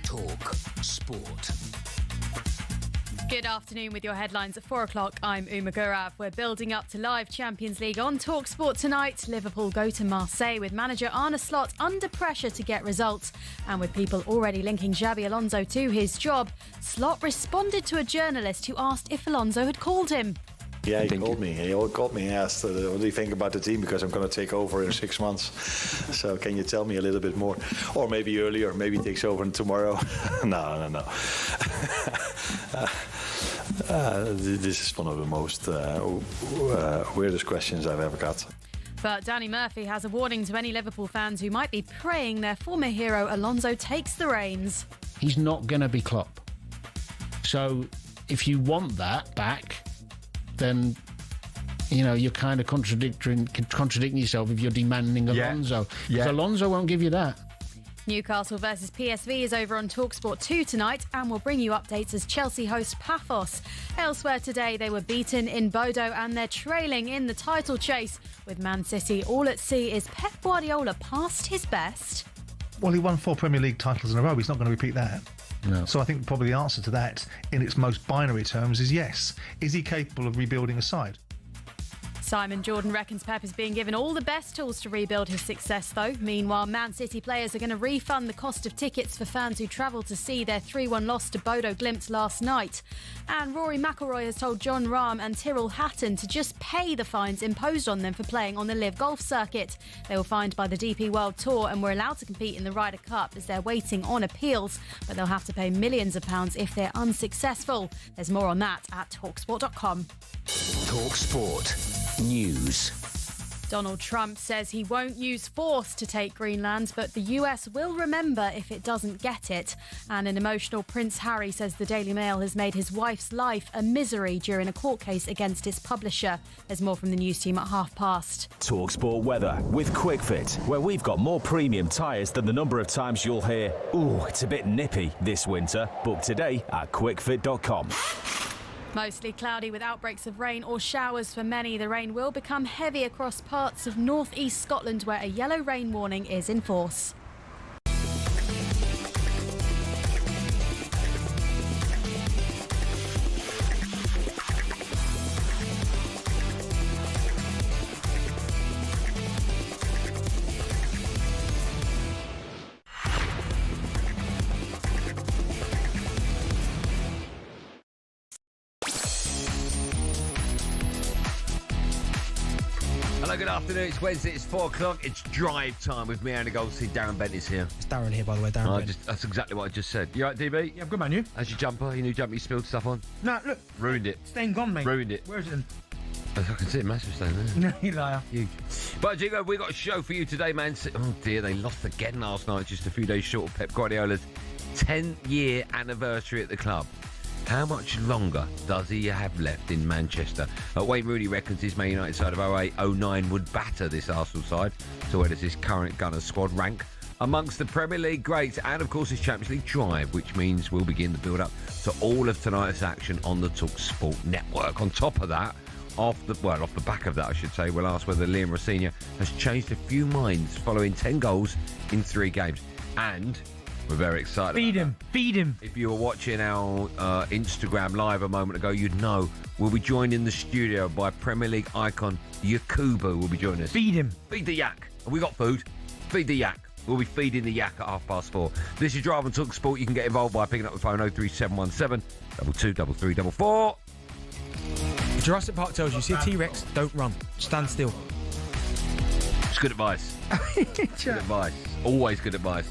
Talk Sport. Good afternoon with your headlines at 4 o'clock. I'm Uma Gurav. We're building up to live Champions League on talkSPORT tonight. Liverpool go to Marseille with manager Arne Slot under pressure to get results. And with people already linking Xabi Alonso to his job, Slot responded to a journalist who asked if Alonso had called him. Yeah, he called me. He called me and asked, what do you think about the team? Because I'm going to take over in 6 months. So can you tell me a little bit more? Or maybe earlier, maybe he takes over tomorrow. No. This is one of the most weirdest questions I've ever got. But Danny Murphy has a warning to any Liverpool fans who might be praying their former hero Alonso takes the reins. He's not going to be Klopp. So if you want that back, then you're kind of contradicting yourself if you're demanding Alonso. Because Alonso won't give you that. Newcastle versus PSV is over on talkSPORT 2 tonight, and we'll bring you updates as Chelsea host Paphos. Elsewhere today, they were beaten in Bodo and they're trailing in the title chase. With Man City all at sea, is Pep Guardiola past his best? Well, he won 4 Premier League titles in a row. He's not going to repeat that. No. So I think probably the answer to that, in its most binary terms, is yes. Is he capable of rebuilding a side? Simon Jordan reckons Pep is being given all the best tools to rebuild his success, though. Meanwhile, Man City players are going to refund the cost of tickets for fans who travelled to see their 3-1 loss to Bodo Glimt last night. And Rory McIlroy has told John Rahm and Tyrrell Hatton to just pay the fines imposed on them for playing on the Live Golf circuit. They were fined by the DP World Tour and were allowed to compete in the Ryder Cup as they're waiting on appeals, but they'll have to pay millions of pounds if they're unsuccessful. There's more on that at talksport.com. talkSPORT News. Donald Trump says he won't use force to take Greenland, but the US will remember if it doesn't get it. And an emotional Prince Harry says the Daily Mail has made his wife's life a misery during a court case against its publisher. There's more from the news team at past. talkSPORT weather with QuickFit, where we've got more premium tyres than the number of times you'll hear, "Ooh, it's a bit nippy this winter." Book today at quickfit.com. Mostly cloudy with outbreaks of rain or showers for many. The rain will become heavy across parts of north-east Scotland where a yellow rain warning is in force. Hello, good afternoon. It's Wednesday, it's 4 o'clock. It's drive time with me, Andy Goldstein Darren Bent is here. It's Darren here, by the way, Darren Bent. That's exactly what I just said. You right, DB? Yeah, I'm good, man, you? How's your jumper? Your new jumper you spilled stuff on? No, look. Ruined it. Stain gone, mate. Ruined it. Where is it then? I can see a massive stain there. No, you liar. Huge. But, Jigo, we've got a show for you today, man. Oh, dear, they lost again last night, just a few days short of Pep Guardiola's 10-year anniversary at the club. How much longer does he have left in Manchester? Wayne Rooney reckons his Man United side of 08-09 would batter this Arsenal side. So where does his current Gunners squad rank amongst the Premier League greats? And, of course, his Champions League drive, which means we'll begin the build-up to all of tonight's action on the talkSPORT network. On top of that, off the back of that, I should say, we'll ask whether Liam Rosenior has changed a few minds following 10 goals in 3 games. And we're very excited. Feed him. If you were watching our Instagram live a moment ago, you'd know we'll be joined in the studio by Premier League icon Yakubu will be joining us. Feed him. Feed the yak. Have we got food? Feed the yak. We'll be feeding the yak at 4:30. This is Drive on talkSPORT. You can get involved by picking up the phone 03717 223344. Jurassic Park tells you, see a T-Rex, don't run. Stand still. It's good advice. Good advice. Always good advice.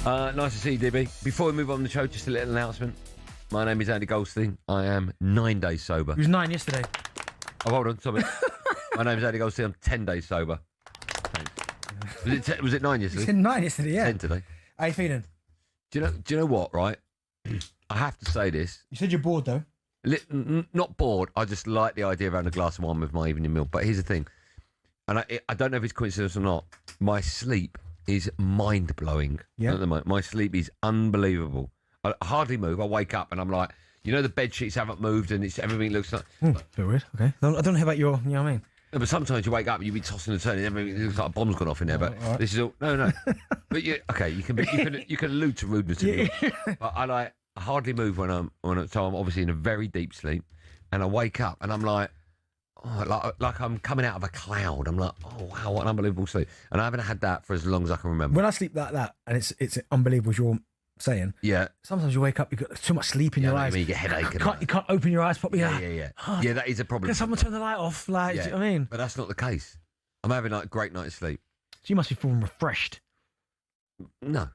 Nice to see you, DB. Before we move on the show, just a little announcement. My name is Andy Goldstein. I am 9 days sober. He was 9 yesterday. Oh, hold on, stop it. My name is Andy Goldstein. I'm 10 days sober. Thanks. Was it 9 yesterday? You said 9 yesterday, yeah. 10 today. How you feeling? Do you know what, right? I have to say this. You said you're bored, though. Not bored. I just like the idea of having a glass of wine with my evening meal. But here's the thing. And I don't know if it's coincidence or not. My sleep is mind-blowing at the moment. My sleep is unbelievable. I hardly move. I wake up and I'm like, the bed sheets haven't moved and everything looks like... Bit weird, okay. I don't know about your, you know what I mean? No, but sometimes you wake up and you be tossing and turning. It looks like a bomb's gone off in there. But this is all no. But you can allude to rudeness. But I hardly move when I'm so I'm obviously in a very deep sleep, and I wake up and I'm like. Oh, like I'm coming out of a cloud. I'm like, oh wow, what an unbelievable sleep. And I haven't had that for as long as I can remember. When I sleep like that, and it's unbelievable, as you're saying. Yeah. Sometimes you wake up, you've got too much sleep in your eyes. You get headache. You can't open your eyes properly. Yeah. Yeah, that is a problem. Can someone turn the light off? Like, do you know what I mean? But that's not the case. I'm having like a great night's sleep. So you must be feeling refreshed. No.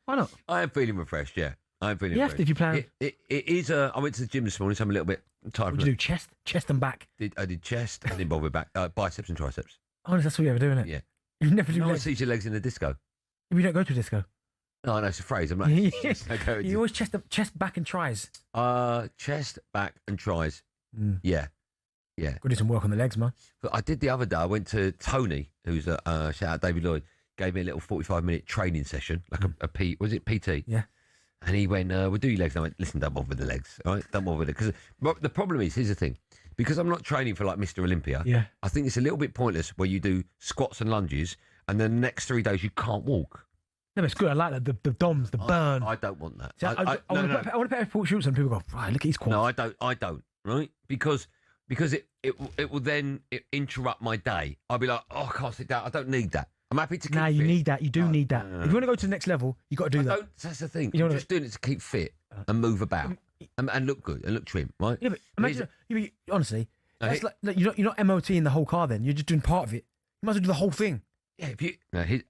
Why not? I am feeling refreshed, yeah. I am feeling refreshed. You have to if you plan. It is, I went to the gym this morning, so I'm a little bit tired. What did you do? Chest and back? I did chest, I didn't bother with back, biceps and triceps. Oh, that's what you ever do, isn't it? Yeah. You never do legs. No one legs. sees your legs in the disco. You don't go to a disco. No, it's a phrase. I'm like, you always chest, back and tries. Chest, back and tries. Yeah. Got to do some work on the legs, man. But I did the other day. I went to Tony, who's a shout out David Lloyd, gave me a little 45-minute training session, like was it PT? Yeah. And he went, we'll do your legs. And I went, listen, don't bother with the legs, all right? Don't bother with it. Because the problem is, here's the thing. Because I'm not training for like Mr. Olympia, I think it's a little bit pointless where you do squats and lunges and then the next 3 days you can't walk. No, but it's good. I like that. The DOMs, the burn. I don't want that. See, I want to put airport shoots on people go, right, look at his quads. No, I don't, right? Because it will then interrupt my day. I'll be like, oh, I can't sit down. I don't need that. I'm happy to keep fit. You need that. You do need that. If you want to go to the next level, you got to do that. That's the thing. You're just doing it to keep fit and move about and look good and look trim, right? Yeah, but imagine, honestly, that's like you're not MOTing the whole car then. You're just doing part of it. You might as well do the whole thing. Yeah,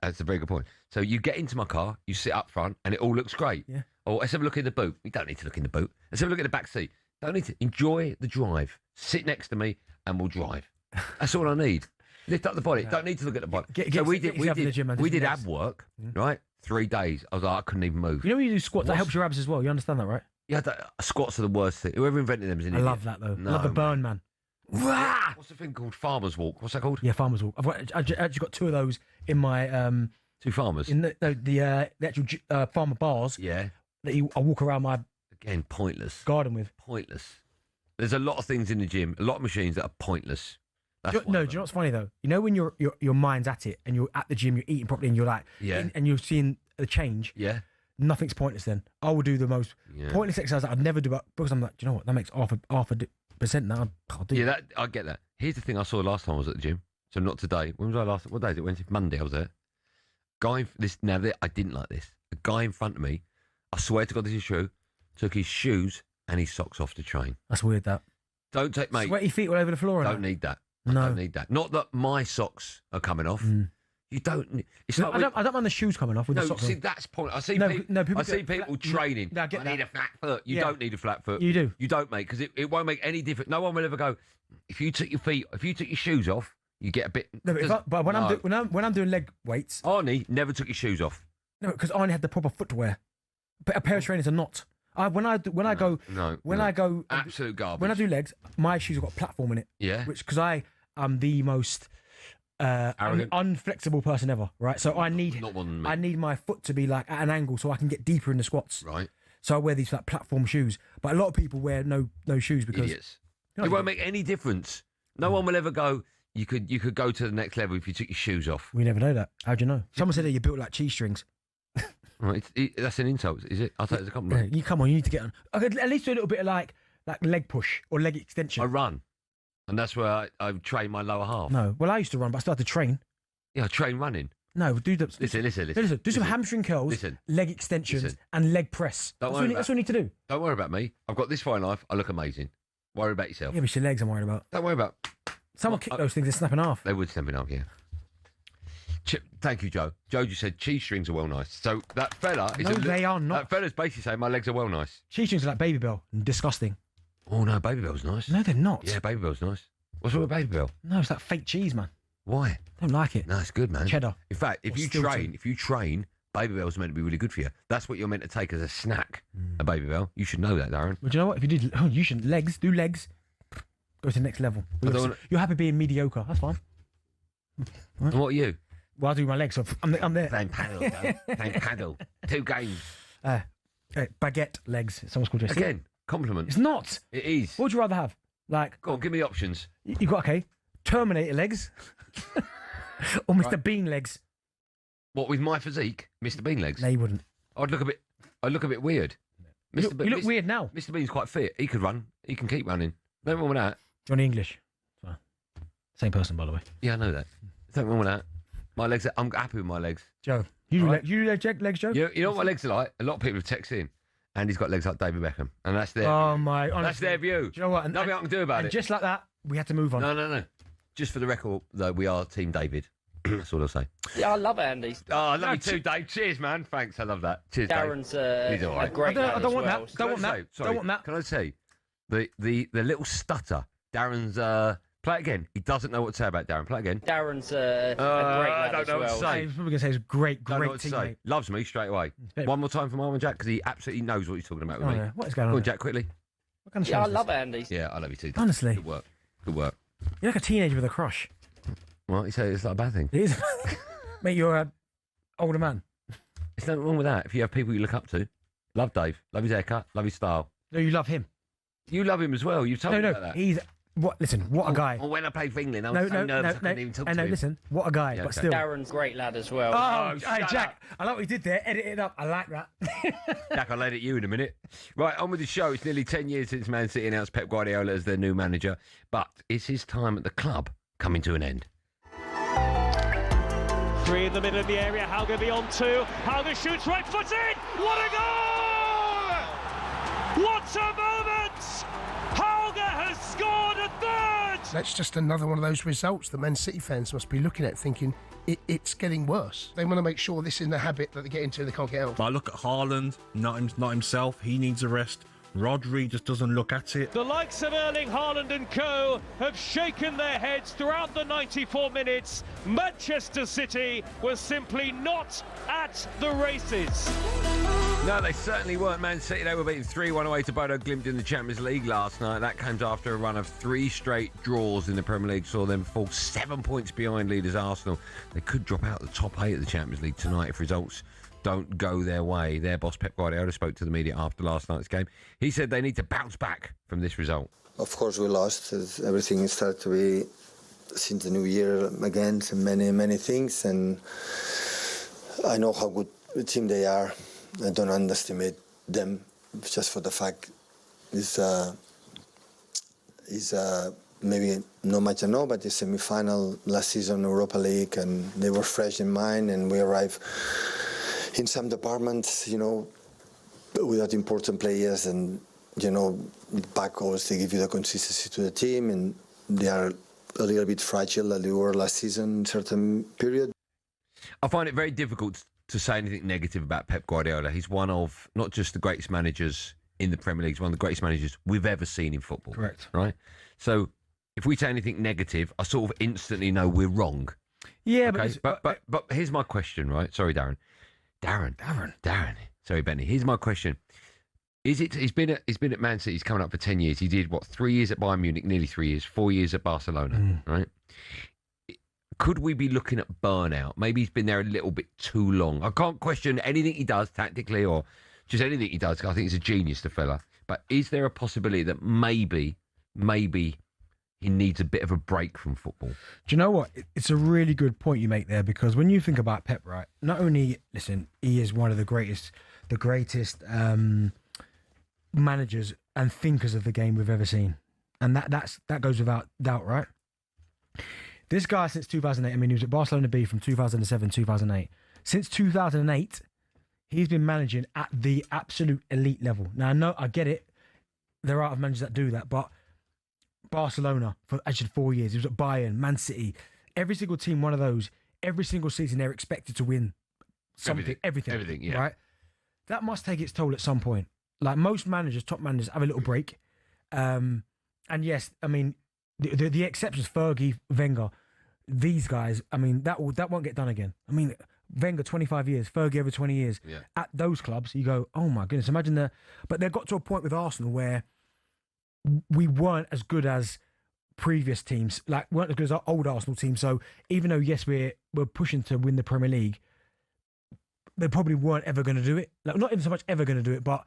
that's a very good point. So you get into my car, you sit up front, and it all looks great. Yeah. Or let's have a look in the boot. We don't need to look in the boot. Let's have a look at the back seat. Don't need to. Enjoy the drive. Sit next to me, and we'll drive. That's all I need. Lift up the body. Don't need to look at the body. We did ab work, right? 3 days. I was like, I couldn't even move. You know when you do squats, that helps your abs as well. You understand that, right? Yeah, squats are the worst thing. Whoever invented them is an idiot. I love that though. I love the burn, man. What's the thing called? Farmer's walk. What's that called? Yeah, farmer's walk. I've actually got 2 of those in my 2 farmers. In the actual farmer bars. Yeah. That I walk around my pointless garden with. Pointless. There's a lot of things in the gym, a lot of machines that are pointless. Do you know what's funny though? You know when your mind's at it and you're at the gym, you're eating properly, and you're like, and you're seeing the change. Yeah. Nothing's pointless then. I will do the most pointless exercise that I'd never do, because I'm like, do you know what? That makes half a percent now. I'll do. Yeah, I get that. Here's the thing I saw last time I was at the gym. So not today. When was I last? What day is it? Wednesday, Monday. I was there. I didn't like this. A guy in front of me, I swear to God, this is true. Took his shoes and his socks off to train. That's weird. That. Don't take mate. Sweaty feet all over the floor. Don't need that. No. I don't need that. Not that my socks are coming off. You don't. It's like I don't mind the shoes coming off with the socks. See, that's point. I see people training. I need a flat foot. You don't need a flat foot. You do. You don't, mate, because it won't make any difference. No one will ever go. If you took your shoes off, you get a bit. No, but when I'm doing leg weights, Arnie never took his shoes off. No, because Arnie had the proper footwear. But a pair of trainers are not. When I go absolute garbage. When I do legs, my shoes have got a platform in it. Yeah. Which because I am the most unflexible person ever, right? So I need my foot to be like at an angle so I can get deeper in the squats. Right. So I wear these like platform shoes, but a lot of people wear no shoes because idiots. It won't make any difference. No one will ever go. You could go to the next level if you took your shoes off. We never know that. How do you know? Someone said that you're built like cheese strings. Right, that's an insult, is it? I'll take it as a compliment. You come on, you need to get on. I could at least do a little bit of like leg push or leg extension. I run, and that's where I train my lower half. No, well I used to run, but I started to train. Yeah, I train running. No, do the listen. Do some hamstring curls, leg extensions, and leg press. That's what you need to do. Don't worry about me. I've got this fine life. I look amazing. Worry about yourself. Yeah, but it's your legs I'm worried about. Don't worry about. Someone kick those things and snap in half. They would snap in half, yeah. Thank you, Joe. Joe just said cheese strings are well nice. So that fella is they are not. That fella's basically saying my legs are well nice. Cheese strings are like Baby Bell. Disgusting. Oh no, Baby Bell's nice. No, they're not. Yeah, Baby Bell's nice. What's wrong with Baby Bell? No, it's like fake cheese, man. Why? Don't like it. No, it's good, man. Cheddar. In fact, if you train, Baby Bell's meant to be really good for you. That's what you're meant to take as a snack. A Baby Bell. You should know that, Darren. Well, do you know what? If you did, you should do legs. Go to the next level. You're happy being mediocre. That's fine. Right. And what are you? Well, I do my legs, so I'm there. Playing paddle. 2 games. Baguette legs. Someone's called it. Again, compliment. It's not. It is. What would you rather have? Like, go on, give me options. You got 2 Terminator legs. Or Mr. Bean legs. What, with my physique, Mr. Bean legs? No, you wouldn't. I'd look a bit weird. You look weird now. Mr. Bean's quite fit. He could run. He can keep running. Nothing wrong with that. Johnny English. Same person, by the way. Yeah, I know that. Nothing wrong with that. My legs, I'm happy with my legs. Joe, you do legs, Joe? You know what my legs are like? A lot of people have texted in. Andy's got legs like David Beckham. And that's their honestly, that's their view. Do you know what? Nothing I can do about it. Just like that, we had to move on. No. Just for the record, though, we are Team David. That's all I'll say. Yeah, I love Andy. Oh, I love you too, Dave. Cheers, man. Thanks, I love that. Cheers, Darren's Dave. He's all right. a great lad I don't want as well. that. Don't want that. Sorry, Don't want that. Can I say, the little stutter, Darren's... play it again. He doesn't know what to say about Darren. Play it again. Darren's a great lad I don't know as what to well. say. He's probably going to say he's a great Don't know what to say. teammate. Loves me straight away. One more time for Marvin Jack, because he absolutely knows what he's talking about with me. Yeah. What is going on? Go on, there? Jack, quickly. What kind of Yeah, show I is love this? Andy. Yeah, I love you too. Dave. Honestly. Good work. Good work. You're like a teenager with a crush. Well, you say it's not a bad thing. It is. Mate, you're an older man. There's nothing wrong with that. If you have people you look up to. Love Dave. Love his haircut. Love his style. No, you love him. You love him as well. You've told me about that. He's... Listen, what a guy. Well, when I played for England, I was so nervous I couldn't even talk to him. Listen, what a guy, Yeah, but okay. still. Darren's a great lad as well. Oh, hey, shut Jack, I like what you did there. Edit it up. I like that. Jack, I'll let it you in a minute. Right, on with the show. It's nearly 10 years since Man City announced Pep Guardiola as their new manager, but is his time at the club coming to an end? 3 in the middle of the area. Hauger beyond 2. Hauger shoots right foot in. What a goal! What a moment! Hauger has scored a third! That's just another one of those results that Man City fans must be looking at thinking it's getting worse. They want to make sure this isn't a habit that they get into and they can't get out. I look at Haaland, not himself. He needs a rest. Rodri just doesn't look at it. The likes of Erling Haaland and co have shaken their heads throughout the 94 minutes. Manchester City was simply not at the races. No, they certainly weren't. Man City, they were beaten 3-1 away to Bodo Glimt in the Champions League last night. That comes after a run of 3 straight draws in the Premier League, saw them fall 7 points behind leaders Arsenal. They could drop out the top 8 of the Champions League tonight if results don't go their way. Their boss, Pep Guardiola, spoke to the media after last night's game. He said they need to bounce back from this result. Of course we lost. Everything started to be, since the new year, against many things, and I know how good a team they are. I don't underestimate them just for the fact is maybe not much I know, but the semi-final last season Europa League, and they were fresh in mind, and we arrived in some departments, without important players, and back always they give you the consistency to the team, and they are a little bit fragile like they were last season in certain period. I find it very difficult to say anything negative about Pep Guardiola. He's one of not just the greatest managers in the Premier League, he's one of the greatest managers we've ever seen in football. Correct. Right? So if we say anything negative, I sort of instantly know we're wrong. Yeah, okay? But here's my question, right? Sorry, Darren. Sorry, Benny. Here's my question. He's been at Man City, he's coming up for 10 years. He did, 3 years at Bayern Munich, nearly 3 years, 4 years at Barcelona, right? Could we be looking at burnout? Maybe he's been there a little bit too long. I can't question anything he does tactically or just anything he does. I think he's a genius, the fella. But is there a possibility that maybe he needs a bit of a break from football? Do you know what? It's a really good point you make there, because when you think about Pep, right, not only, listen, he is one of the greatest managers and thinkers of the game we've ever seen. And that goes without doubt, right? This guy, since 2008, he was at Barcelona B from 2007, 2008. Since 2008, he's been managing at the absolute elite level. Now, I get it. There are managers that do that, but Barcelona for actually 4 years. He was at Bayern, Man City. Every single team, one of those, every single season they're expected to win something, everything, yeah. Right? That must take its toll at some point. Like most managers, top managers, have a little break. And yes, the exceptions, Fergie, Wenger, these guys, that won't get done again. Wenger, 25 years, Fergie over 20 years. Yeah. At those clubs, you go, oh my goodness, imagine that. But they got to a point with Arsenal where we weren't as good as previous teams, weren't as good as our old Arsenal team. So even though, yes, we're pushing to win the Premier League, they probably weren't ever going to do it. Not even so much ever going to do it, but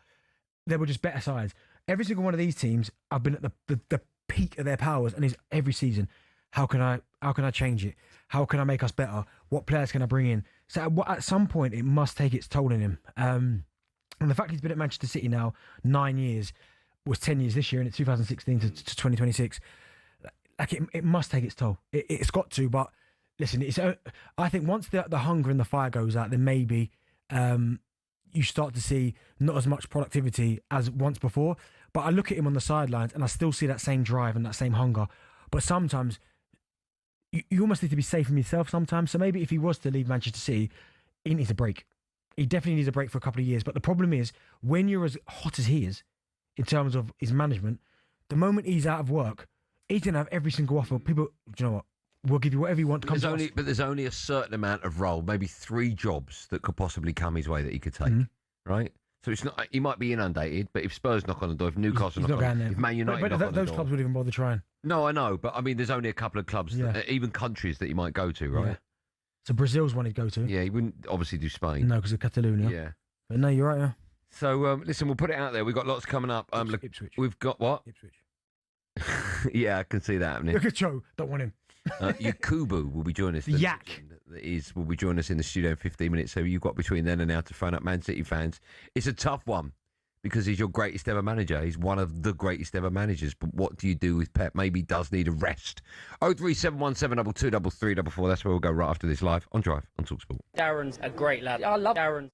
they were just better sides. Every single one of these teams have been at the peak of their powers, and is every season. How can I change it? How can I make us better? What players can I bring in? So at some point, it must take its toll on him. And the fact he's been at Manchester City now 9 years, was 10 years this year, and it's 2016 to 2026. Like it must take its toll. It's got to. But listen, I think once the hunger and the fire goes out, then maybe you start to see not as much productivity as once before. But I look at him on the sidelines, and I still see that same drive and that same hunger. But sometimes you almost need to be safe from yourself sometimes. So maybe if he was to leave Manchester City, he needs a break. He definitely needs a break for a couple of years. But the problem is, when you're as hot as he is, in terms of his management, the moment he's out of work, he's going to have every single offer. People, do you know what? We'll give you whatever you want to come to us. But there's only a certain amount of role, maybe 3 jobs that could possibly come his way that he could take, right? So it's not. He might be inundated, but if Spurs knock on the door, if Newcastle knock on the door, if Man United knock on the door, those clubs wouldn't even bother trying. No, I know, but I mean, there's only a couple of clubs, even countries that he might go to, right? Yeah. So Brazil's one he'd go to. Yeah, he wouldn't obviously do Spain. No, because of Catalonia. Yeah. But no, you're right, yeah. So, listen, we'll put it out there. We've got lots coming up. Ipswich. We've got what? Ipswich. Yeah, I can see that happening. Look at Joe. Don't want him. Yakubu will be joining us. Will be joining us in the studio in 15 minutes. So you've got between then and now to phone up Man City fans. It's a tough one because he's your greatest ever manager. He's one of the greatest ever managers. But what do you do with Pep? Maybe he does need a rest. 03717 223344. That's where we'll go right after this live on Drive on talkSPORT. Darren's a great lad. I love Darren.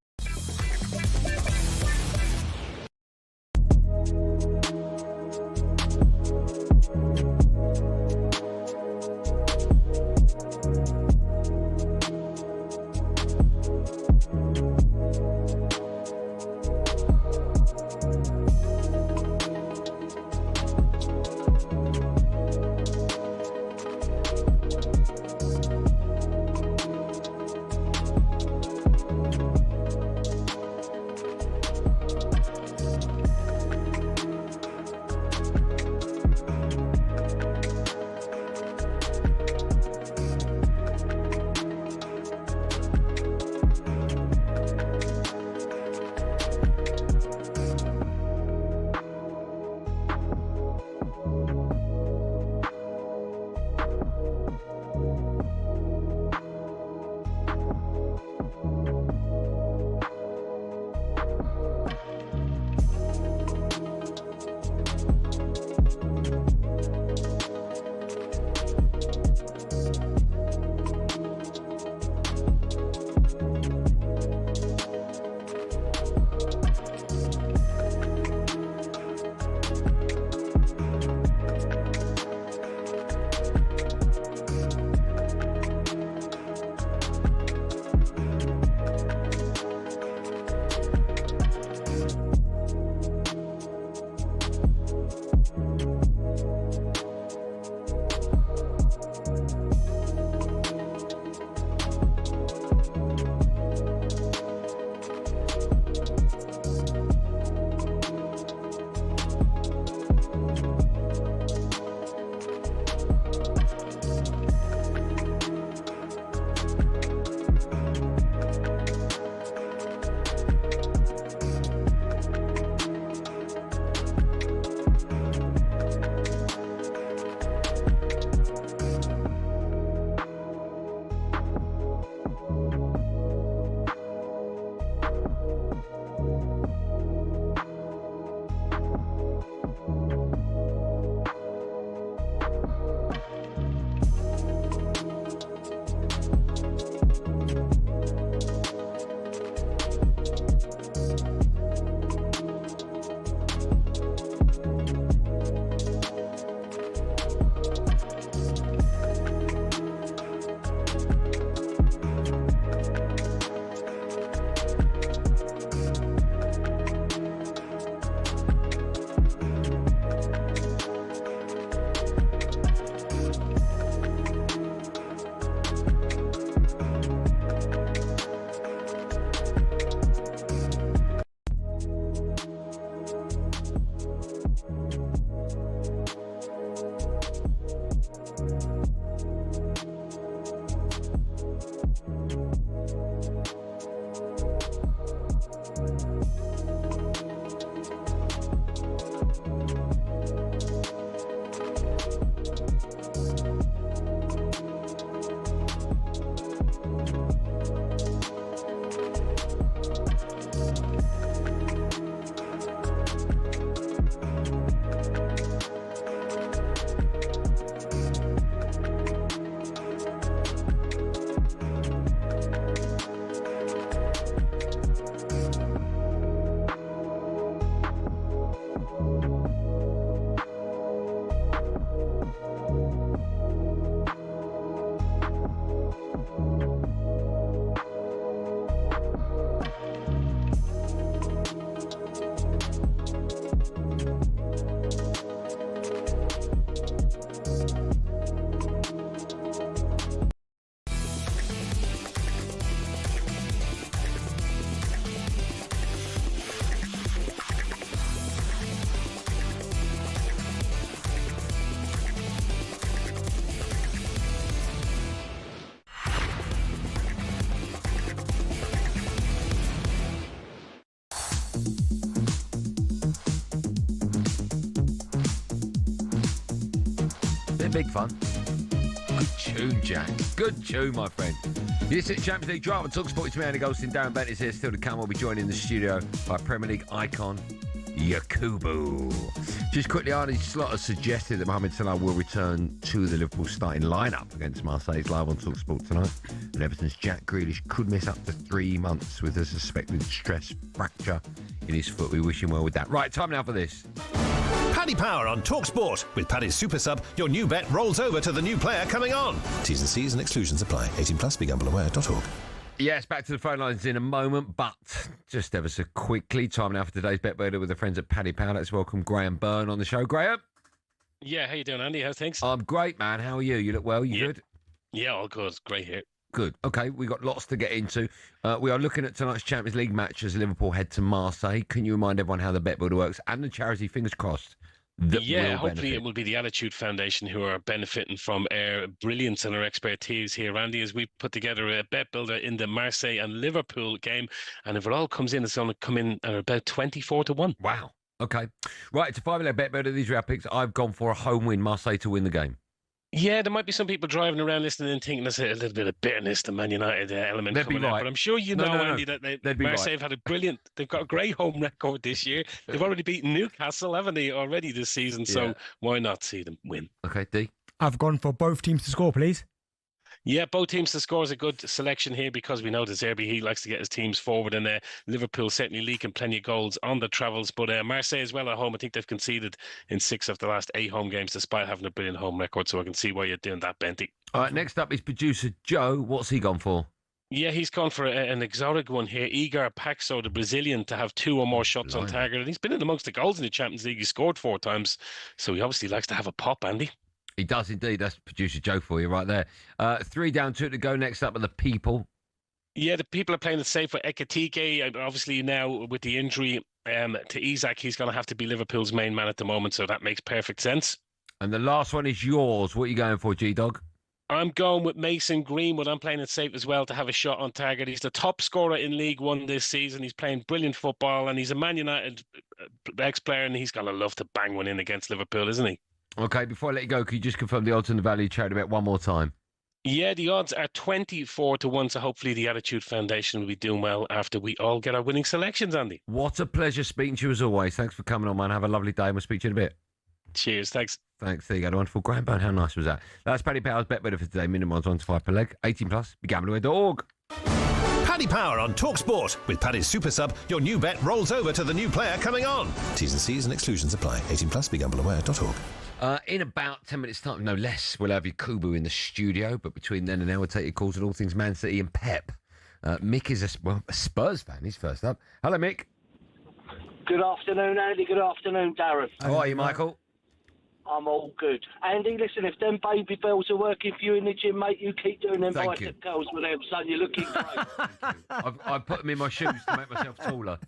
They're big fun. Good tune, Jack. Good tune, my friend. Yes, it's Champions League drama. TalkSPORT. It's me, Andy Goldstein Darren Bent is here still to come. We'll be joined in the studio by Premier League icon Yakubu. Just quickly, Arnie Slot has suggested that Mohamed Salah will return to the Liverpool starting lineup against Marseille. It's live on TalkSPORT tonight. And Everton's Jack Grealish could miss up to 3 months with a suspected stress fracture in his foot. We wish him well with that. Right, time now for this. Paddy Power on talkSPORT. With Paddy's Super Sub, your new bet rolls over to the new player coming on. T's and C's and exclusions apply. 18 plus, begambleaware.org. Yes, back to the phone lines in a moment, but just ever so quickly, time now for today's Bet Builder with the friends at Paddy Power. Let's welcome Graham Byrne on the show. Graham? Yeah, how you doing, Andy? How's things? I'm great, man. How are you? You look well? You good? Yeah, all good. Great here. Good. Okay, we've got lots to get into. We are looking at tonight's Champions League match as Liverpool head to Marseille. Can you remind everyone how the Bet Builder works and the charity, fingers crossed, hopefully it will be the Attitude Foundation who are benefiting from our brilliance and our expertise here, Randy, as we put together a bet builder in the Marseille and Liverpool game. And if it all comes in, it's going to come in at about 24-1. Wow. Okay. Right, it's a 5-leg bet builder. These are our picks. I've gone for a home win, Marseille to win the game. Yeah, there might be some people driving around listening and thinking there's a little bit of bitterness, the Man United element coming out. But I'm sure you know, Andy, that Marseille have had they've got a great home record this year. They've already beaten Newcastle, haven't they, already this season? So why not see them win? Okay, D. I've gone for both teams to score, please. Yeah, both teams to score is a good selection here because we know De Zerbi, he likes to get his teams forward, and Liverpool certainly leaking plenty of goals on the travels. But Marseille as well at home, I think they've conceded in 6 of the last 8 home games despite having a brilliant home record, so I can see why you're doing that, Benty. All right, next up is producer Joe. What's he gone for? Yeah, he's gone for an exotic one here. Igor Paxo, the Brazilian, to have 2 or more shots on target. And he's been in amongst the goals in the Champions League. He scored 4 times, so he obviously likes to have a pop, Andy. He does indeed. That's producer Joe for you right there. 3 down, 2 to go. Next up are the people. Yeah, the people are playing it safe for Ekitike. Obviously now with the injury to Isak, he's going to have to be Liverpool's main man at the moment, so that makes perfect sense. And the last one is yours. What are you going for, G-Dog? I'm going with Mason Greenwood. I'm playing it safe as well to have a shot on target. He's the top scorer in League One this season. He's playing brilliant football, and he's a Man United ex-player, and he's going to love to bang one in against Liverpool, isn't he? Okay, before I let you go, could you just confirm the odds and the value charity bet one more time? Yeah, the odds are 24-1, so hopefully the Attitude Foundation will be doing well after we all get our winning selections, Andy. What a pleasure speaking to you as always. Thanks for coming on, man. Have a lovely day, and we'll speak to you in a bit. Cheers, thanks. Thanks. There you go. The wonderful Graham Byrne. How nice was that? That's Paddy Power's bet better for today. Minimum odds 1 to 5 per leg. 18 plus. begambleaware.org. Paddy Power on talkSPORT. With Paddy's Super Sub, your new bet rolls over to the new player coming on. T's and C's and exclusions apply. 18 plus, begambleaware.org. In about 10 minutes' time, no less, we'll have Yakubu in the studio. But between then and now, we'll take your calls on all things Man City and Pep. Mick is a Spurs fan. He's first up. Hello, Mick. Good afternoon, Andy. Good afternoon, Darren. How are you, Michael? I'm all good. Andy, listen, if them baby bells are working for you in the gym, mate, you keep doing them bicep curls with them, son. You're looking great. I've put them in my shoes to make myself taller.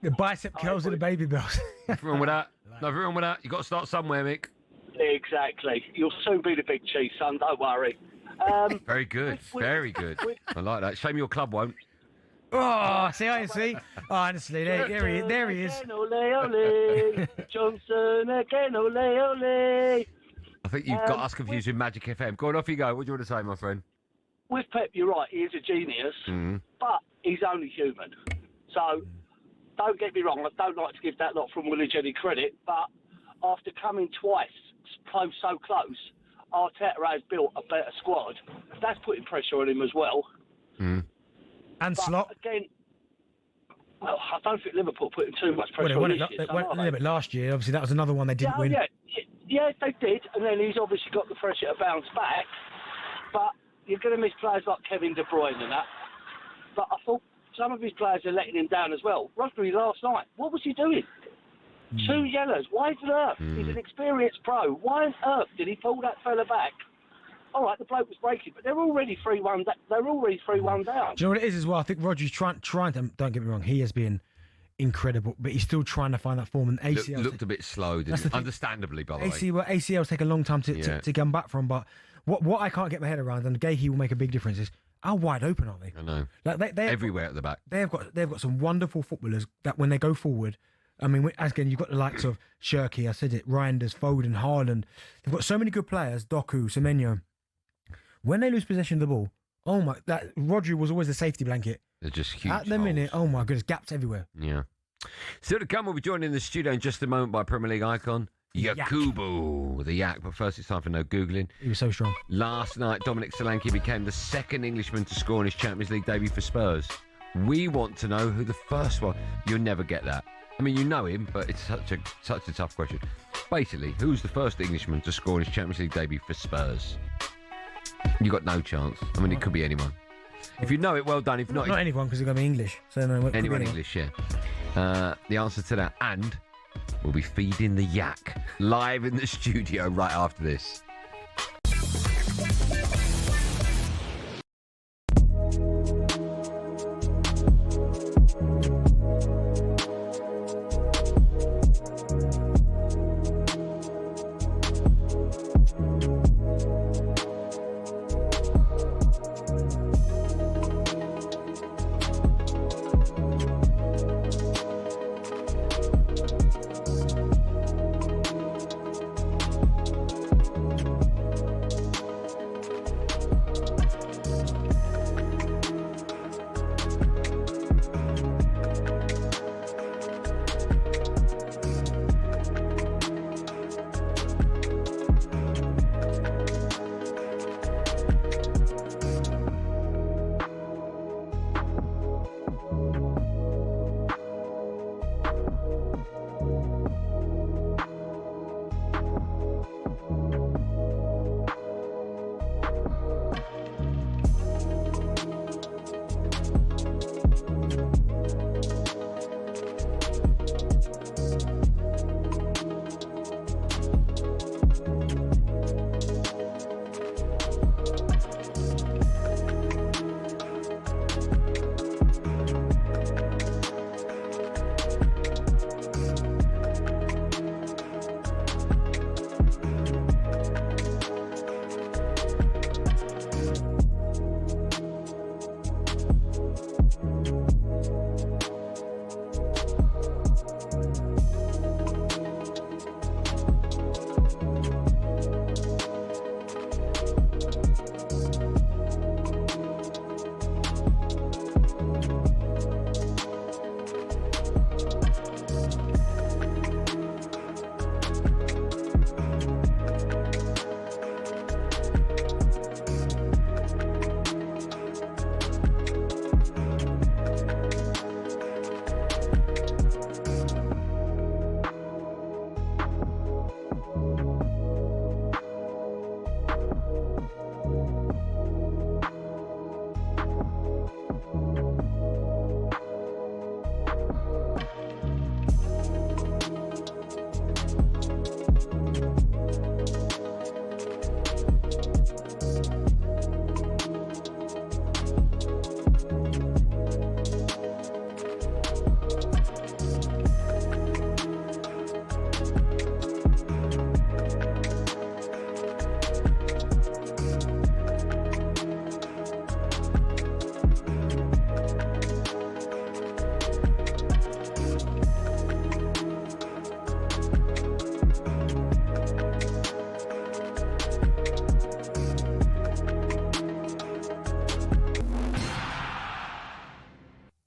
The bicep curls and the baby bells. Nothing wrong with that. Nothing wrong with that. You've got to start somewhere, Mick. Exactly. You'll soon be the big cheese, son. Don't worry. Very good. Very good. I like that. Shame your club won't. Oh, see. Oh, honestly, there he is. Ole, ole. Johnson again, ole, ole. I think you've got us confused with Magic FM. Go on, off you go. What do you want to say, my friend? With Pep, you're right. He is a genius, but he's only human. So, don't get me wrong. I don't like to give that lot from Woolwich any credit, but after coming twice, so close, Arteta has built a better squad. That's putting pressure on him as well. And Slot. Again, well, I don't think Liverpool putting too much pressure on him. They went a little bit last year. Obviously, that was another one they didn't win. Yeah, they did. And then he's obviously got the pressure to bounce back. But you're going to miss players like Kevin De Bruyne and that. But I thought some of his players are letting him down as well. Rodri last night, what was he doing? 2 yellows. Why on earth? He's an experienced pro. Why on earth did he pull that fella back? All right, the bloke was breaking, but they're already 3-1. They're already 3-1 down. Do you know what it is as well? I think Rodri's trying to. Don't get me wrong, he has been incredible, but he's still trying to find that form. And ACL looked a bit slow, didn't he? Understandably, by the way. ACLs take a long time to come back from. But what I can't get my head around, and Gahey will make a big difference, is how wide open are they? I know. Like they everywhere at the back. They've got some wonderful footballers that when they go forward, I mean, again, you've got the likes of Shirky, I said it, Reinders, Foden, Haaland. They've got so many good players, Doku, Semenyo. When they lose possession of the ball, Rodri was always the safety blanket. They're just huge. At the minute, oh my goodness, gaps everywhere. Yeah. Still to come, we'll be joined in the studio in just a moment by Premier League icon Yakubu, the Yak. But first, it's time for no Googling. He was so strong. Last night, Dominic Solanke became the second Englishman to score in his Champions League debut for Spurs. We want to know who the first one. You'll never get that. I mean, you know him, but it's such a tough question. Basically, who's the first Englishman to score in his Champions League debut for Spurs? You got no chance. I mean, it could be anyone. If you know it, well done. If not anyone, because it's going to be English. So no, anyone English, yeah. The answer to that, and we'll be feeding the yak live in the studio right after this.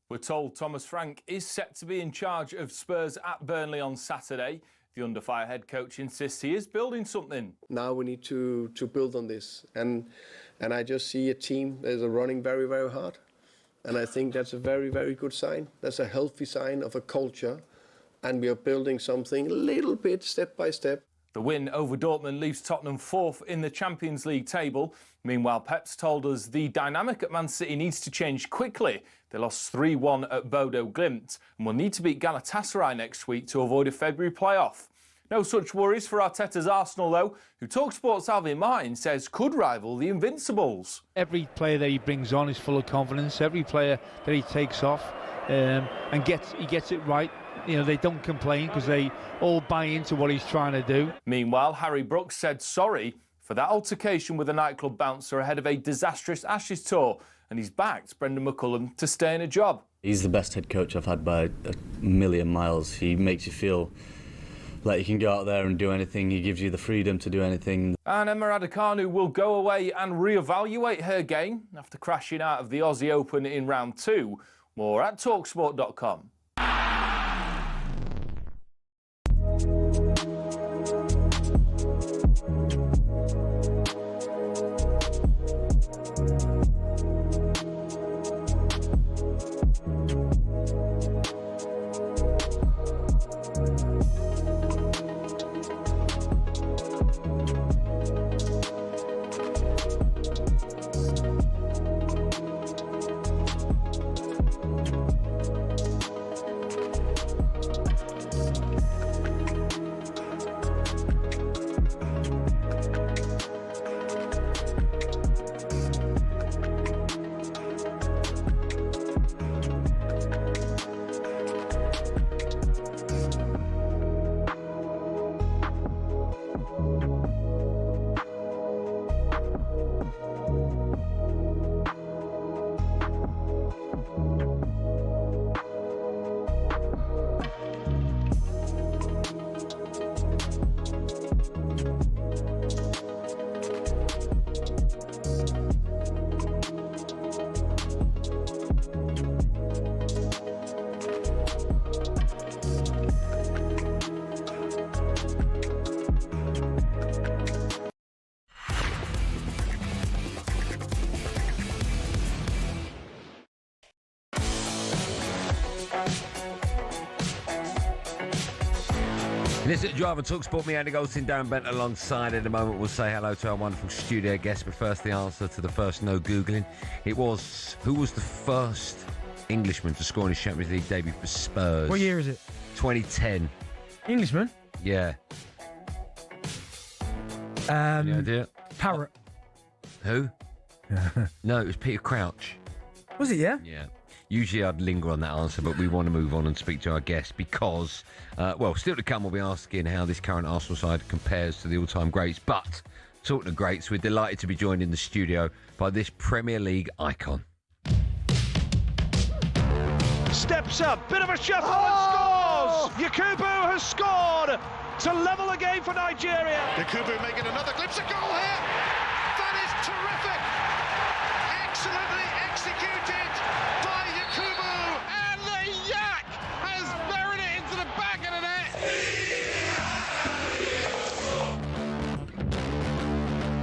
We're told Thomas Frank is set to be in charge of Spurs at Burnley on Saturday. The under fire head coach insists he is building something. Now we need to build on this, and I just see a team that is running very, very hard, and I think that's a very, very good sign. That's a healthy sign of a culture, and we are building something a little bit step by step. The win over Dortmund leaves Tottenham fourth in the Champions League table. Meanwhile, Pep's told us the dynamic at Man City needs to change quickly. They lost 3-1 at Bodo Glimt and will need to beat Galatasaray next week to avoid a February playoff. No such worries for Arteta's Arsenal, though, who talkSPORT's Alvin Martin says could rival the Invincibles. Every player that he brings on is full of confidence. Every player that he takes off and he gets it right. You know, they don't complain because they all buy into what he's trying to do. Meanwhile, Harry Brooks said sorry for that altercation with a nightclub bouncer ahead of a disastrous Ashes tour and he's backed Brendan McCullum to stay in a job. He's the best head coach I've had by a million miles. He makes you feel like you can go out there and do anything. He gives you the freedom to do anything. And Emma Raducanu will go away and reevaluate her game after crashing out of the Aussie Open in round 2. More at talksport.com. This is Drive and talkSPORT. Me, Andy Goldstein Darren Bent alongside. In a moment, we'll say hello to our wonderful studio guest. But first, the answer to the first no Googling. It was, who was the first Englishman to score in his Champions League debut for Spurs? What year is it? 2010. Englishman? Yeah. Any idea? Parrot. Who? No, it was Peter Crouch. Was it, yeah? Yeah. Usually I'd linger on that answer, but we want to move on and speak to our guest because, still to come, we'll be asking how this current Arsenal side compares to the all-time greats. But, talking of greats, we're delighted to be joined in the studio by this Premier League icon. Steps up, bit of a shuffle and scores! Yakubu has scored to level the game for Nigeria. Yakubu making another glimpse of goal here. That is terrific. Excellently executed by Yakubu. And the Yak has buried it into the back of the net.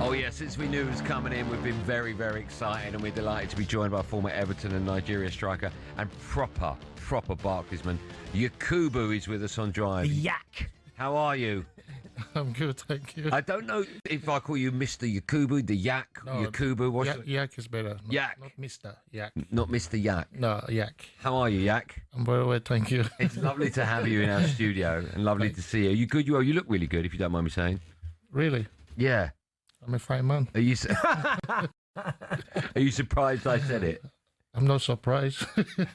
Oh yeah, since we knew it was coming in, we've been very, very excited and we're delighted to be joined by former Everton and Nigeria striker and proper Barclaysman. Yakubu is with us on Drive. Yak. How are you? I'm good, thank you. I don't know if I call you Mr. Yakubu, the Yak, No, Yakubu. Yak is better. Yak. Not Mr. Yak. Not Mr. Yak. No, Yak. How are you, Yak? I'm very well, thank you. It's lovely to have you in our studio and lovely to see you. You good? You look really good, if you don't mind me saying. Really? Yeah. I'm a fine man. Are you surprised I said it? I'm not surprised.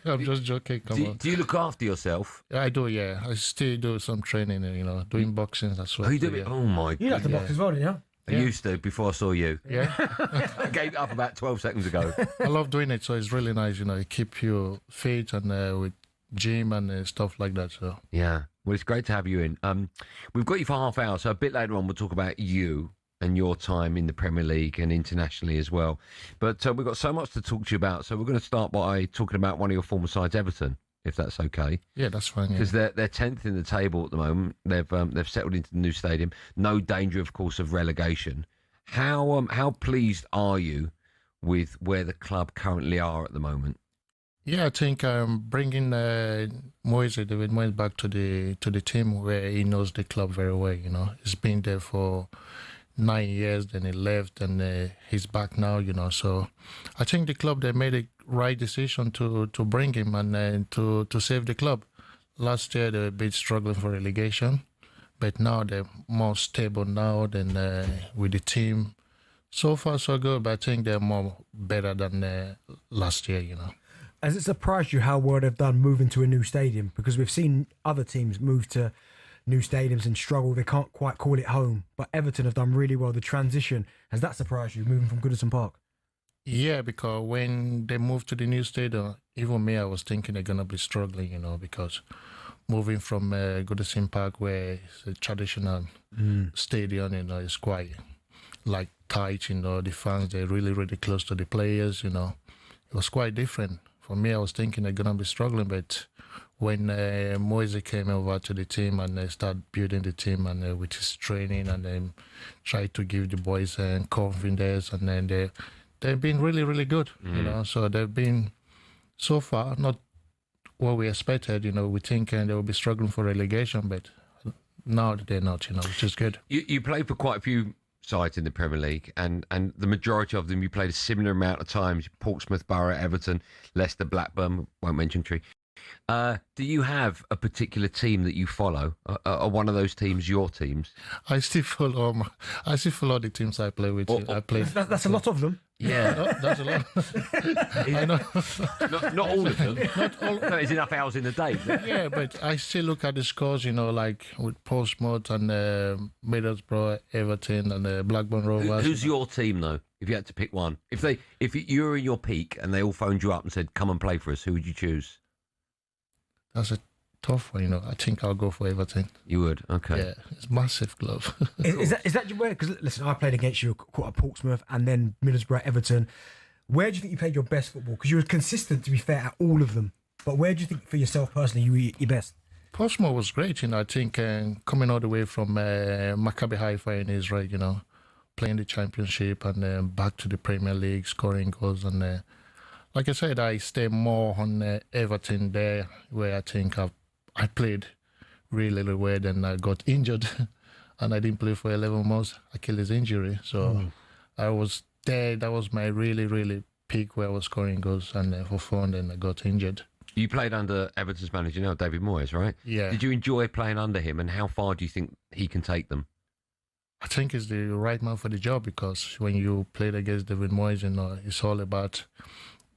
I'm just joking. Come on. Do you look after yourself? Yeah, I do, yeah. I still do some training, doing boxing as well. Oh, you do it? Yeah. Oh, my God. You like to box as well, didn't you? I used to before I saw you. Yeah. I gave it up about 12 seconds ago. I love doing it, so it's really nice, it keep you fit and with gym and stuff like that. So yeah, well, it's great to have you in. We've got you for half hour, so a bit later on we'll talk about you and your time in the Premier League and internationally as well. But we've got so much to talk to you about, so we're going to start by talking about one of your former sides, Everton, if that's okay. Yeah, that's fine. Because they're 10th in the table at the moment. They've settled into the new stadium. No danger, of course, of relegation. How pleased are you with where the club currently are at the moment? Yeah, I think bringing David Moyes back to the team where he knows the club very well. He's been there for 9 years, then he left, and he's back now. So I think the club, they made a right decision to bring him and to save the club. Last year they were a bit struggling for relegation, but now they're more stable now than with the team. So far so good, but I think they're more better than last year. Has it surprised you how well they've done moving to a new stadium? Because we've seen other teams move to new stadiums and struggle. They can't quite call it home. But Everton have done really well. The transition, has that surprised you, moving from Goodison Park? Yeah, because when they moved to the new stadium, even me, I was thinking they're gonna be struggling, because moving from Goodison Park, where it's a traditional stadium, it's quite like tight, the fans, they're really, really close to the players, it was quite different. For me, I was thinking they're gonna be struggling, but when Moyes came over to the team and they started building the team and with his training and then tried to give the boys confidence, and then they've been really, really good, So they've been, so far, not what we expected, we think they will be struggling for relegation, but now they're not, which is good. You played for quite a few sides in the Premier League, and the majority of them you played a similar amount of times. Portsmouth, Borough, Everton, Leicester, Blackburn, won't mention Tree. Do you have a particular team that you follow? Are one of those teams your teams? I still follow the teams I play with. I play. That's a lot of them. Yeah, that's a lot. I know. Not all of them. Not all. No, there's enough hours in the day. Yeah, but I still look at the scores. Like with Portsmouth and Middlesbrough, Everton, and Blackburn Rovers. Who's your team though? If you had to pick one, if you were in your peak and they all phoned you up and said, "Come and play for us," who would you choose? That's a tough one, I think I'll go for Everton. You would? Okay. Yeah, it's a massive club. Is that your way? Because listen, I played against you at Portsmouth and then Middlesbrough, Everton. Where do you think you played your best football? Because you were consistent, to be fair, at all of them. But where do you think, for yourself personally, you were your best? Portsmouth was great, I think coming all the way from Maccabi Haifa in Israel, playing the Championship and then back to the Premier League, scoring goals and. Like I said, I stay more on Everton there, where I think I played really, really well. Then I got injured, and I didn't play for 11 months. Achilles injury, so I was there. That was my really, really peak where I was scoring goals, and for fun. Then I got injured. You played under Everton's manager now, David Moyes, right? Yeah. Did you enjoy playing under him, and how far do you think he can take them? I think he's the right man for the job, because when you played against David Moyes, it's all about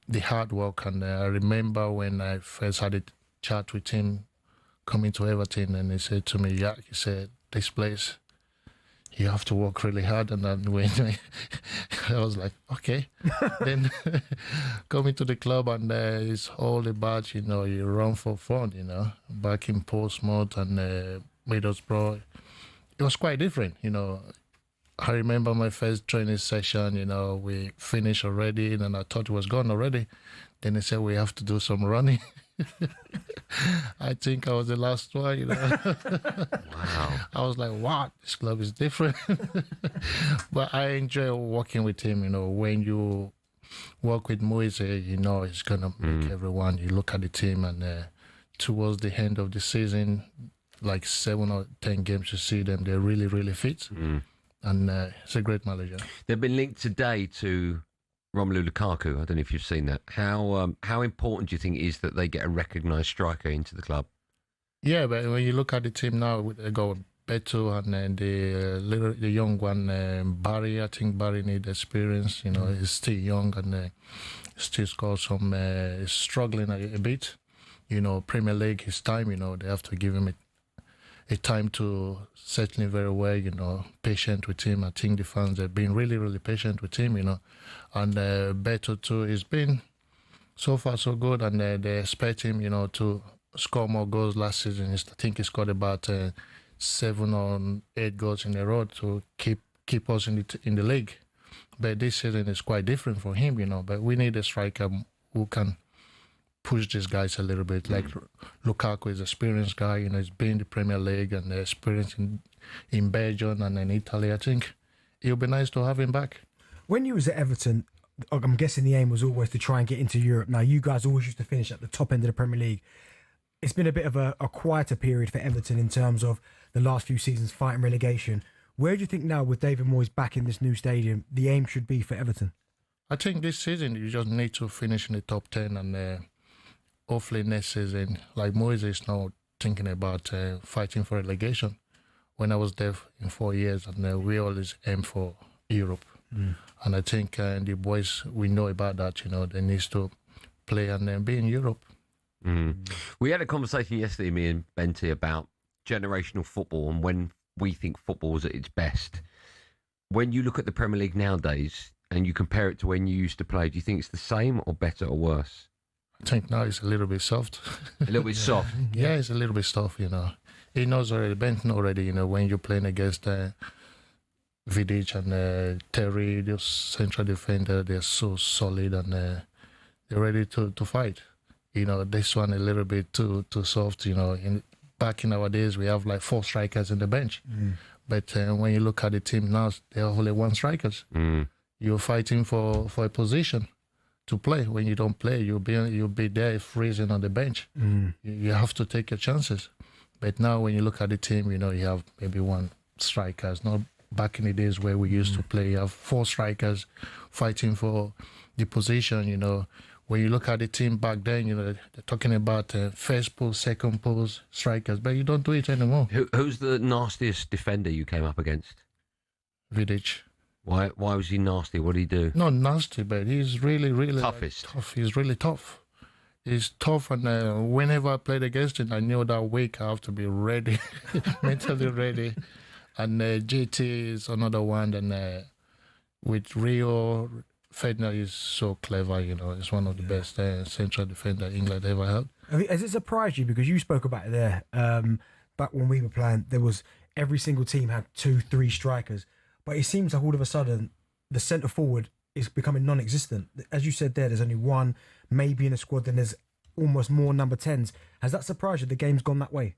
the hard work. And I remember when I first had a chat with him coming to Everton, and he said to me, he said, this place, you have to work really hard. And then when I was like, okay. Then coming to the club, and it's all about, you run for fun, back in Portsmouth and Middlesbrough. It was quite different, I remember my first training session, we finished already, and I thought it was gone already. Then they said, we have to do some running. I think I was the last one, Wow. I was like, wow, this club is different. But I enjoy working with him, when you work with Moyes, it's going to make everyone, you look at the team, and towards the end of the season, like 7 or 10 games, you see them, they're really, really fit. And it's a great manager. They've been linked today to Romelu Lukaku. I don't know if you've seen that. How important do you think it is that they get a recognised striker into the club? Yeah, but when you look at the team now, they got Beto and then the young one, Barry. I think Barry needs experience. He's still young and still score some. He's struggling a bit. Premier League, his time. They have to give him a time to settle in very well, patient with him. I think the fans have been really, really patient with him, And Beto too, he's been so far so good, and they expect him, to score more goals last season. I think he scored about 7 or 8 goals in a row to keep us in the league. But this season is quite different for him, But we need a striker who can push these guys a little bit. Like Lukaku is an experienced guy, he's been in the Premier League and experienced in Belgium and in Italy. I think it would be nice to have him back. When you was at Everton, I'm guessing the aim was always to try and get into Europe. Now, you guys always used to finish at the top end of the Premier League. It's been a bit of a quieter period for Everton in terms of the last few seasons fighting relegation. Where do you think now, with David Moyes back in this new stadium, the aim should be for Everton? I think this season you just need to finish in the top 10 and hopefully next season, like Moyes is now thinking about fighting for relegation. When I was there in 4 years, and we always aim for Europe. And I think the boys, we know about that, they need to play and be in Europe. We had a conversation yesterday, me and Bent, about generational football and when we think football is at its best. When you look at the Premier League nowadays, and you compare it to when you used to play, do you think it's the same or better or worse? I think now it's a little bit soft. A little bit soft? Yeah, it's a little bit soft, you know. He knows already, Bent already, you know, when you're playing against Vidic and Terry, those central defender, they're so solid and they're ready to fight. You know, this one a little bit too soft, you know. Back in our days, we have like 4 strikers in the bench. But when you look at the team now, they have only 1 strikers. You're fighting for a position to play. When you don't play, you'll be there freezing on the bench. You have to take your chances. But now when you look at the team, you know, you have maybe 1 striker. It's not back in the days where we used to play. You have 4 strikers fighting for the position, you know. When you look at the team back then, you know, they're talking about first post, second post strikers, but you don't do it anymore. Who's the nastiest defender you came up against? Vidic. Why was he nasty? What did he do? Not nasty, but he's really, really toughest. Tough. He's really tough. He's tough, and whenever I played against him, I knew that week I have to be ready, mentally ready. And JT is another one, and with Rio, Fedner is so clever, you know. He's one of the best central defender England ever had. Has it surprised you, because you spoke about it there, back when we were playing, there was every single team had 2-3 strikers, but it seems like all of a sudden the centre forward is becoming non-existent. As you said there's only 1 maybe in a squad, then there's almost more number 10s. Has that surprised you, the game's gone that way?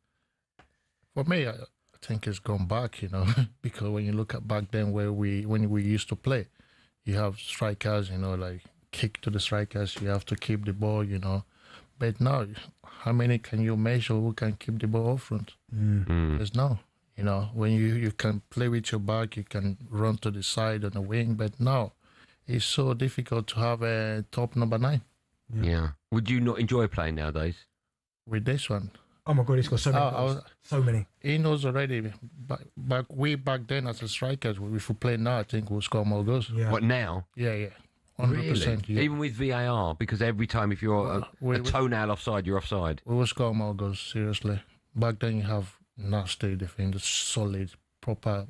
For me, I think it's gone back, you know, because when you look at back then when we used to play, you have strikers, you know, like kick to the strikers, you have to keep the ball, you know. But now, how many can you measure who can keep the ball up front? There's no. You know, when you can play with your back, you can run to the side on the wing, but now it's so difficult to have a top number 9. Yeah. Would you not enjoy playing nowadays? With this one? Oh my God, he's got so many goals. So many. He knows already. Back then as a strikers, if we play now, I think we'll score more goals. Yeah. What, now? Yeah. 100%. Really? Yeah. Even with VAR? Because every time if you're a toenail offside, you're offside. We will score more goals, seriously. Back then you have nasty defenders, solid, proper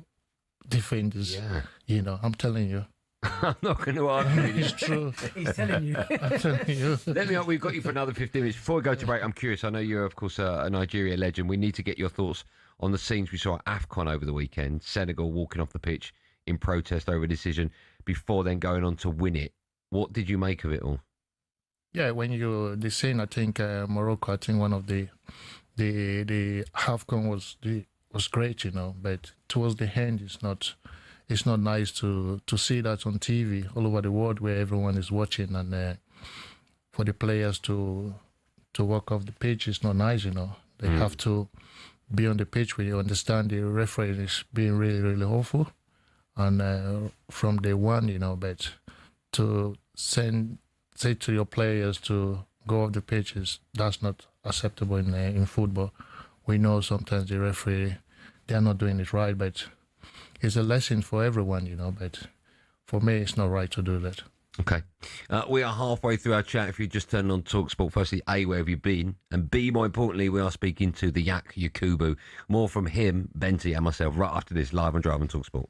defenders. Yeah. You know, I'm telling you. I'm not going to argue with you. It's true. He's telling you. I'm telling you. We've got you for another 15 minutes. Before we go to break, I'm curious. I know you're, of course, a Nigeria legend. We need to get your thoughts on the scenes we saw at AFCON over the weekend. Senegal walking off the pitch in protest over a decision before then going on to win it. What did you make of it all? Yeah, the scene, I think Morocco, I think one of the AFCON was great, you know, but towards the end, it's not nice to see that on TV all over the world where everyone is watching, and for the players to walk off the pitch, it's not nice, you know. They have to be on the pitch where you understand the referee is being really, really awful, and from day one, you know, but to say to your players to go off the pitches, that's not acceptable in football. We know sometimes the referee, they're not doing it right, but it's a lesson for everyone, you know, but for me, it's not right to do that. Okay. We are halfway through our chat. If you just turned on talkSPORT, firstly, A, where have you been? And B, more importantly, we are speaking to the Yakubu. More from him, Benty, and myself right after this, live on Drive on talkSPORT.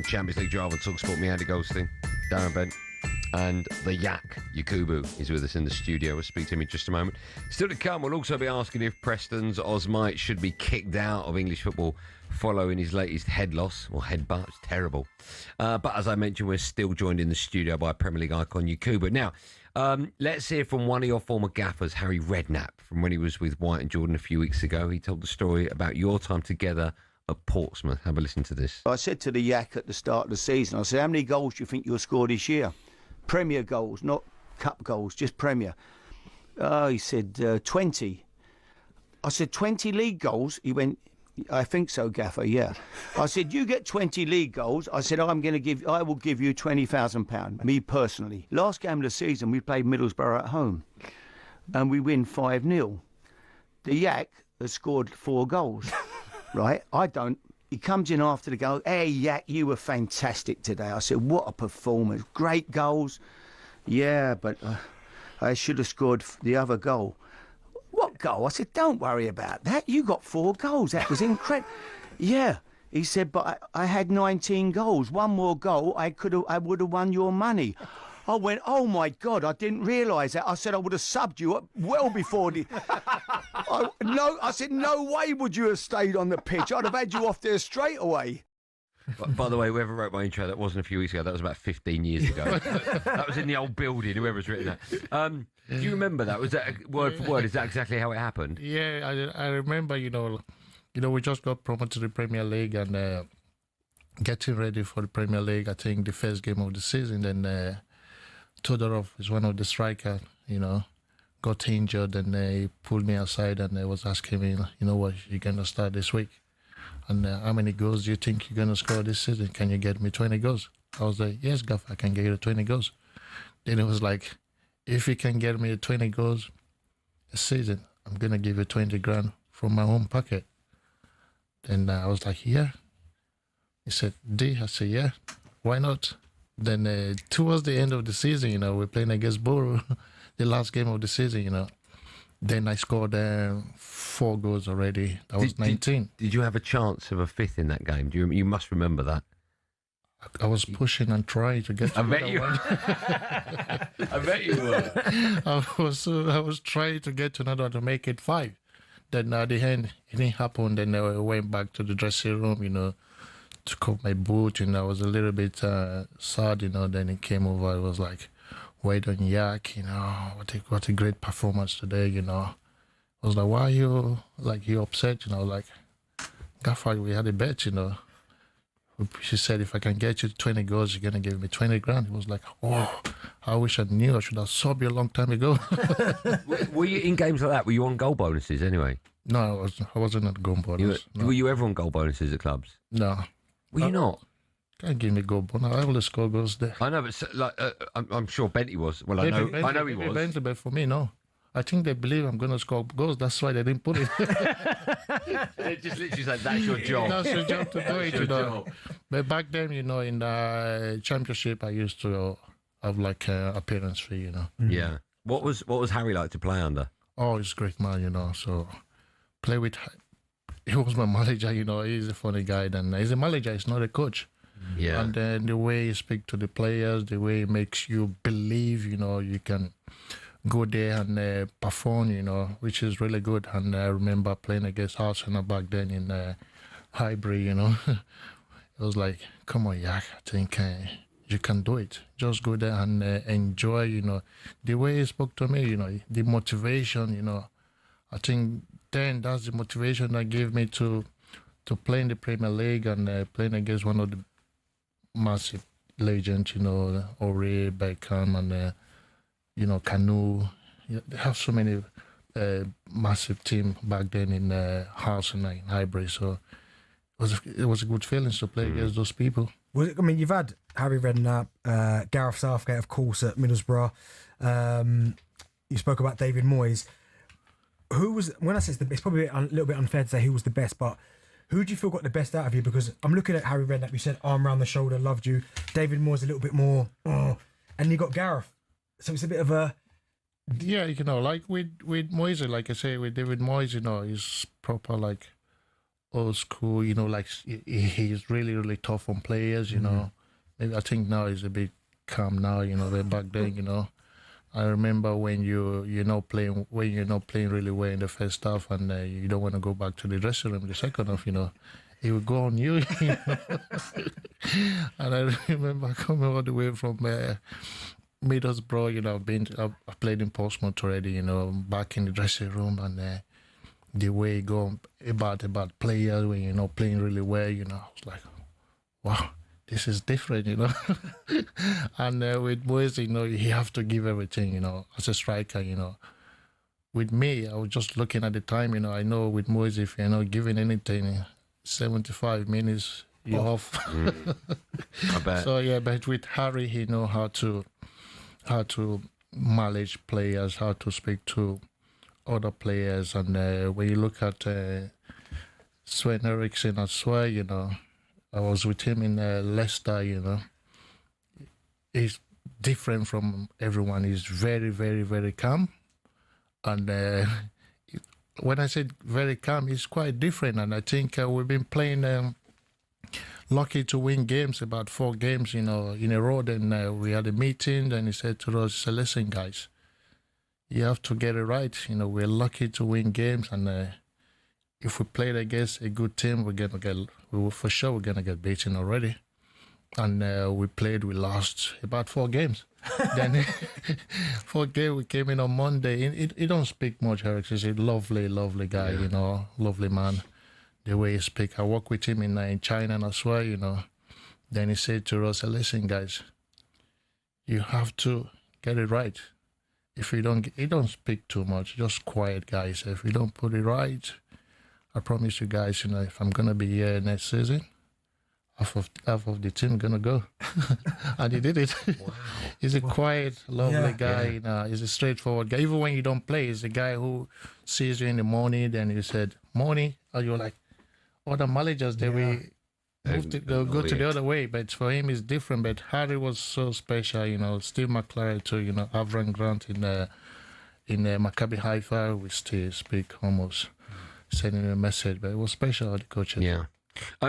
Champions League drive on talkSPORT. Me, Andy Goldstein, Darren Bent, and the Yak, Yakubu, is with us in the studio. We'll speak to him in just a moment. Still to come, we'll also be asking if Preston's Osmite should be kicked out of English football following his latest head loss, or headbutt. It's terrible. But as I mentioned, we're still joined in the studio by Premier League icon Yakubu. Now, let's hear from one of your former gaffers, Harry Redknapp, from when he was with White and Jordan a few weeks ago. He told the story about your time together at Portsmouth. Have a listen to this. I said to the Yak at the start of the season, I said, how many goals do you think you'll score this year? Premier goals, not cup goals, just Premier. He said 20. I said 20 league goals? He went, I think so, Gaffer, yeah. I said, you get 20 league goals. I said, I will give you £20,000, me personally. Last game of the season, we played Middlesbrough at home and we win 5-0. The Yak has scored 4 goals. Right, I don't. He comes in after the goal. Hey, Yak, you were fantastic today. I said, what a performance. Great goals. Yeah, but I should have scored the other goal. What goal? I said, don't worry about that. You got 4 goals. That was incredible. Yeah. He said, but I had 19 goals. One more goal, I would have won your money. I went, oh my God, I didn't realise that. I said I would have subbed you up well before the... I said, no way would you have stayed on the pitch. I'd have had you off there straight away. By the way, whoever wrote my intro, that wasn't a few weeks ago. That was about 15 years ago. That was in the old building, whoever's written that. Do you remember that? Was that word for word? Is that exactly how it happened? Yeah, I remember, we just got promoted to the Premier League and getting ready for the Premier League. I think the first game of the season, then... Todorov is one of the strikers, got injured and he pulled me aside and I was asking me, what, you're going to start this week? And how many goals do you think you're going to score this season? Can you get me 20 goals? I was like, yes, Gaff, I can get you 20 goals. Then it was like, if you can get me 20 goals a season, I'm going to give you 20 grand from my own pocket. Then I was like, yeah. He said, D? I said, yeah, why not? Then towards the end of the season, we're playing against Borough, the last game of the season, Then I scored 4 goals already. That was 19. Did you have a chance of a 5th in that game? You must remember that. I was pushing and trying to get to I bet you one. I bet you were. I was trying to get to another one to make it 5. Then at the end, it didn't happen. Then I went back to the dressing room, took off my boot, I was a little bit sad, then he came over, I was like, well done, Yak, what a great performance today, I was like, why are you, you upset, like, Gaffer, we had a bet, She said, if I can get you 20 goals, you're going to give me 20 grand. He was like, oh, I wish I knew, I should have subbed you a long time ago. Were you in games like that? Were you on goal bonuses anyway? No, I wasn't at goal bonus. Were you ever on goal bonuses at clubs? No. Were you not? Can't give me goal bonus. I always score goals there. I know, but I'm sure Bentley was. Well, I know he was. Bentley, but for me, no. I think they believe I'm going to score goals. That's why they didn't put it. They just literally said, that's your job. That's your job to do it, But back then, in the Championship, I used to have appearance fee, Yeah. What was Harry like to play under? Oh, he's a great man, So play with... He was my manager, he's a funny guy. And he's a manager, he's not a coach. Yeah. And then the way he speaks to the players, the way he makes you believe, you can go there and perform, which is really good. And I remember playing against Arsenal back then in Highbury, It was like, come on, Yak, I think you can do it. Just go there and enjoy, the way he spoke to me, the motivation, I think then that's the motivation that gave me to play in the Premier League and playing against one of the massive legends, Ori, Beckham, and Canu. They have so many massive team back then in Hearts and Highbury, so it was a good feeling to play against those people. You've had Harry Redknapp, Gareth Southgate, of course, at Middlesbrough. You spoke about David Moyes. When I say it's probably a little bit unfair to say who was the best, but who do you feel got the best out of you? Because I'm looking at Harry Redknapp, you said arm around the shoulder, loved you. David Moyes a little bit more, and you got Gareth. So it's a bit of a... Yeah, like with Moyes, like I say, with David Moyes, he's proper like old school, like he's really, really tough on players, Maybe I think now he's a bit calm now, but back then, I remember when you're not playing really well in the first half and you don't want to go back to the dressing room the second half, he would go on you. And I remember coming all the way from Middlesbrough, I've played in Portsmouth already, back in the dressing room, and the way you go about players when you're not playing really well, I was like, wow, this is different, And with Moyes, you have to give everything, as a striker, With me, I was just looking at the time, I know with Moyes, if you're not giving anything, 75 minutes, you're off. I bet. So, yeah, but with Harry, he know how to manage players, how to speak to other players, and when you look at Sven Eriksson as well, I was with him in Leicester, He's different from everyone. He's very, very, very calm, and when I said very calm, he's quite different, and I think we've been playing lucky to win games, about 4 games, in a row. Then we had a meeting, and he said to us, listen, guys, you have to get it right. We're lucky to win games, and if we played against a good team, we're gonna get beaten already. And we lost about 4 games. Then 4 games, we came in on Monday. He don't speak much, Eric. He's a lovely, lovely guy, lovely man. The way he speaks. I work with him in China as well, Then he said to us, listen, guys, you have to get it right. If you don't speak too much, just quiet, guys. If you don't put it right, I promise you guys, if I'm going to be here next season, half of the team going to go. And he did it. Wow. He's a quiet, lovely guy. He's a straightforward guy. Even when you don't play, he's a guy who sees you in the morning, then he said, morning, and you're like, other managers, they'll go to the other way. But for him, it's different. But Harry was so special, Steve McLaren too, Avram Grant in Maccabi Haifa, we still speak almost, sending a message. But it was special, the coaches. Yeah.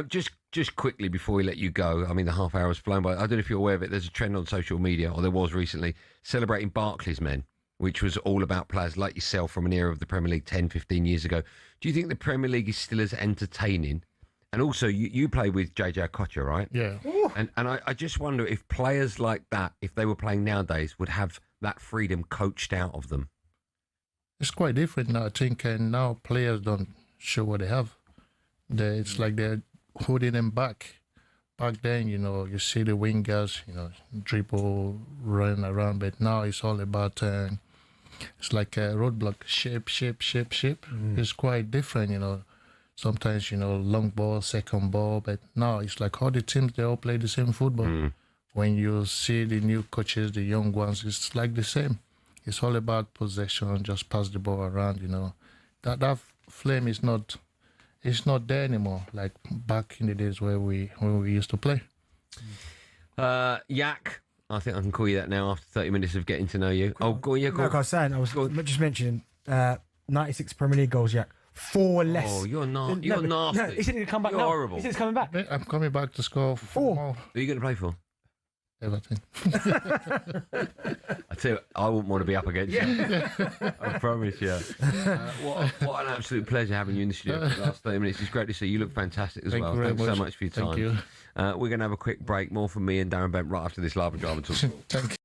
Just quickly before we let you go, the half hour has flown by. I don't know if you're aware of it. There's a trend on social media, or there was recently, celebrating Barclays men, which was all about players like yourself from an era of the Premier League 10, 15 years ago. Do you think the Premier League is still as entertaining? And also, you play with JJ Okocha, right? Yeah. And I just wonder if players like that, if they were playing nowadays, would have that freedom coached out of them. It's quite different now, I think. And now players don't show what they have. It's like they're holding them back. Back then, you see the wingers, dribble, run around. But now it's all about... it's like a roadblock, shape. It's quite different, Sometimes, long ball, second ball, but now it's like all the teams, they all play the same football. When you see the new coaches, the young ones, it's like the same. It's all about possession, just pass the ball around, That flame is not there anymore, like back in the days when we used to play. Yak. I think I can call you that now after 30 minutes of getting to know you. Oh, go on, yeah, go on. Like I was saying, I was just mentioning 96 Premier League goals, Yak. 4 less. Oh, you're nasty. You're nasty. No, he said he'd come back You're now. horrible. He said he's coming back. I'm coming back to score 4 more. Who are you going to play for? Everton. I tell you, I wouldn't want to be up against you. I promise you. What an absolute pleasure having you in the studio for the last 30 minutes. It's great to see you. You look fantastic as well. Thanks so much for your time. Thank you. We're going to have a quick break. More from me and Darren Bent right after this live and drama talk. Thank you.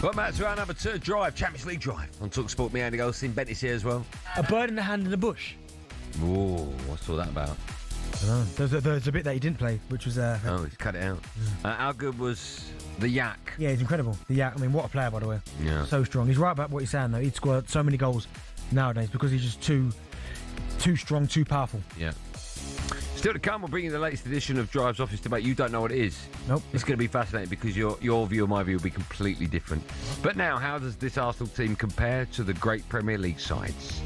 Well, Matt, to our number 2 drive, Champions League drive on talkSPORT. Me, Andy Goldstein, Bent is here as well. A bird in the hand in the bush. Ooh, what's all that about? I don't know. There's a bit that he didn't play, which was... oh, he's cut it out. How good was the Yak? Yeah, he's incredible. The Yak, I mean, what a player, by the way. Yeah. So strong. He's right about what he's saying, though. He'd scored so many goals nowadays because he's just too strong, too powerful. Yeah. Still to come, we'll bring you the latest edition of Drive's Office Debate. You don't know what it is. Nope. It's going to be fascinating because your view and my view will be completely different. But now, how does this Arsenal team compare to the great Premier League sides?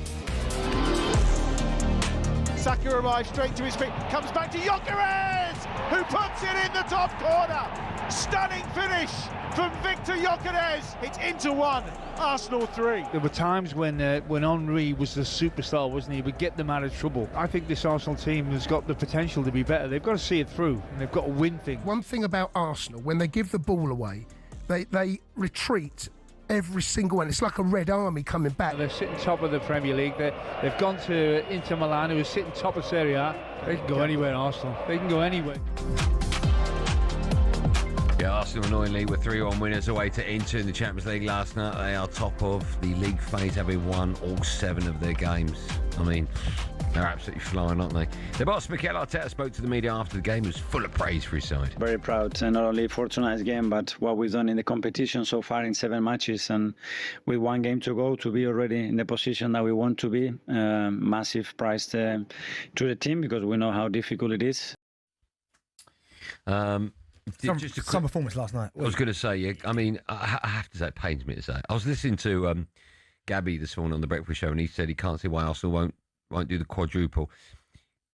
Saka arrives straight to his feet, comes back to Gyökeres, who puts it in the top corner. Stunning finish from Victor Gyökeres. It's into 1, Arsenal 3. There were times when Henry was the superstar, wasn't he? He would get them out of trouble. I think this Arsenal team has got the potential to be better. They've got to see it through, and they've got to win things. One thing about Arsenal, when they give the ball away, they retreat every single one. It's like a Red Army coming back. They're sitting top of the Premier League. They've gone to Inter Milan, who is sitting top of Serie A. They can go anywhere, Arsenal. They can go anywhere. Yeah, Arsenal annoyingly were 3-1 winners away to Inter in the Champions League last night. They are top of the league phase, having won all 7 of their games. I mean, they're absolutely flying, aren't they? The boss, Mikel Arteta, spoke to the media after the game. He was full of praise for his side. Very proud, not only for tonight's game, but what we've done in the competition so far in 7 matches. And with 1 game to go, to be already in the position that we want to be. Massive prize to the team, because we know how difficult it is. Some performance last night. I was going to say, yeah, I mean, I have to say, it pains me to say. I was listening to Gabby this morning on the Breakfast Show, and he said he can't see why Arsenal won't do the quadruple.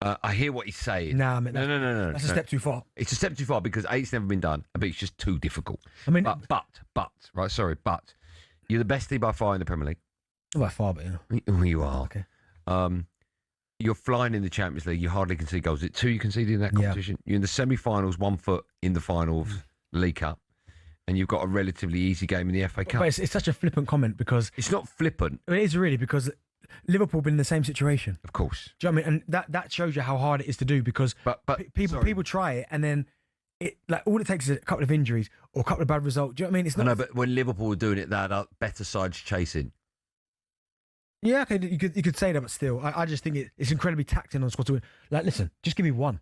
I hear what he's saying. Nah, mate, no. That's a step too far. It's a step too far because A, it's never been done, and B, it's just too difficult. I mean, but you're the best team by far in the Premier League. By far, but yeah. You are. Okay. You're flying in the Champions League. You hardly concede goals. Is it 2 you conceded in that competition? Yeah. You're in the semi-finals, 1 foot in the final of League Cup, and you've got a relatively easy game in the FA Cup. But it's such a flippant comment because... It's not flippant. It is really, because Liverpool been in the same situation. Of course. Do you know what I mean? And that shows you how hard it is to do, because people try it, and then all it takes is a couple of injuries or a couple of bad results. Do you know what I mean? It's not... I know, but when Liverpool were doing it, they had better sides chasing. Yeah, okay, you could say that, but still, I just think it's incredibly taxing on the squad to win. Like, listen, just give me 1.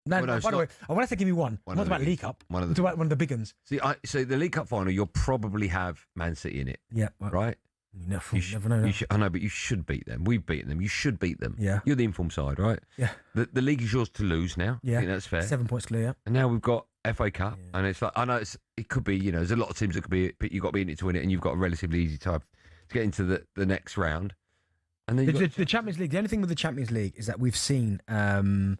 By the way, when I say give me 1, I'm not about League Cup. I'm talking about one of the big ones. See, so the League Cup final, you'll probably have Man City in it. Yeah. Right? You never know. I know, but you should beat them. We've beaten them. You should beat them. Yeah. You're the informed side, right? Yeah. The league is yours to lose now. Yeah. I think that's fair. 7 points clear. Yeah. And now we've got FA Cup, and it's like, I know it could be, there's a lot of teams that could be, but you've got to be in it to win it, and you've got a relatively easy time to get into the next round. And then the Champions League, the only thing with the Champions League is that we've seen, someone's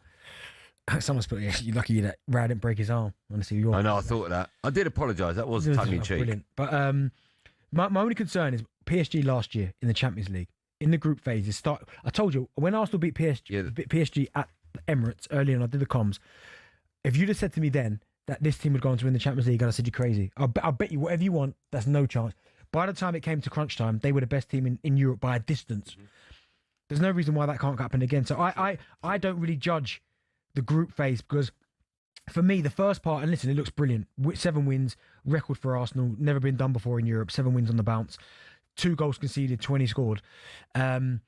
put, you're lucky that Rad didn't break his arm. Honestly, I know, I thought of that. I did apologise. That was tongue-in-cheek. Brilliant. But my only concern is PSG last year in the Champions League, in the group phase. I told you, when Arsenal beat PSG at Emirates early on, I did the comms. If you'd have said to me then that this team would go on to win the Champions League, I'd have said you're crazy. I'll bet you whatever you want, that's no chance. By the time it came to crunch time, they were the best team in Europe by a distance. Mm-hmm. There's no reason why that can't happen again. So I don't really judge the group phase, because for me, the first part, and listen, it looks brilliant. 7 wins, record for Arsenal, never been done before in Europe, 7 wins on the bounce, 2 goals conceded, 20 scored. It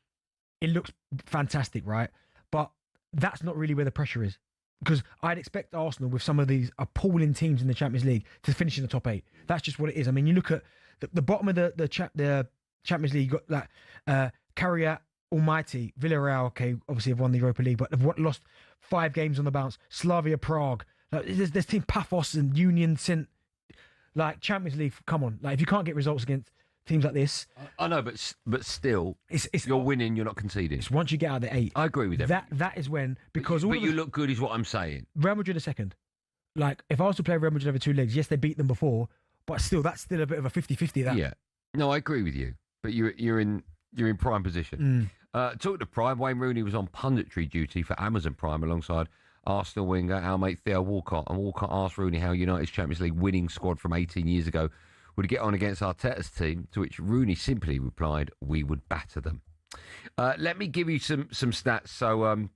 looks fantastic, right? But that's not really where the pressure is. Because I'd expect Arsenal, with some of these appalling teams in the Champions League, to finish in the top 8. That's just what it is. I mean, you look at the bottom of the Champions League, you got that Carrier Almighty, Villarreal, okay, obviously have won the Europa League, but they've lost 5 games on the bounce. Slavia Prague, there's team Paphos and Union Saint, Champions League. Come on, if you can't get results against teams like this, I know, but still, you're winning. You're not conceding. It's once you get out of the 8. I agree with that. That is when, because but you look good, is what I'm saying. Real Madrid are second. If I was to play Real Madrid over 2 legs, yes, they beat them before, but still, that's still a bit of a 50-50. That. Yeah, no, I agree with you. But you're in prime position. Talking to Prime, Wayne Rooney was on punditry duty for Amazon Prime alongside Arsenal winger, our mate Theo Walcott. And Walcott asked Rooney how United's Champions League winning squad from 18 years ago would get on against Arteta's team, to which Rooney simply replied, "We would batter them." Let me give you some stats. So,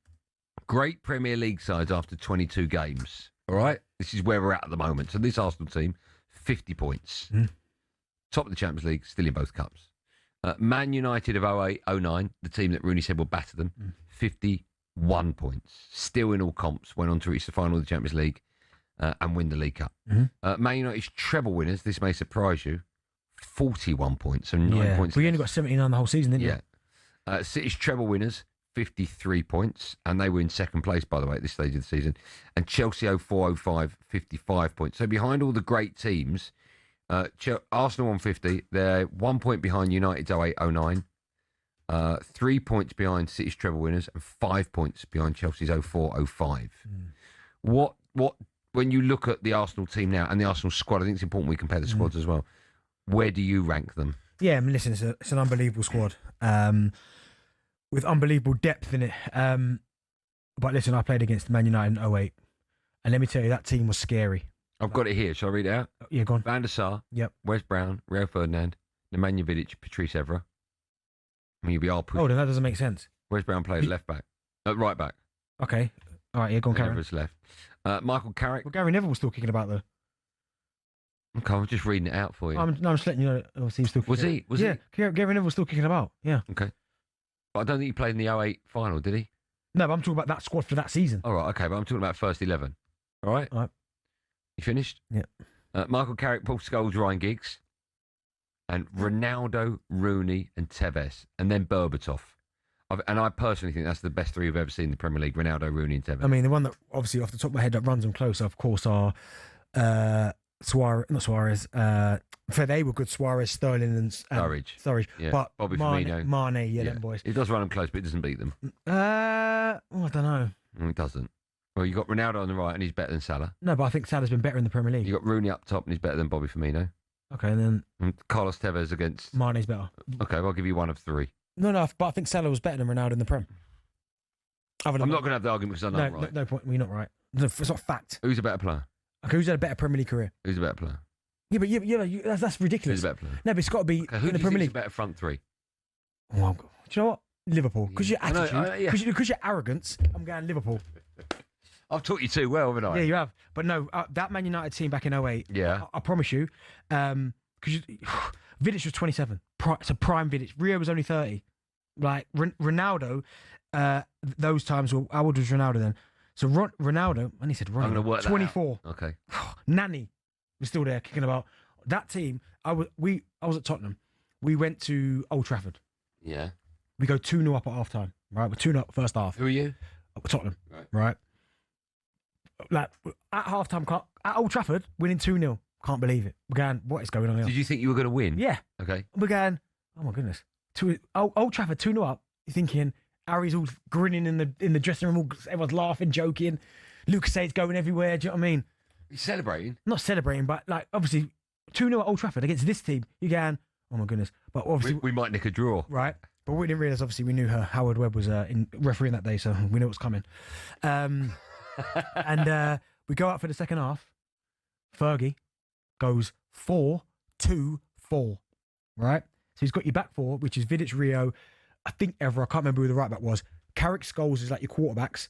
great Premier League sides after 22 games. All right? This is where we're at the moment. So this Arsenal team, 50 points. Top of the Champions League, still in both cups. Man United of 08-09, the team that Rooney said will batter them, 51 points. Still in all comps, went on to reach the final of the Champions League and win the League Cup. Man United's treble winners, this may surprise you, 41 points, so 9 points. We only got 79 the whole season, didn't we? City's treble winners, 53 points, and they were in second place, by the way, at this stage of the season. And Chelsea 04-05, 55 points. So behind all the great teams, Arsenal on 50, they're 1 point behind United's 08-09, 3 points behind City's treble winners, and 5 points behind Chelsea's 04-05. What when you look at the Arsenal team now and the Arsenal squad, I think it's important we compare the squads as well. Where do you rank them? Yeah, I mean, listen, it's an unbelievable squad with unbelievable depth in it. But listen, I played against Man United in 08, and let me tell you, that team was scary. I've got it here. Shall I read it out? Yeah, go on. Van der Sar, yep. Wes Brown, Rio Ferdinand, Nemanja Vidic, Patrice Evra. I mean, you'll be all pushed. Oh, then that doesn't make sense. Wes Brown played left back, right back. Okay. All right, yeah, go on, Carrick. Evra's left. Michael Carrick. Well, Gary Neville was still kicking about, though. Okay, I'm just reading it out for you. I'm just letting you know. Obviously, he's still Was he? Was he? Gary Neville was still kicking about. Yeah. Okay. But I don't think he played in the 08 final, did he? No, but I'm talking about that squad for that season. All right, okay, but I'm talking about first 11. All right? All right. You finished? Yeah. Michael Carrick, Paul Scholes, Ryan Giggs, and Ronaldo, Rooney, and Tevez, and then Berbatov. And I personally think that's the best three we've ever seen in the Premier League, Ronaldo, Rooney, and Tevez. I mean, the one that, obviously, off the top of my head, that runs them close, of course, are Suarez, not Suarez. They were good, Suarez, Sterling, and Sturridge. Yeah. But Bobby Mane, Firmino. them boys. It does run them close, but it doesn't beat them. I don't know. It doesn't. Well, you got Ronaldo on the right, and he's better than Salah. No, but I think Salah's been better in the Premier League. You got Rooney up top, and he's better than Bobby Firmino. Okay, and then Carlos Tevez against Mane's better. Okay, well, I'll give you one of three. No, but I think Salah was better than Ronaldo in the Prem. I'm not going to have the argument because I know I'm right. No point. We're not right. It's not fact. Who's a better player? Okay, who's had a better Premier League career? Who's a better player? Yeah, that's ridiculous. Who's a better player? No, but it's got to be Who in the Premier League. A better front three? Oh, do you know what? Liverpool. Because your I attitude, know, because your arrogance, I'm going Liverpool. I've taught you too well, haven't I? Yeah, you have. But no, that Man United team back in 08, yeah, I promise you, because Vidic was 27. It's a prime Vidic. Rio was only 30. Like, Ronaldo, those times, how old was Ronaldo then? So Ronaldo, and he said Ronaldo, I'm going to work 24. That out. Okay. Nani was still there kicking about. That team, I was at Tottenham. We went to Old Trafford. Yeah. We go 2-0 up at half time. Right, we're 2-0 up first half. Who are you? Tottenham. Right. Like at half time, at Old Trafford, winning 2-0. Can't believe it. We're going, what is going on here? Did you think you were going to win? Yeah. Okay. We're going, oh my goodness. Old Trafford 2-0 up. You're thinking Harry's all grinning in the dressing room, everyone's laughing, joking. Lucas Hayes going everywhere. Do you know what I mean? He's celebrating. Not celebrating, but like obviously 2-0 at Old Trafford against this team. You're going, oh my goodness. But obviously we might nick a draw. Right. But we didn't realise, obviously, we knew Howard Webb was in refereeing that day, so we knew it was coming. And we go out for the second half. Fergie goes 4-2-4. Right? So he's got your back four, which is Vidic, Rio, I think Evra, I can't remember who the right back was. Carrick, Scholes is like your quarterbacks.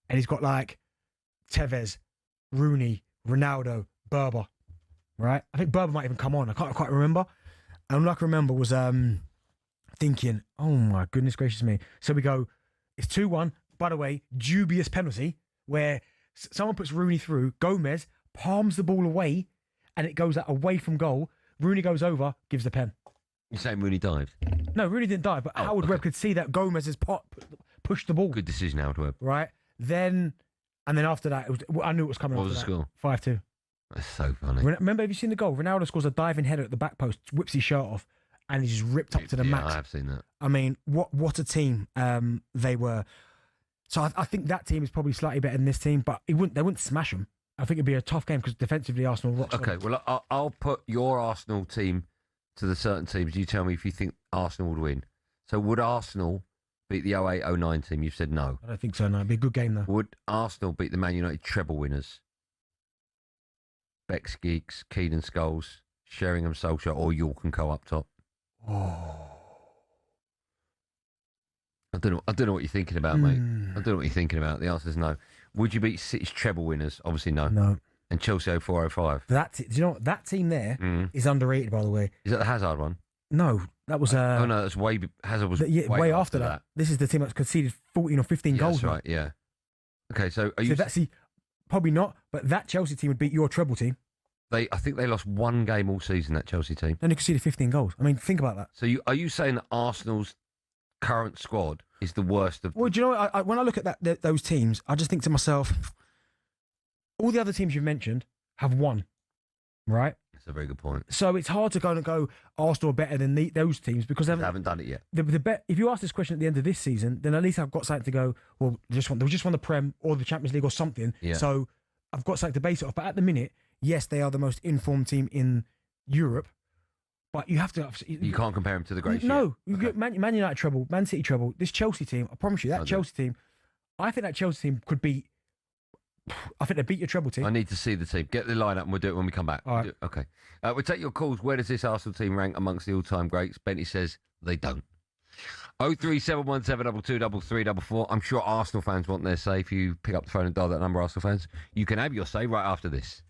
And he's got like Tevez, Rooney, Ronaldo, Berber. Right? I think Berber might even come on. I can't quite remember. And all I can remember was thinking, oh my goodness gracious me. So we go, it's 2-1. By the way, dubious penalty where someone puts Rooney through, Gomez palms the ball away, and it goes away from goal. Rooney goes over, gives the pen. You're saying Rooney dived? No, Rooney didn't dive, but Howard Webb could see that Gomez has pushed the ball. Good decision, Howard Webb. Right? Then after that, I knew it was coming. What was the score? 5-2. That's so funny. Remember, have you seen the goal? Ronaldo scores a diving header at the back post, whips his shirt off, and he's just ripped up to the max. I have seen that. I mean, what a team they were. So I think that team is probably slightly better than this team, but they wouldn't smash them. I think it'd be a tough game because defensively Arsenal rocks. Okay, well, I'll put your Arsenal team to the certain teams. You tell me if you think Arsenal would win. So would Arsenal beat the 08-09 team? You've said no. I don't think so, no. It'd be a good game, though. Would Arsenal beat the Man United treble winners? Bex, Giggs, Keane, Scholes, Sheringham, Solskjaer, or York and Co up top? Oh. I don't know what you're thinking about, mate. I don't know what you're thinking about. The answer is no. Would you beat City's treble winners? Obviously, no. No. And Chelsea 04-05? Do you know what? That team there is underrated, by the way. Is that the Hazard one? No, that was... oh, no, that's Hazard was way after that. This is the team that's conceded 14 or 15 goals. That's right, yeah. Okay, so are you... Probably not, but that Chelsea team would beat your treble team. I think they lost one game all season, that Chelsea team. And they conceded 15 goals. I mean, think about that. So are you saying that Arsenal's current squad is the worst of... Well, do you know what? When I look at those teams, I just think to myself, all the other teams you've mentioned have won, right? That's a very good point. So it's hard to go Arsenal are better than those teams because they haven't done it yet. If you ask this question at the end of this season, then at least I've got something to go, well, they just won the Prem or the Champions League or something. Yeah. So I've got something to base it off. But at the minute, yes, they are the most informed team in Europe. But you have to... You can't compare them to the great No. You get Man United treble, Man City treble. This Chelsea team, I promise you, Chelsea team, I think that Chelsea team could beat... I think they beat your treble team. I need to see the team. Get the lineup and we'll do it when we come back. All right. Okay. We'll take your calls. Where does this Arsenal team rank amongst the all-time greats? Benny says they don't. 03717223344. I'm sure Arsenal fans want their say. If you pick up the phone and dial that number, Arsenal fans, you can have your say right after this.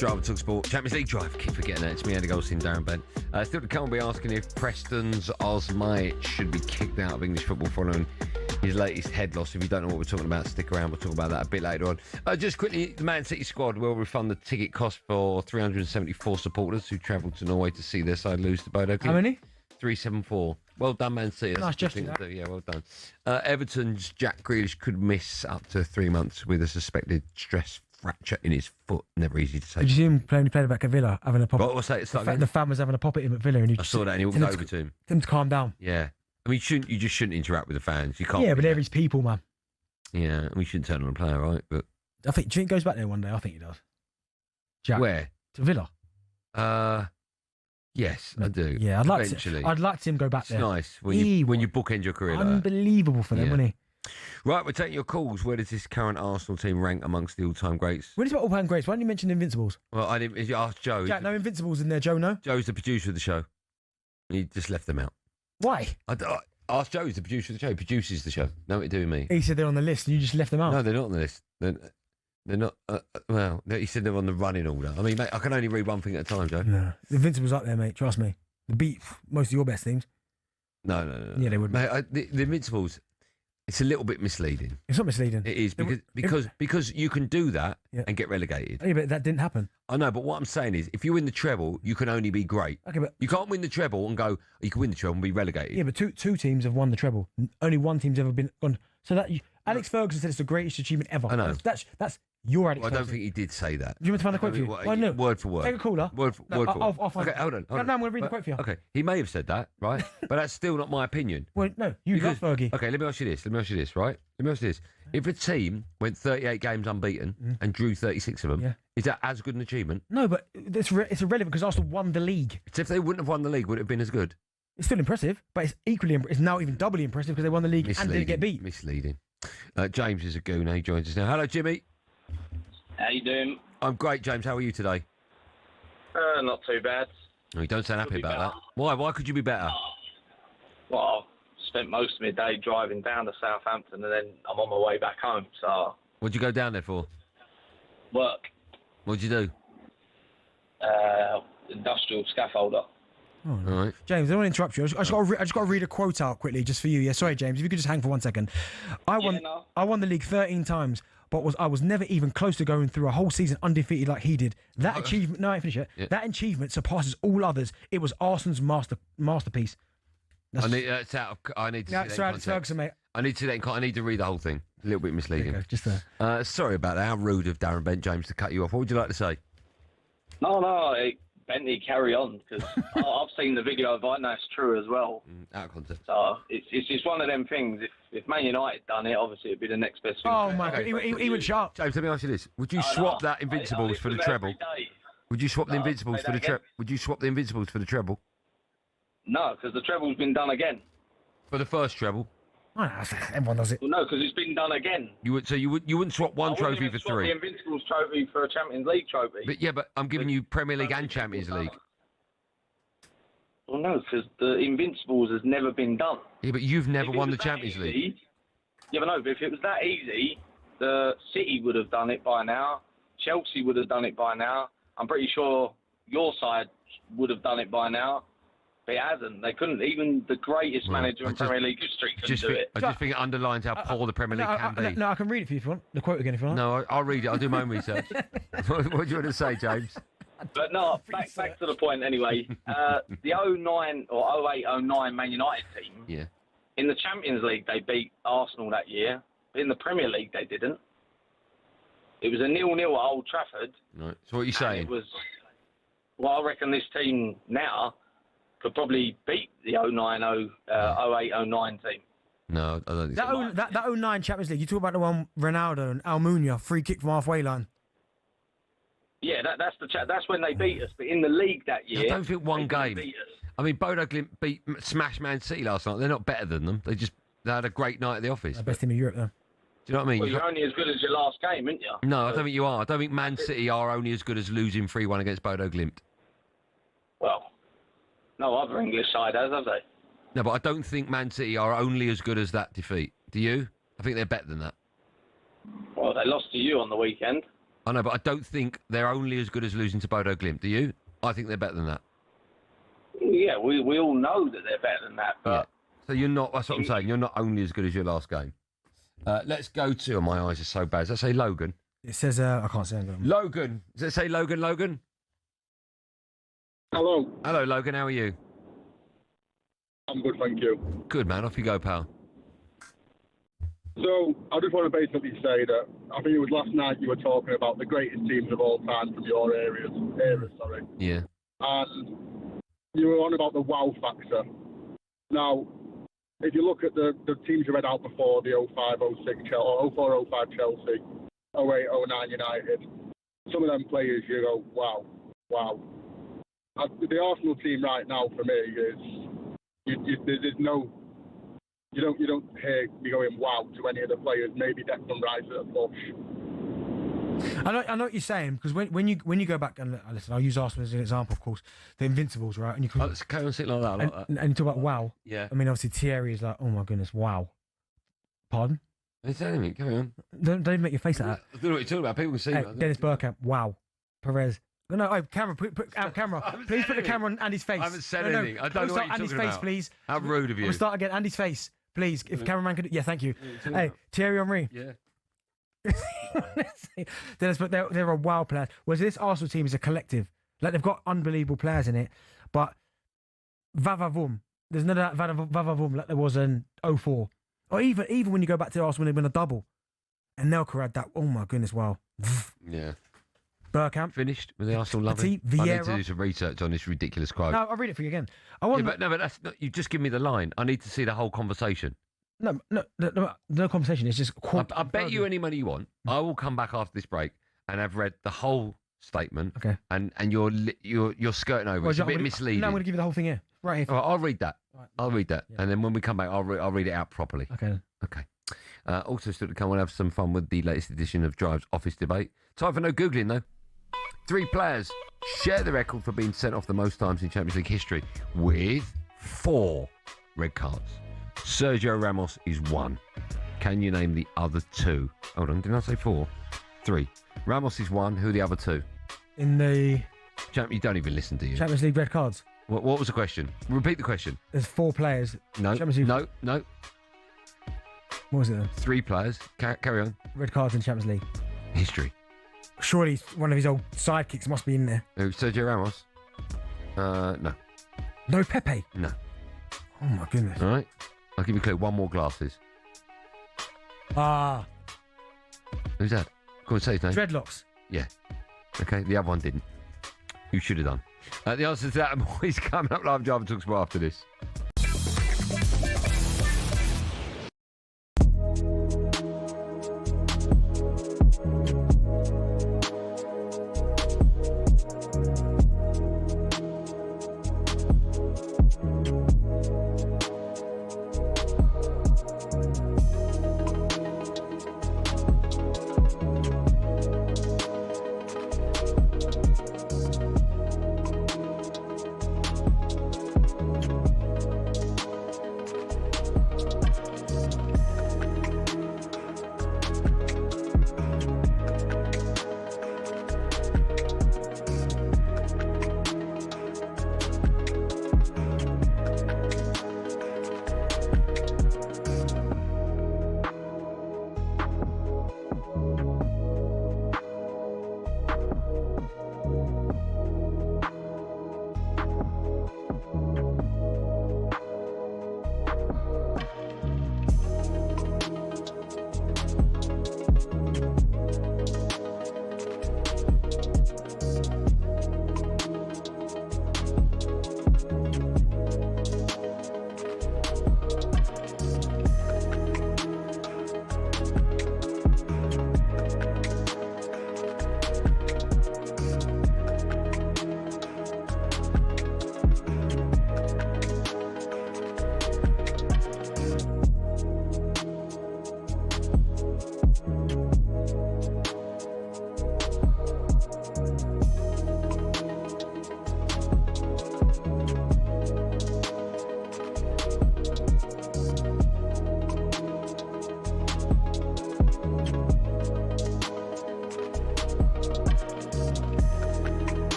Drive on talkSPORT. Champions League drive. Keep forgetting that. It's me, Andy Goldstein Darren Bent. Still to come, we'll be asking if Preston's Osmaic should be kicked out of English football following his latest head loss. If you don't know what we're talking about, stick around. We'll talk about that a bit later on. Just quickly, the Man City squad will refund the ticket cost for 374 supporters who travelled to Norway to see their side lose to Bodo Glimt. How many? 374. Well done, Man City. Nice gesture. Yeah, well done. Everton's Jack Grealish could miss up to 3 months with a suspected stress fracture in his foot. Never easy to say. Did you see him playing back at Villa, having a pop? What was that? The fan was having a pop at him at Villa, and I saw that, and he walked over to him. Him to calm down. Yeah, I mean, you just shouldn't interact with the fans. You can't. Yeah, but they're his people, man. Yeah, we shouldn't turn on a player, right? But do you think he goes back there one day? I think he does. Jack. Where? To Villa. Yes, I do. Yeah, I'd like eventually. I'd like to see him go back It's there. nice when you bookend your career. Unbelievable for them, Yeah. wasn't he? Right, we're taking your calls. Where does this current Arsenal team rank amongst the all-time greats? What is about all-time greats? Why didn't you mention Invincibles? Well, I didn't. You asked Joe. Jack, no Invincibles in there, Joe, no? Joe's the producer of the show. He just left them out. Why? I asked Joe. He's the producer of the show. He produces the show. Nothing to do with me. He said they're on the list and you just left them out. No, they're not on the list. They're not. Well, he said they're on the running order. I mean, mate, I can only read one thing at a time, Joe. No. The Invincibles up there, mate. Trust me. They beat most of your best teams. No. Yeah, they would. Mate, the Invincibles, it's a little bit misleading. It's not misleading. It is because you can do that and get relegated. Yeah, but that didn't happen. I know, but what I'm saying is, if you win the treble, you can only be great. Okay, but you can't win the treble and go. You can win the treble and be relegated. Yeah, but two teams have won the treble. Only one team's ever been gone. So that Alex Ferguson said it's the greatest achievement ever. I know. That's your Alex. Well, I don't think he did say that. Do you want me to find the quote for you? Well, no. Word for word. Take a caller. Word for word. I'll find okay, hold on. No, I'm going to read the quote for you. Okay, he may have said that, right? But that's still not my opinion. Well, no, you love Fergie. Okay, let me ask you this, right? Let me ask you this. If a team went 38 games unbeaten and drew 36 of them, is that as good an achievement? No, but it's irrelevant because Arsenal won the league. So if they wouldn't have won the league, would it have been as good? It's still impressive, but it's now even doubly impressive because they won the league and didn't get beat. Misleading. James is a gooner. He joins us now. Hello, Jimmy. How you doing? I'm great, James. How are you today? Not too bad. Oh, you don't sound happy about that. Why? Why could you be better? Well, I've spent most of my day driving down to Southampton and then I'm on my way back home, so... What'd you go down there for? Work. What'd you do? Industrial scaffolder. Oh, all right. James, I don't want to interrupt you. I just got to read a quote out quickly just for you. Yeah, sorry, James. If you could just hang for 1 second. I won the league 13 times, but I was never even close to going through a whole season undefeated like he did. That achievement, no, I finish it. Yeah. That achievement surpasses all others. It was Arsenal's masterpiece. I need to see that in context. Ferguson, mate. I need to read the whole thing. A little bit misleading. Just sorry about that. How rude of Darren Bent, James, to cut you off. What would you like to say? No, Bentley, carry on, because I've seen the video of it, and that's true as well. Out of context. So it's just one of them things. If Man United done it, obviously it'd be the next best thing. Oh my God, he went sharp. James, let me ask you this: would you swap that Invincibles for the treble? Would you swap the Invincibles for the treble? Would you swap the Invincibles for the treble? No, because the treble's been done again. For the first treble. Oh, everyone does it. Well, no, because it's been done again. You wouldn't swap one trophy for three. The Invincibles trophy for a Champions League trophy. But I'm giving you Premier League and Champions League. Well, no, because the Invincibles has never been done. Yeah, but you've never won the Champions League. Yeah, but no, but if it was that easy, the City would have done it by now. Chelsea would have done it by now. I'm pretty sure your side would have done it by now. But it hasn't. They couldn't. Even the greatest manager in Premier League history couldn't do it. I just think it underlines how poor the Premier League can be. No, I can read it for you if you want. The quote again if you want. No, I'll read it. I'll do my own research. What do you want to say, James? But no, back to the point anyway. The 09 or 08-09 Man United team, in the Champions League, they beat Arsenal that year. But in the Premier League, they didn't. It was a 0-0 at Old Trafford. Right. So what are you saying? It was, well, I reckon this team now could probably beat the 08-09 team. No, I don't think so. That 09 Champions League, you talk about the one Ronaldo and Almunia, free kick from halfway line. Yeah, that's when they beat us. But in the league that year, I don't think one game. I mean, Bodo Glimt smashed Man City last night. They're not better than them. They had a great night at the office. The best team in Europe, though. Do you know what I mean? Well, you're only as good as your last game, aren't you? No, I don't think you are. I don't think Man City are only as good as losing 3-1 against Bodo Glimt. Well, no other English side has, have they? No, but I don't think Man City are only as good as that defeat. Do you? I think they're better than that. Well, they lost to you on the weekend. I know, but I don't think they're only as good as losing to Bodo Glimt. Do you? I think they're better than that. Yeah, we all know that they're better than that, but... Yeah. So you're not, that's what I'm saying, you're not only as good as your last game. Let's go to, oh, my eyes are so bad. Does that say Logan? It says, I can't say it. Logan. Does it say Logan? Hello. Hello, Logan, how are you? I'm good, thank you. Good, man. Off you go, pal. So, I just want to basically say that I think it was last night you were talking about the greatest teams of all time from your era. Yeah. And you were on about the wow factor. Now, if you look at the teams you read out before, the 05-06 Chelsea, or 04-05 Chelsea, 08-09 United, some of them players you go, wow. The Arsenal team right now for me is there's no. You don't hear me going wow to any of the players. Maybe Declan Rice at a push. I know what you're saying, because when you go back and listen, I'll use Arsenal as an example, of course, the Invincibles, right? And you can carry on sitting like that. I like that. And you talk about wow. Yeah. I mean, obviously Thierry is like, oh my goodness, wow. Pardon? It's anything. Carry on. Don't even make your face like that. I don't know what you're talking about. People can see. Dennis Bergkamp, wow. Perez. No, camera. Put camera. Please put the camera on Andy's face. I haven't said anything. I don't know what you're Andy's talking face, about. please. How rude of you. We'll start again. Andy's face, please. If cameraman could. Yeah, thank you. Hey, Thierry Henry. Yeah. Dennis, but they're a wild player. Whereas this Arsenal team is a collective. Like, they've got unbelievable players in it, but Vavavoom. There's none of that Vavavoom like there was in 04. Or even when you go back to Arsenal when they win a double. And Nelka had that. Oh my goodness, wow. Yeah. Bergkamp. Finished with the Arsenal loving. Petit, I need Vieira. to do some research on this ridiculous quote. No, I'll read it for you again. But that's not, you just give me the line. I need to see the whole conversation. No conversation. It's just. I bet you any money you want. I will come back after this break and I've read the whole statement. Okay. And you're skirting over. Well, it's a bit misleading. No, I'm going to give you the whole thing here. Right here. All right, I'll read that. Right. I'll read that. Yeah. And then when we come back, I'll read it out properly. Okay. Okay. Also, still to come, we'll have some fun with the latest edition of Drive's Office Debate. Time for no Googling, though. 3 players share the record for being sent off the most times in Champions League history with 4 red cards. Sergio Ramos is 1. Can you name the other 2? Hold on, didn't I say 4? 3. Ramos is 1. Who are the other 2? In the... You don't even listen, do you? Champions League red cards. What was the question? Repeat the question. There's 4 players. No. Champions League... No. What was it then? 3 players. Carry on. Red cards in Champions League. History. Surely one of his old sidekicks must be in there. Who? Sergio Ramos? No. No Pepe? No. Oh my goodness. All right. I'll give you a clue. 1 more glasses. Ah. Who's that? Go on, say his name. Dreadlocks. Yeah. Okay, the other one didn't. You should have done. The answer to that is coming up live Drive and talkSPORT after this.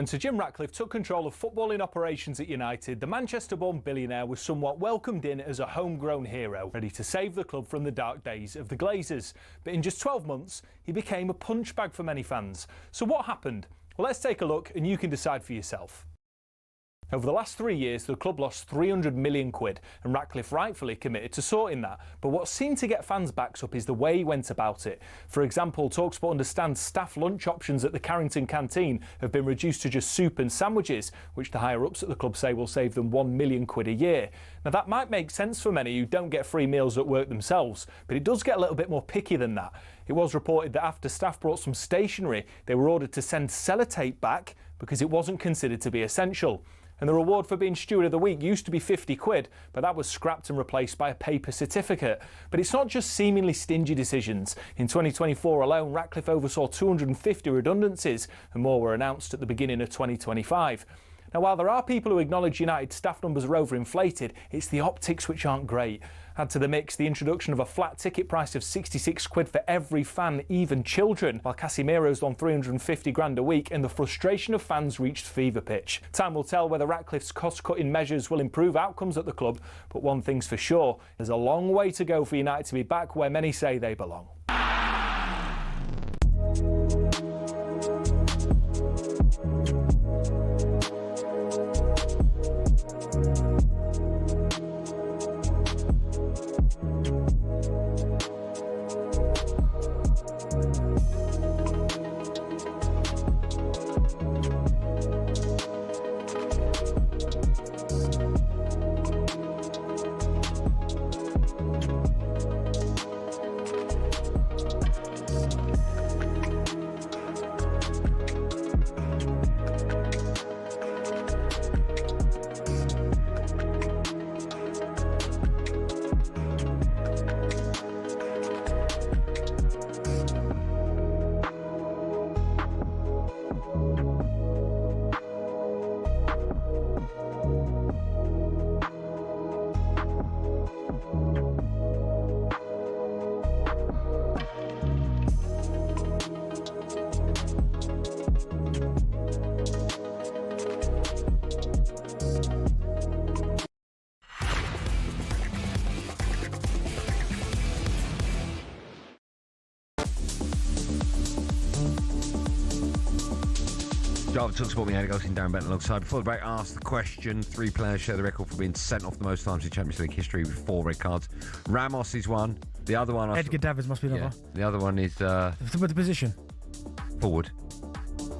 When Sir Jim Ratcliffe took control of footballing operations at United, the Manchester-born billionaire was somewhat welcomed in as a homegrown hero, ready to save the club from the dark days of the Glazers. But in just 12 months, he became a punchbag for many fans. So what happened? Well, let's take a look and you can decide for yourself. Over the last 3 years, the club lost 300 million quid, and Ratcliffe rightfully committed to sorting that. But what seemed to get fans' backs up is the way he went about it. For example, talkSPORT understands staff lunch options at the Carrington canteen have been reduced to just soup and sandwiches, which the higher-ups at the club say will save them 1 million quid a year. Now, that might make sense for many who don't get free meals at work themselves, but it does get a little bit more picky than that. It was reported that after staff brought some stationery, they were ordered to send sellotape back because it wasn't considered to be essential. And the reward for being Steward of the Week used to be 50 quid, but that was scrapped and replaced by a paper certificate. But it's not just seemingly stingy decisions. In 2024 alone, Ratcliffe oversaw 250 redundancies, and more were announced at the beginning of 2025. Now, while there are people who acknowledge United staff numbers are overinflated, it's the optics which aren't great. Add to the mix the introduction of a flat ticket price of 66 quid for every fan, even children, while Casemiro's on 350 grand a week, and the frustration of fans reached fever pitch. Time will tell whether Ratcliffe's cost-cutting measures will improve outcomes at the club, but one thing's for sure, there's a long way to go for United to be back where many say they belong. talkSPORT, me, Andy Goldstein Darren Bent alongside. Before the break, I asked the question. 3 players share the record for being sent off the most times in Champions League history with 4 red cards. Ramos is one. The other one... Edgar Davids must be another. Yeah. The other one is... What the position? Forward.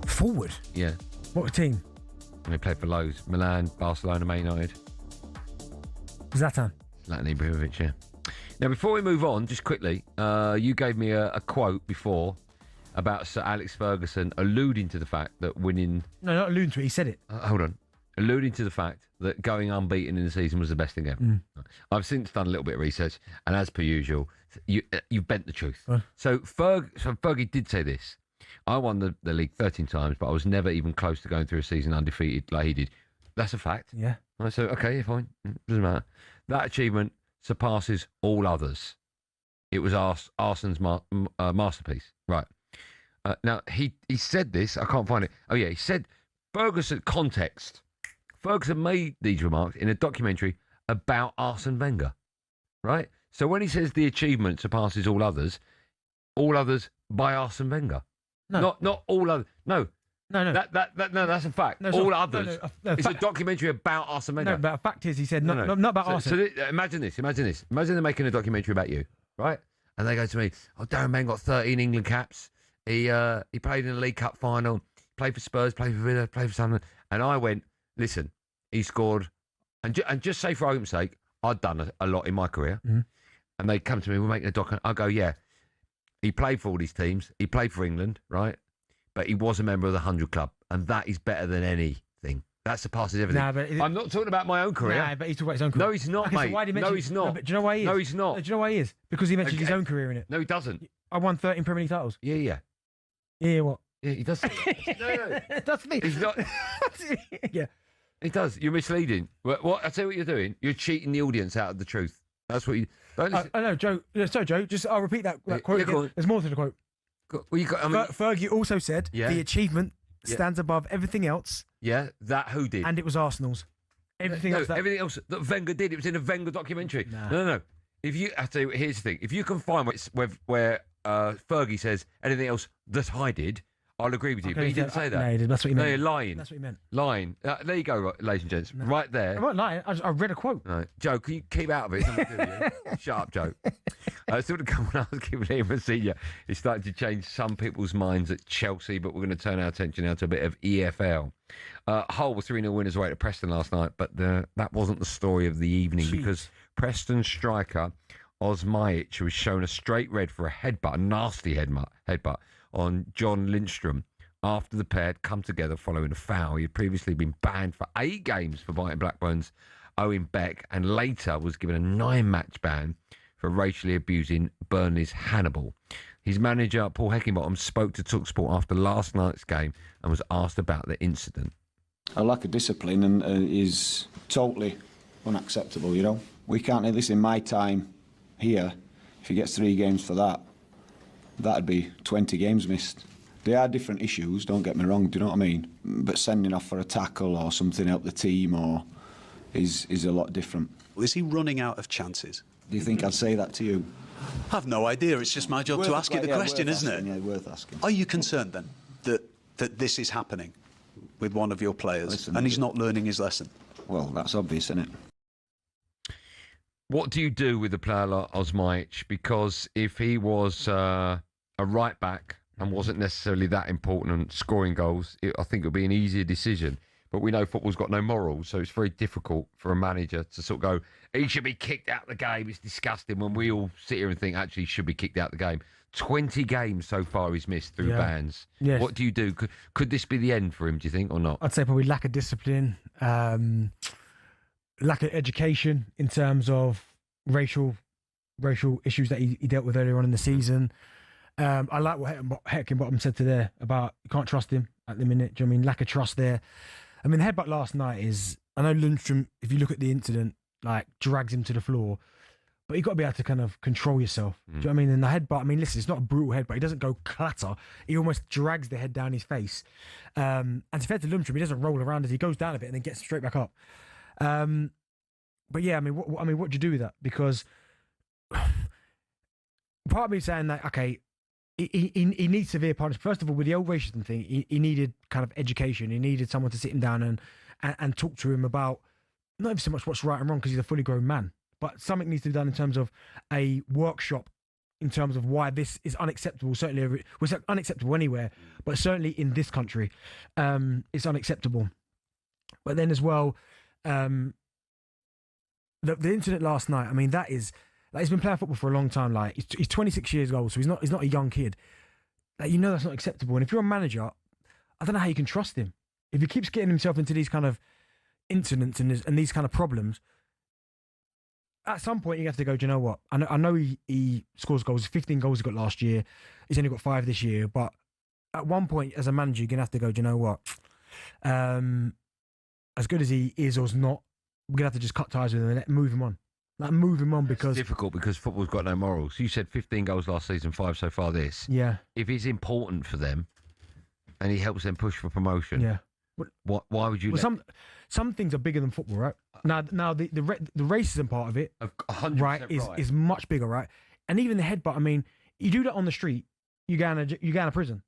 Forward? Yeah. What team? They played for loads. Milan, Barcelona, Man United. Zlatan Ibrahimovic, yeah. Now, before we move on, just quickly, you gave me a quote before about Sir Alex Ferguson alluding to the fact that winning... No, not alluding to it, he said it. Hold on. Alluding to the fact that going unbeaten in the season was the best thing ever. I've since done a little bit of research, and as per usual, you've bent the truth. So Fergie did say this. I won the league 13 times, but I was never even close to going through a season undefeated like he did. That's a fact. Yeah. I said, okay, fine. Doesn't matter. That achievement surpasses all others. It was Arsenal's masterpiece. Right. Now, he said this. I can't find it. Oh, yeah. He said, Ferguson, context. Ferguson made these remarks in a documentary about Arsene Wenger. Right? So when he says the achievement surpasses all others by Arsene Wenger. No. Not all others. No. No. No, that's a fact. No, all others. No, it's a documentary about Arsene Wenger. No, but the fact is, he said, not about Arsene. So imagine this. Imagine they're making a documentary about you, right? And they go to me, Darren Bent got 13 England caps. He played in the League Cup final, played for Spurs, played for Villa, played for Sunderland. And I went, listen, he scored. And just say for argument's sake, I'd done a lot in my career. Mm-hmm. And they come to me, we're making a doc. I go, yeah. He played for all these teams. He played for England, right? But he was a member of the 100 Club. And that is better than anything. That surpasses everything. I'm not talking about my own career. Nah, but he's talking about his own career. No, he's not, mate. So no, he's not. No, but do you know why he is? No, he's not. Do you know why he is? Because he mentioned his own career in it. No, he doesn't. I won 13 Premier League titles. Yeah. Yeah, what? Yeah, he does. No. That's me. He's not. Yeah. He does. You're misleading. What? I tell you what you're doing. You're cheating the audience out of the truth. That's what you. I know, Joe. Sorry, Joe. Just I'll repeat that quote again. There's more to the quote. Fergie also said the achievement stands above everything else. Yeah, that who did? And it was Arsenal's. Everything else. Everything else that Wenger did. It was in a Wenger documentary. No. If you, I tell you, here's the thing. If you can find where Fergie says anything else that I did, I'll agree with you. But he didn't say that. No, he didn't. That's what he meant. No, you're lying. That's what he meant. Lying. There you go, ladies and gents. No. Right there. I'm not lying. I read a quote. No. Joe, can you keep out of it? Shut up, Joe. Still to come when I was giving him a senior. It's starting to change some people's minds at Chelsea, but we're going to turn our attention now to a bit of EFL. Hull was 3-0 winners away to Preston last night, but that wasn't the story of the evening because Preston striker Osmajic was shown a straight red for a nasty headbutt on John Lindstrom after the pair had come together following a foul. He had previously been banned for 8 games for biting Blackburn's Owen Beck and later was given a 9-match ban for racially abusing Burnley's Hannibal. His manager, Paul Heckingbottom, spoke to talkSPORT after last night's game and was asked about the incident. A lack of discipline is totally unacceptable, you know. We can't do this in my time here. If he gets 3 games for that, that'd be 20 games missed. There are different issues, don't get me wrong, do you know what I mean? But sending off for a tackle or something help the team is a lot different. Is he running out of chances? Do you think I'd say that to you? I've no idea. It's just my job to ask you the question, isn't it? Yeah, worth asking. Are you concerned then that this is happening with one of your players and he's not learning his lesson? Well, that's obvious, isn't it? What do you do with a player like Osmajic? Because if he was a right back and wasn't necessarily that important at scoring goals, I think it would be an easier decision. But we know football's got no morals, so it's very difficult for a manager to sort of go, he should be kicked out of the game, it's disgusting, when we all sit here and think, actually, he should be kicked out of the game. 20 games so far he's missed through bans. Yes. What do you do? Could this be the end for him, do you think, or not? I'd say probably lack of discipline, lack of education in terms of racial issues that he dealt with earlier on in the season. I like what Heckingbottom said today about you can't trust him at the minute. Do you know what I mean? Lack of trust there. I mean, the headbutt last night is, I know Lundstrom, if you look at the incident, like drags him to the floor, but you've got to be able to kind of control yourself. Do you know what I mean? And the headbutt, I mean, listen, it's not a brutal headbutt. He doesn't go clatter. He almost drags the head down his face. And to fair to Lundstrom, he doesn't roll around as he goes down a bit and then gets straight back up. But yeah, I mean, what do you do with that? Because part of me is saying that, okay, he needs severe punishment. First of all, with the old racism thing, he needed kind of education. He needed someone to sit him down and talk to him about not even so much what's right and wrong because he's a fully grown man, but something needs to be done in terms of a workshop in terms of why this is unacceptable. Certainly, it's unacceptable anywhere, but certainly in this country, it's unacceptable. But then as well, the incident last night, I mean, that is... Like, he's been playing football for a long time. Like, he's 26 years old, so he's not a young kid. Like, you know that's not acceptable. And if you're a manager, I don't know how you can trust him. If he keeps getting himself into these kind of incidents and these kind of problems, at some point you have to go, do you know what? I know he scores goals. 15 goals he got last year. He's only got 5 this year. But at one point, as a manager, you're going to have to go, do you know what? As good as he is or is not, we're going to have to just cut ties with him and move him on. Like, move him on because... It's difficult because football's got no morals. You said 15 goals last season, 5 so far this. Yeah. If he's important for them and he helps them push for promotion, why would you... Well, some things are bigger than football, right? Now the racism part of it, 100% is much bigger, right? And even the headbutt, I mean, you do that on the street, you go into prison.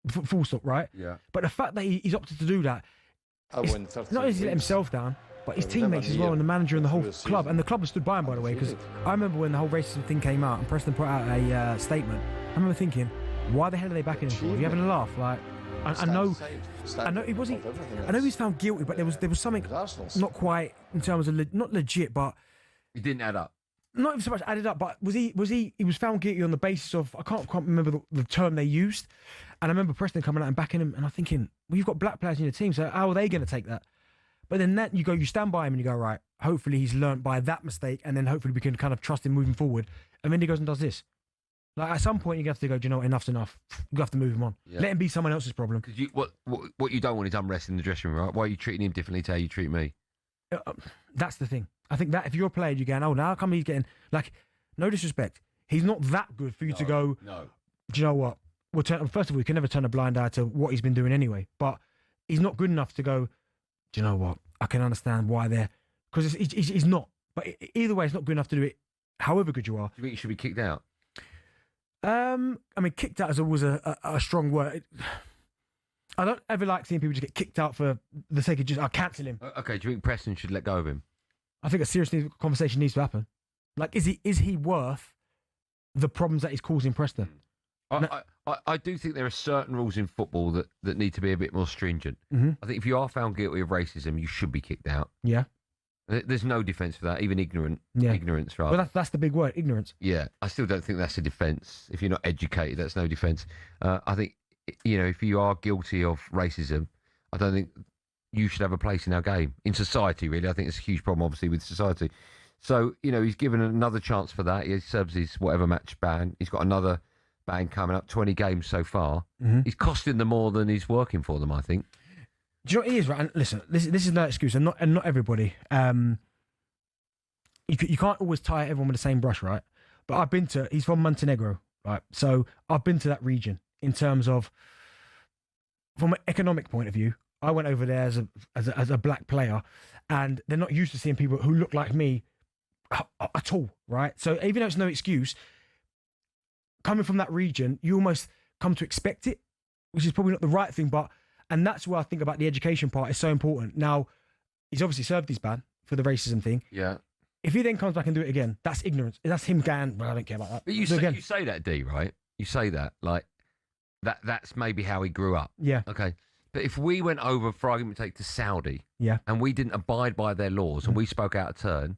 Full stop, right? Yeah. But the fact that he's opted to do that, it's not easy to let himself down, but his teammates as well, and the manager and the whole club. And the club has stood by him, by the way, because I remember when the whole racism thing came out and Preston put out a statement, I remember thinking, why the hell are they backing him for? Are you having a laugh? Like, I know he wasn't. I know he was found guilty, but there was something not quite in terms of not legit, but it didn't add up. Not even so much added up, but he was found guilty on the basis of, I can't remember the term they used, and I remember Preston coming out and backing him, and I'm thinking, well, you've got black players in your team, so how are they going to take that? But then you stand by him and you go, right, hopefully he's learnt by that mistake, and then hopefully we can kind of trust him moving forward. And then he goes and does this. Like, at some point you have to go, do you know what, enough's enough. You have to move him on. Yeah. Let him be someone else's problem. Because what you don't want is unrest in the dressing room, right? Why are you treating him differently to how you treat me? That's the thing. I think that if you're a player, you're going, oh, now how come he's getting, like, no disrespect, he's not that good for you to go, no. Do you know what? first of all, he can never turn a blind eye to what he's been doing anyway. But he's not good enough to go, do you know what? I can understand why they're... Because he's not. But either way, it's not good enough to do it however good you are. Do you think he should be kicked out? I mean, kicked out is always a strong word. I don't ever like seeing people just get kicked out for the sake of just, I'll cancel him. Okay, do you think Preston should let go of him? I think a serious conversation needs to happen. Like, is he worth the problems that he's causing Preston? I do think there are certain rules in football that need to be a bit more stringent. Mhm. I think if you are found guilty of racism, you should be kicked out. Yeah. There's no defence for that, even ignorance, right? Well, that's the big word, ignorance. Yeah, I still don't think that's a defence. If you're not educated, that's no defence. I think, if you are guilty of racism, I don't think you should have a place in our game, in society, really. I think it's a huge problem, obviously, with society. So, he's given another chance for that. He serves his whatever match ban. He's got another ban coming up, 20 games so far. Mhm. He's costing them more than he's working for them, I think. Do you know what it is, right? And listen, this is no excuse, and not everybody. You can't always tie everyone with the same brush, right? But he's from Montenegro, right? So I've been to that region in terms of, from an economic point of view, I went over there as a black player, and they're not used to seeing people who look like me at all, right? So even though it's no excuse, coming from that region, you almost come to expect it, which is probably not the right thing, and that's where I think about the education part is so important. Now, he's obviously served his ban for the racism thing. Yeah. If he then comes back and do it again, that's ignorance. That's him going, well, I don't care about that. But you say that, D, right? You say that, like, that's maybe how he grew up. Yeah. Okay. But if we went over, for argument's sake, to Saudi, yeah, and we didn't abide by their laws and we spoke out of turn,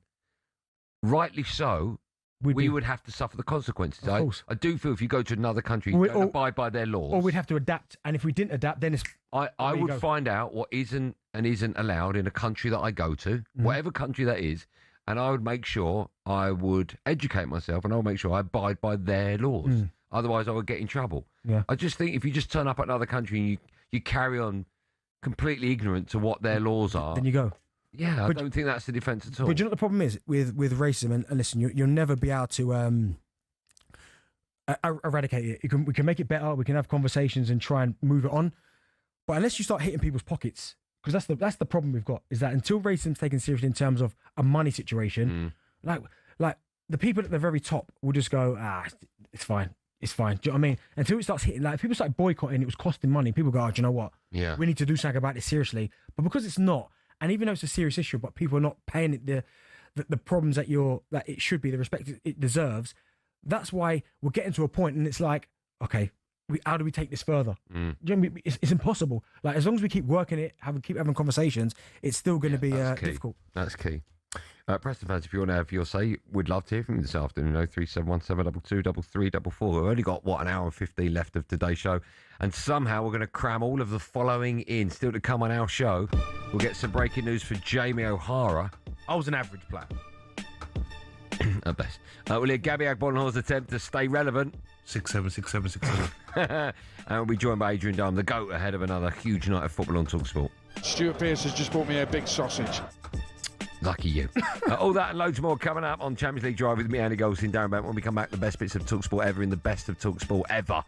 rightly so, we would have to suffer the consequences. Of course. I do feel if you go to another country, you don't abide by their laws. Or we'd have to adapt, and if we didn't adapt, then it's... I would find out what isn't and isn't allowed in a country that I go to, whatever country that is, and I would make sure I would educate myself and I would make sure I abide by their laws. Otherwise, I would get in trouble. Yeah. I just think if you just turn up at another country and you carry on completely ignorant to what their laws are... Then you go. Yeah, I don't think that's the defence at all. But do you know what the problem is with racism? And listen, you'll never be able to eradicate it. We can make it better. We can have conversations and try and move it on. But unless you start hitting people's pockets, because that's the problem we've got, is that until racism's taken seriously in terms of a money situation, like the people at the very top will just go, it's fine. It's fine. Do you know what I mean? Until it starts hitting, like people start boycotting, it was costing money. People go, do you know what? Yeah. We need to do something about this seriously. But because it's not, and even though it's a serious issue, but people are not paying it the problems that it should be, the respect it deserves. That's why we're getting to a point, and it's like, okay, how do we take this further? Do you know what I mean? It's impossible. Like as long as we keep working it, keep having conversations, it's still going to be difficult. That's key. Preston fans, if you want to have your say, we'd love to hear from you this afternoon. 0371 722 3344. We've only got, an hour and 15 left of today's show. And somehow we're going to cram all of the following in. Still to come on our show, we'll get some breaking news for Jamie O'Hara. I was an average player. At best. We'll hear Gabby Agbono's attempt to stay relevant. 6-7. And we'll be joined by Adrian Dunham, the GOAT, ahead of another huge night of football on talkSPORT. Stuart Pearce has just bought me a big sausage. Lucky you. All that and loads more coming up on Champions League Drive with me, Andy Goldstein Darren Bent. When we come back, the best bits of talkSPORT ever in the best of talkSPORT ever.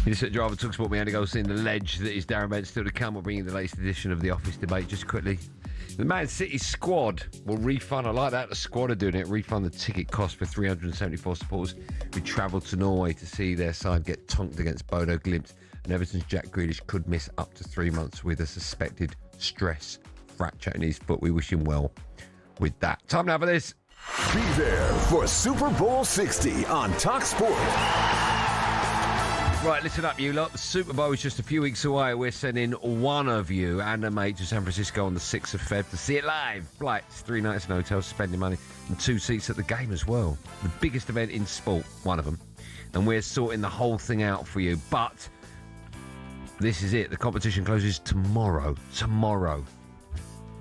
This is Driver talkSPORT. Me, Andy Goldstein, the ledge that is Darren Bent, still to come. We're bringing the latest edition of the Office Debate. Just quickly, the Man City squad will refund. I like that. The squad are doing it. Refund the ticket cost for 374 supporters who travelled to Norway to see their side get tonked against Bodo Glimt. And Everton's Jack Grealish could miss up to 3 months with a suspected stress fracture in his foot. We wish him well with that. Time now for this. Be there for Super Bowl 60 on talkSPORT. Right, listen up, you lot. The Super Bowl is just a few weeks away. We're sending one of you and a mate to San Francisco on the 6th of Feb to see it live. Flights, 3 nights in hotels, spending money, and 2 seats at the game as well. The biggest event in sport, one of them. And we're sorting the whole thing out for you. But this is it. The competition closes tomorrow. Tomorrow.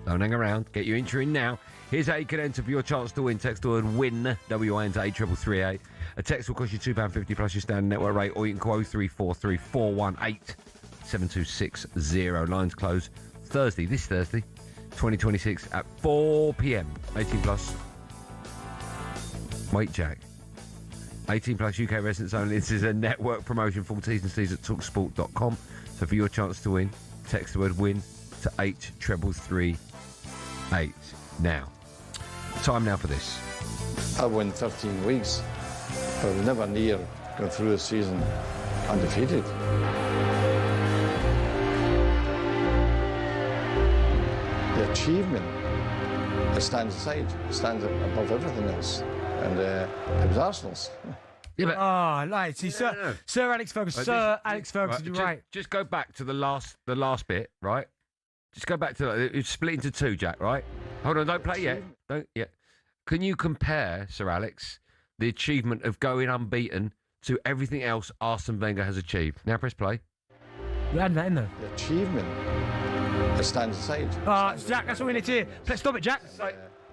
Don't hang around. Get your entry in now. Here's how you can enter for your chance to win. Text the word WIN, W-I-N, to 83338. A text will cost you £2.50 plus your standard network rate, or you can call 0343 418 7260. Lines close this Thursday, 2026 at 4 p.m. 18 plus. Wait, Jack. 18 plus UK residents only. This is a network promotion. Full T's and C's at talksport.com. So for your chance to win, text the word WIN to 83338. Now, time now for this. I went 13 weeks. I was never near going through a season undefeated. The achievement, it stands aside, stands above everything else. And it was Arsenal's. Yeah, but right. See, Sir Alex Ferguson. Sir Alex Ferguson, you're right. Just go back to the last bit, right? Just go back to it's split into 2, Jack. Right? Hold on, don't play yet. Don't yet. Can you compare, Sir Alex, the achievement of going unbeaten to everything else Arsene Wenger has achieved? Now press play. You had that in there. The achievement, it stands aside. Jack, that's all we need to hear. Let's stop it, Jack.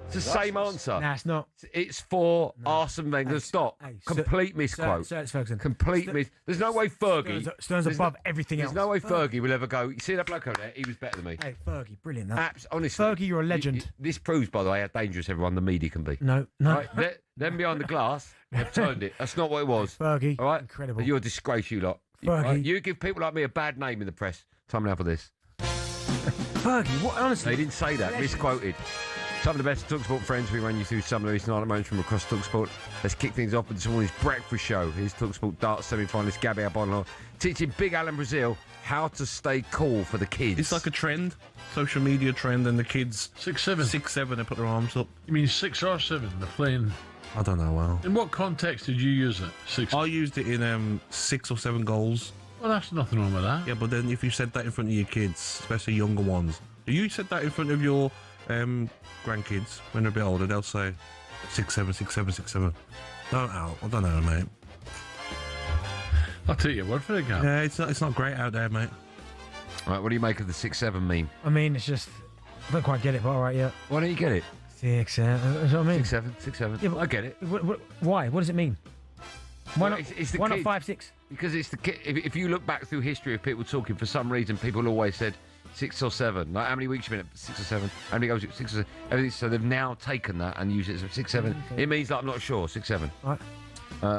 It's the same answer. Nah, it's not. It's for Arsene Wenger's stock. Complete misquote. Sir Alex Ferguson. Complete miss. There's no way Fergie. Stone's above everything else. There's no way Fergie will ever go. You see that bloke over there? He was better than me. Hey, Fergie, brilliant. Honestly. Fergie, you're a legend. This proves, by the way, how dangerous everyone the media can be. No. Right? Them behind the glass have turned it. That's not what it was. Fergie, all right? incredible. You're a disgrace, you lot. Fergie. Right? You give people like me a bad name in the press. Time now for this. Fergie, what? Honestly. They didn't say that. Misquoted. Some of the best talkSPORT friends. We run you through some of the recent moments from across talkSPORT. Let's kick things off with this morning's breakfast show. Here's talkSPORT darts semi-finalist Gabby Abonlo teaching Big Alan Brazil how to stay cool for the kids. It's like a trend, social media trend, and the kids 6'7", they put their arms up. You mean 6 or 7? They're playing. I don't know. Well, in what context did you use it? 6. I used it in 6 or 7 goals. Well, that's nothing wrong with that. Yeah, but then if you said that in front of your kids, especially younger ones, if you said that in front of your grandkids when they're a bit older, they'll say 6'7", 6'7", 6'7". I don't know, mate. I'll take your word for it, Gav. Yeah, it's not great out there, mate. All right, what do you make of the 6'7" meme? I mean, it's just I don't quite get it, but all right, yeah. Why don't you get it? 6'7", that's what I mean. 6'7". Yeah, I get it. Why? What does it mean? Why not? Why not 5'6"? Because it's the kid. If you look back through history of people talking, for some reason, people always said 6 or 7. Like, how many weeks you been at 6 or 7? How many goals? 6 or 7? Everything. So they've now taken that and used it as 6, 7. Okay. It means, like, I'm not sure. 6, 7. Right.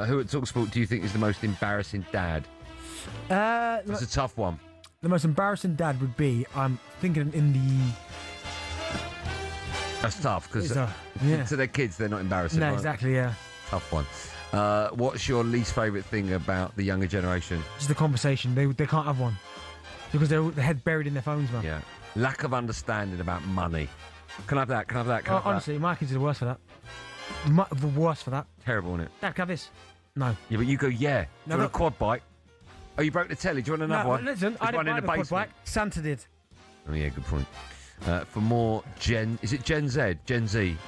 Who at talkSPORT do you think is the most embarrassing dad? That's a tough one. The most embarrassing dad would be, I'm thinking in the. That's tough because to their kids they're not embarrassing. No, right? exactly. Yeah. Tough one. What's your least favourite thing about the younger generation? Just the conversation. They can't have one because they're head buried in their phones, man. Yeah. Lack of understanding about money. Can I have that? Can I have that? Can I have honestly, my kids are the worst for that. The worst for that. Terrible, isn't it? Dad, can I have this? No. Yeah, but you go, yeah. Do you want a quad bike? Oh, you broke the telly. Do you want another one? Listen, I didn't buy the quad bike. Santa did. Oh, yeah, good point. For more is it Gen Z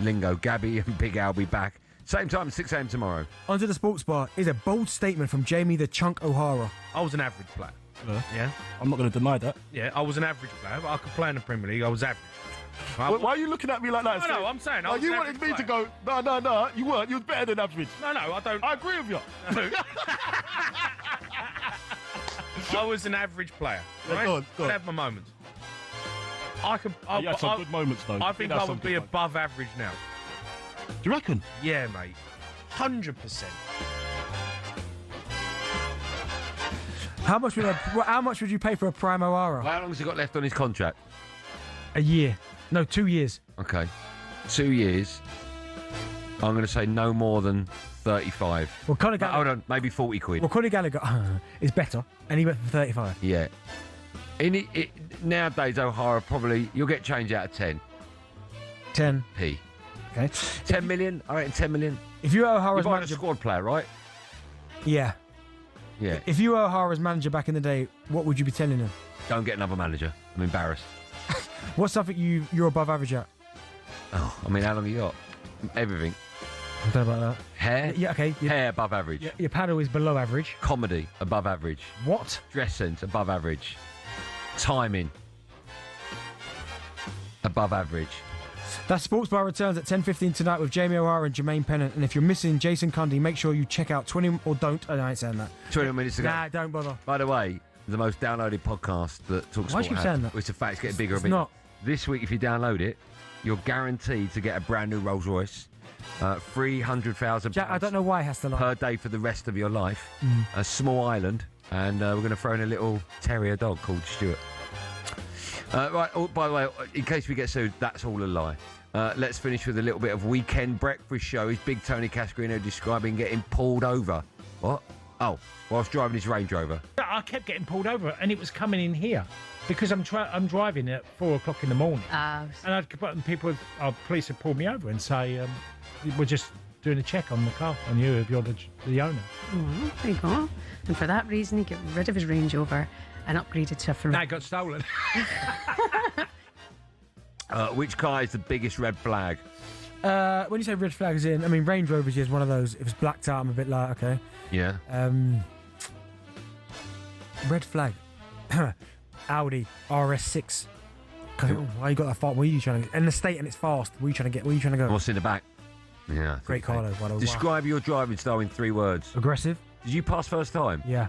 lingo, Gabby and Big Al be back. Same time, 6 a.m. tomorrow. Onto the sports bar is a bold statement from Jamie the Chunk O'Hara. I was an average player. Yeah. I'm not going to deny that. Yeah, I was an average player, but I could play in the Premier League. I was average. Why are you looking at me like that? No, I'm saying. You wanted me to go, no, you weren't. You was better than average. No, I don't. I agree with you. I was an average player. Right? Go on. I have my moments. You had some good moments, though. I think I would be above average now. Do you reckon? Yeah, mate. 100%. How much would you pay for a Prime O'Hara? Well, how long has he got left on his contract? A year. No, 2 years. Okay. 2 years. I'm going to say no more than 35. Well, Conor Gallagher... Hold on, maybe 40 quid. Well, Conor Gallagher is better, and he went for 35. Yeah. Nowadays, O'Hara probably... You'll get change out of 10. 10p. Okay. 10 million? I reckon 10 million. If you were O'Hara's You're manager... a squad player, right? Yeah. Yeah. If you were O'Hara's manager back in the day, what would you be telling him? Don't get another manager. I'm embarrassed. What's something you're above average at? Oh, I mean, how long have you got? Everything. I don't know about that. Hair? Yeah, okay. Hair above average. Your paddle is below average. Comedy above average. What? Dress sense above average. Timing above average. That Sports Bar returns at 10:15 tonight with Jamie O'Hara and Jermaine Pennant. And if you're missing Jason Cundy, make sure you check out 20 or don't. Oh, no, I ain't saying that. 20 minutes ago. Nah, don't bother. By the way, the most downloaded podcast that talkSPORT Why do you keep saying that? It's a fact, it's getting bigger and It's bigger. not. This week, if you download it, you're guaranteed to get a brand new Rolls Royce. 300,000 Jack, I don't know why it has to lie. per day for the rest of your life. A small island, and we're going to throw in a little terrier dog called Stuart. Right, by the way, in case we get sued, that's all a lie. Let's finish with a little bit of weekend breakfast show. Is Big Tony Cascarino describing getting pulled over? What? Oh, whilst driving his Range Rover. I kept getting pulled over, and it was coming in here because I'm driving at 4 o'clock in the morning, and police had pulled me over and say, "We're just doing a check on the car on you if you're the owner." Oh, there you go. And for that reason, he got rid of his Range Rover and upgraded to a Ferrari. That got stolen. Which car is the biggest red flag? When you say red flags in, I mean Range Rovers is one of those. If it's blacked out, I'm a bit like, okay. Yeah. Red flag. Audi RS6. Why you got that far? Where are you trying to get? In the state and it's fast. Where are you trying to get? Where are you trying to go? What's in the back? Yeah. Great car though. By the way. Describe your driving style in 3 words. Aggressive. Did you pass first time? Yeah.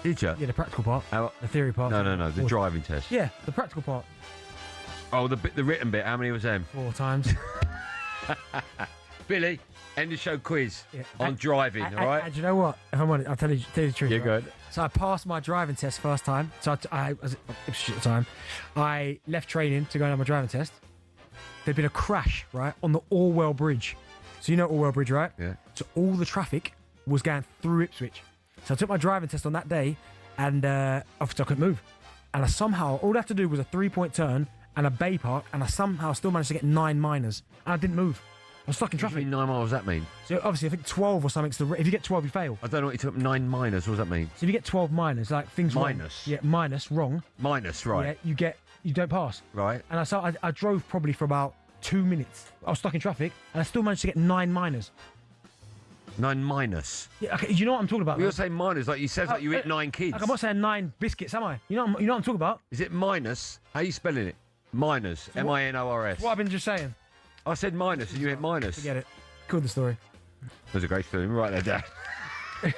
Did you? Yeah, the practical part. The theory part. No. The driving test. Yeah, the practical part. Oh, the written bit. How many was them? 4 times. Billy, end of show quiz on driving, all right? And do you know what? If I'm honest, I'll tell you the truth. You're right? good. So I passed my driving test first time. So I was at the time. I left training to go and have my driving test. There'd been a crash, right, on the Orwell Bridge. So you know Orwell Bridge, right? Yeah. So all the traffic was going through Ipswich. So I took my driving test on that day, and I couldn't move. And I somehow, all I had to do was a 3-point turn and a bay park, and I somehow still managed to get 9 minors. And I didn't move. I was stuck in traffic. 9 miles, what does that mean? So obviously, I think 12 or something. If you get 12, you fail. I don't know what you took 9 minors. What does that mean? So if you get 12 minors, like things minus. Wrong. Yeah, minus wrong. Minus, right? Yeah, you don't pass. Right. And I drove probably for about 2 minutes. I was stuck in traffic, and I still managed to get 9 minors. 9 minus. Yeah, okay. You know what I'm talking about? You're saying minus, like you said, like you hit 9 kids. Like I'm not saying 9 biscuits, am I? You know what I'm talking about? Is it minus? How are you spelling it? Minus. M-I-N-O-R-S. What I've been just saying. I said minus, and you hit minus. Forget it. Cool, the story. That's a great story. Let me write that down.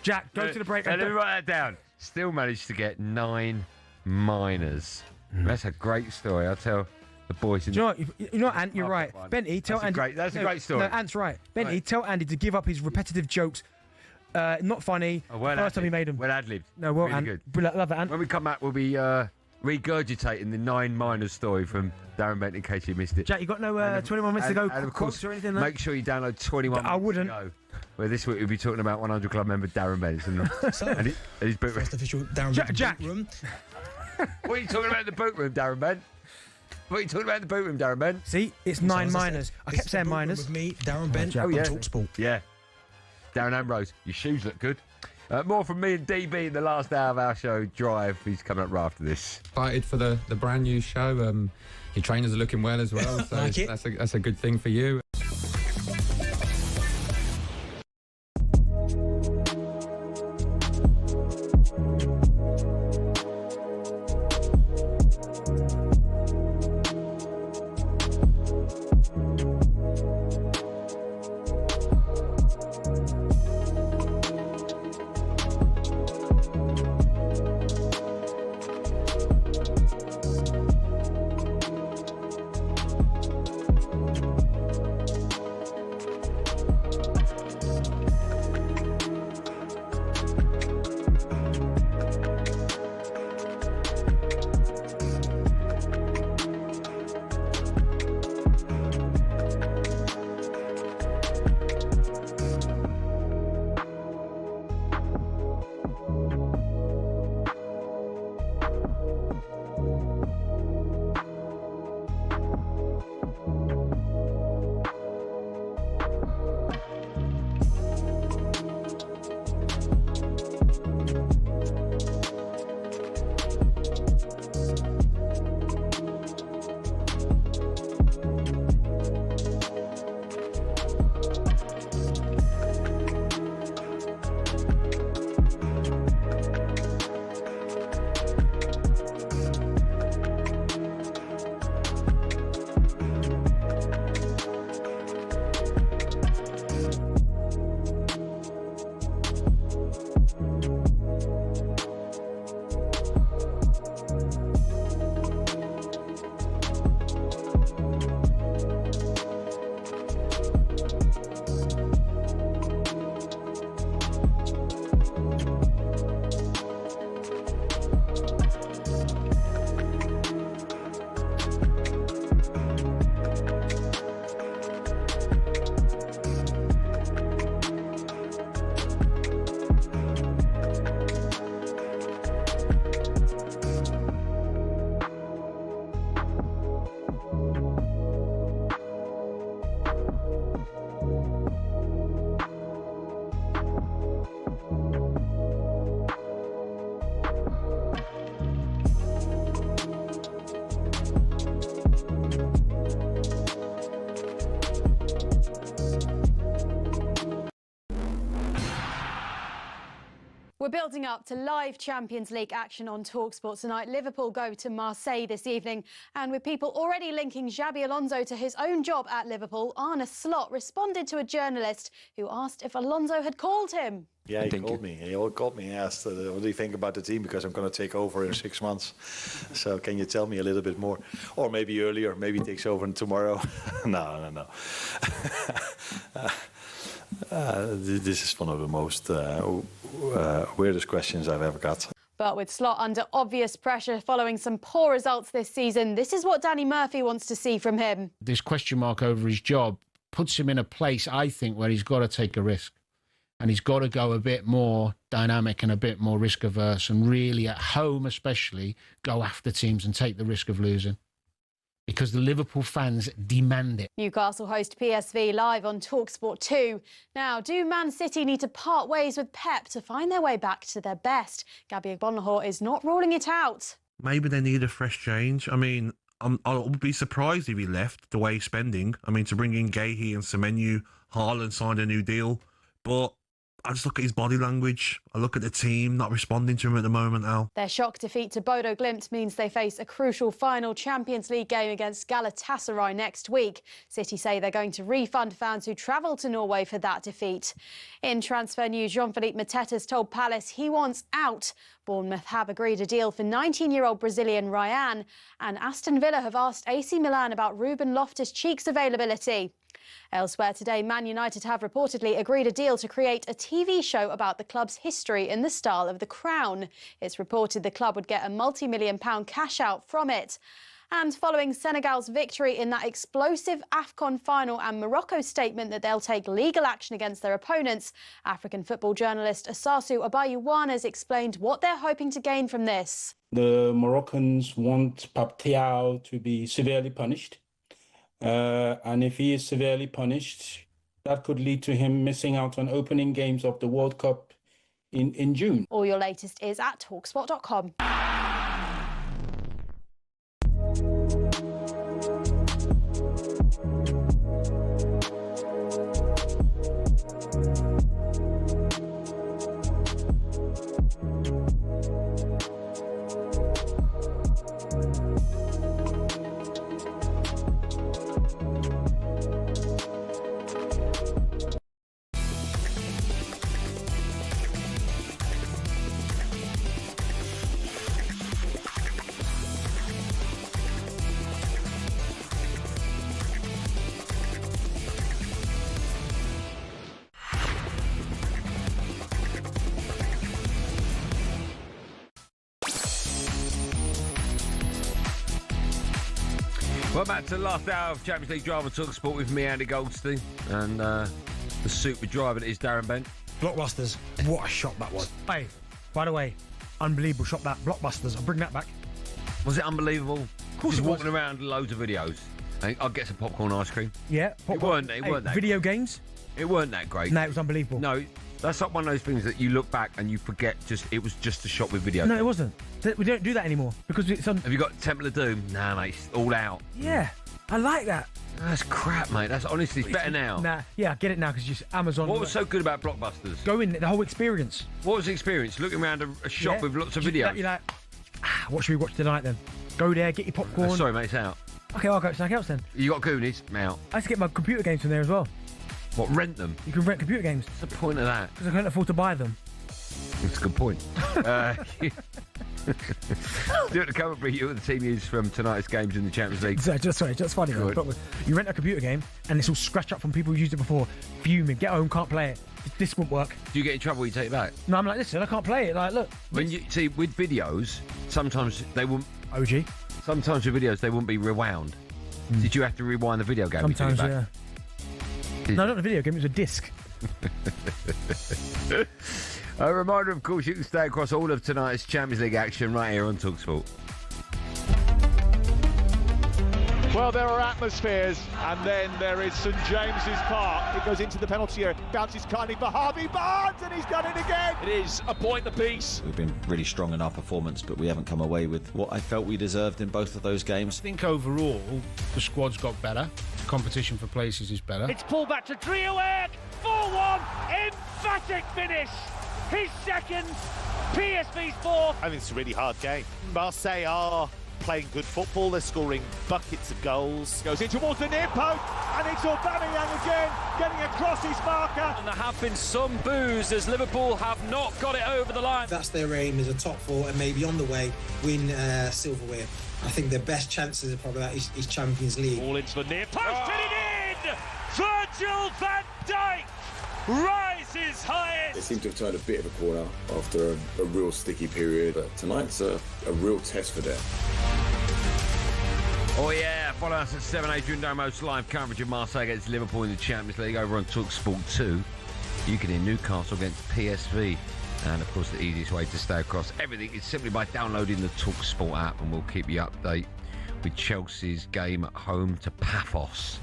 Jack, go to the break. Let me write that down. Still managed to get 9 minors. That's a great story. I'll tell the boys. You know, Ant, you're right. Benty, tell Andy. That's a great story. No, Ant's right. Benty, tell Andy to give up his repetitive jokes. Not funny. First time he made them. Well ad-libbed. No, well, really Ant. good. Love it, Ant. When we come back, we'll be regurgitating the 9 minors story from Darren Bent in case you missed it. Jack, you got no 21 minutes to go. And of course, or anything make sure you download 21 minutes I wouldn't. to go. Where this week we'll be talking about 100 Club member Darren Bent and his boot room. First official Darren Bent Jack. boot room. What are you talking about in the boot room, Darren Bent? What are you talking about in the boot room, Darren Bent? See, it's 9 minors. I kept saying minors. With me, Darren Bent, on talkSPORT. Yeah. Darren Ambrose, your shoes look good. More from me and DB in the last hour of our show, Drive. He's coming up right after this. Excited for the brand new show. Your trainers are looking well as well, so that's a good thing for you. We're building up to live Champions League action on talkSPORT tonight. Liverpool go to Marseille this evening. And with people already linking Xabi Alonso to his own job at Liverpool, Arne Slot responded to a journalist who asked if Alonso had called him. Yeah, he called me. He called me and asked, what do you think about the team? Because I'm going to take over in 6 months. So can you tell me a little bit more? Or maybe earlier, maybe he takes over tomorrow. No. This is one of the most weirdest questions I've ever got. But with Slot under obvious pressure following some poor results this season, this is what Danny Murphy wants to see from him. This question mark over his job puts him in a place, I think, where he's got to take a risk. And he's got to go a bit more dynamic and a bit more risk averse, and really at home especially go after teams and take the risk of losing. Because the Liverpool fans demand it. Newcastle host PSV live on talkSPORT 2. Now, do Man City need to part ways with Pep to find their way back to their best? Gabby Agbonlahor is not ruling it out. Maybe they need a fresh change. I mean, I would be surprised if he left the way he's spending. I mean, to bring in Guehi and Semenyo, Haaland signed a new deal. But I just look at his body language. I look at the team not responding to him at the moment, Al. Their shock defeat to Bodo Glimt means they face a crucial final Champions League game against Galatasaray next week. City say they're going to refund fans who travelled to Norway for that defeat. In transfer news, Jean-Philippe Mateta's told Palace he wants out. Bournemouth have agreed a deal for 19-year-old Brazilian Ryan, and Aston Villa have asked AC Milan about Ruben Loftus-Cheek's availability. Elsewhere today, Man United have reportedly agreed a deal to create a TV show about the club's history in the style of The Crown. It's reported the club would get a multi-million-pound cash out from it. And following Senegal's victory in that explosive AFCON final and Morocco's statement that they'll take legal action against their opponents, African football journalist Asasu Abayuwana has explained what they're hoping to gain from this. The Moroccans want Pape Thiaw to be severely punished. And if he is severely punished, that could lead to him missing out on opening games of the World Cup in June. All your latest is at talksport.com. Well, back to the last hour of Champions League Drive on talkSPORT with me, Andy Goldstein, and the super driver that is Darren Bent. Blockbusters. What a shot that was. Hey, by the way, unbelievable shot that. Blockbusters. I'll bring that back. Was it unbelievable? Of course Just it was. walking around loads of videos. I'll get some popcorn ice cream. Yeah. It weren't that video games? It weren't that great. No, it was unbelievable. No, that's not one of those things that you look back and you forget it was just a shot with video. No, it wasn't. We don't do that anymore because it's on. Have you got Temple of Doom? Nah, mate, it's all out. Yeah, I like that. That's crap, mate. That's honestly, it's better now. Nah, yeah, I get it now because just Amazon. What was so good about Blockbusters? Go in, the whole experience. What was the experience? Looking around a shop with lots of videos. You're like, what should we watch tonight then? Go there, get your popcorn. Sorry, mate, it's out. Okay, I'll go something else then. You got Goonies? Out. I used to get my computer games from there as well. What, rent them? You can rent computer games. What's the point of that? Because I couldn't afford to buy them. That's a good point. Stuart McCowan bring you the team news from tonight's games in the Champions League. Just funny. You rent a computer game and it's all scratched up from people who used it before. Fuming, get home, can't play it. This won't work. Do you get in trouble when you take it back? No, I'm like, listen, I can't play it. Like, look. When you see with videos, sometimes they won't. OG. Sometimes with videos they won't be rewound. Did you have to rewind the video game? Sometimes, yeah. No, not the video game. It was a disc. A reminder, of course, you can stay across all of tonight's Champions League action right here on talkSPORT. Well, there are atmospheres, and then there is St James's Park. It goes into the penalty area, bounces kindly for Harvey Barnes, and he's done it again. It is a point apiece. We've been really strong in our performance, but we haven't come away with what I felt we deserved in both of those games. I think overall, the squad's got better. The competition for places is better. It's pulled back to Driewerk, 4-1, emphatic finish. His second, PSV's fourth. I think it's a really hard game. Marseille are playing good football. They're scoring buckets of goals. Goes in towards the near post, and it's Aubameyang again, getting across his marker. And there have been some boos as Liverpool have not got it over the line. That's their aim, is a top four and maybe on the way win silverware. I think their best chances are probably that is Champions League. All into the near post, and it in! Virgil van Dijk rises highest. They seem to have turned a bit of a corner after a real sticky period, but tonight's a real test for them. Oh yeah, follow us at 7 Adrian Domo's live coverage of Marseille against Liverpool in the Champions League over on talkSPORT 2. You can hear Newcastle against PSV. And of course the easiest way to stay across everything is simply by downloading the talkSPORT app, and we'll keep you updated with Chelsea's game at home to Paphos.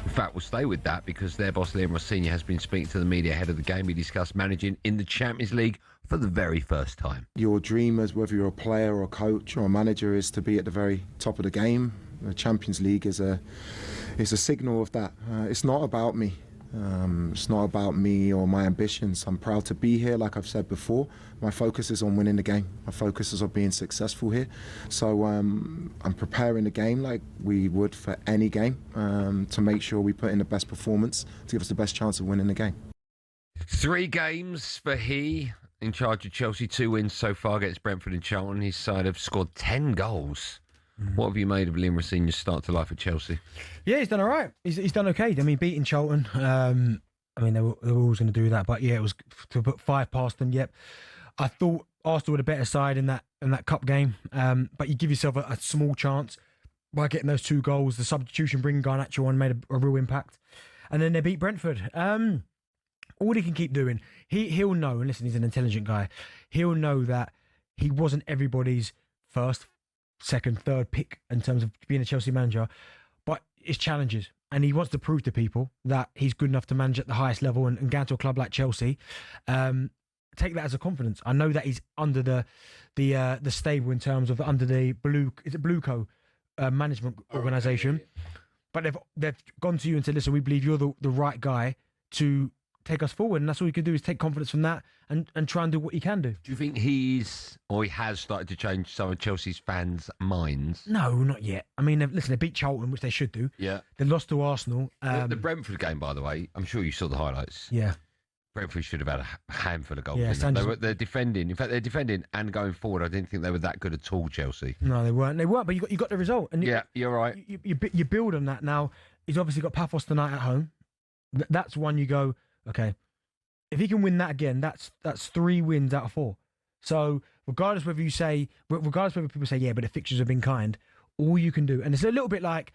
In fact, we'll stay with that because their boss Liam Rossini has been speaking to the media ahead of the game. We discussed managing in the Champions League for the very first time. Your dream, as whether you're a player or a coach or a manager, is to be at the very top of the game. The Champions League is a signal of that. It's not about me. It's not about me or my ambitions. I'm proud to be here, like I've said before. My focus is on winning the game. My focus is on being successful here. So I'm preparing the game like we would for any game to make sure we put in the best performance to give us the best chance of winning the game. 3 games for he in charge of Chelsea, 2 wins so far against Brentford and Charlton. His side have scored 10 goals. What have you made of Liam Rossini's start to life at Chelsea? Yeah, he's done all right. He's done okay. I mean, beating Charlton. I mean, they were always going to do that, but yeah, it was to put 5 past them. Yep, I thought Arsenal were a better side in that cup game, but you give yourself a small chance by getting those 2 goals. The substitution, bringing Garnacho on, made a real impact, and then they beat Brentford. All he can keep doing, he'll know. And listen, he's an intelligent guy. He'll know that he wasn't everybody's first, second, third pick in terms of being a Chelsea manager, but it's challenges, and he wants to prove to people that he's good enough to manage at the highest level and go to a club like Chelsea. Take that as a confidence. I know that he's under the stable in terms of under the Blueco management organisation, but they've gone to you and said, listen, we believe you're the right guy to take us forward, and that's all you can do is take confidence from that and try and do what you can do. Do you think he has started to change some of Chelsea's fans' minds? No, not yet. I mean, listen, they beat Charlton, which they should do. Yeah. They lost to Arsenal. The Brentford game, by the way, I'm sure you saw the highlights. Yeah. Brentford should have had a handful of goals. Yeah, they're defending. In fact, they're defending and going forward. I didn't think they were that good at all, Chelsea. No, they weren't. But you got the result. And yeah, you're right. You build on that. Now, he's obviously got Paphos tonight at home. That's one you go, okay, if he can win that again, that's 3 wins out of 4. So regardless whether people say, yeah, but the fixtures have been kind, all you can do, and it's a little bit like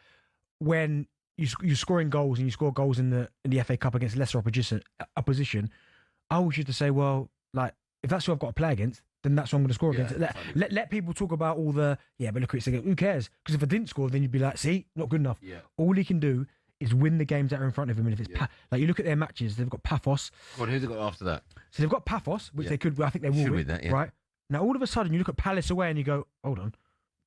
when you're scoring goals and you score goals in the FA Cup against lesser opposition. I always used to say, well, like if that's who I've got to play against, then that's who I'm going to score against. Let people talk about all the but look, it's again, who cares? Because if I didn't score, then you'd be like, see, not good enough. Yeah. All he can do is win the games that are in front of him. And if it's like you look at their matches, they've got Paphos. What who they got after that? So they've got Paphos, which they could. I think they will win that. Yeah. Right now, all of a sudden, you look at Palace away and you go, hold on,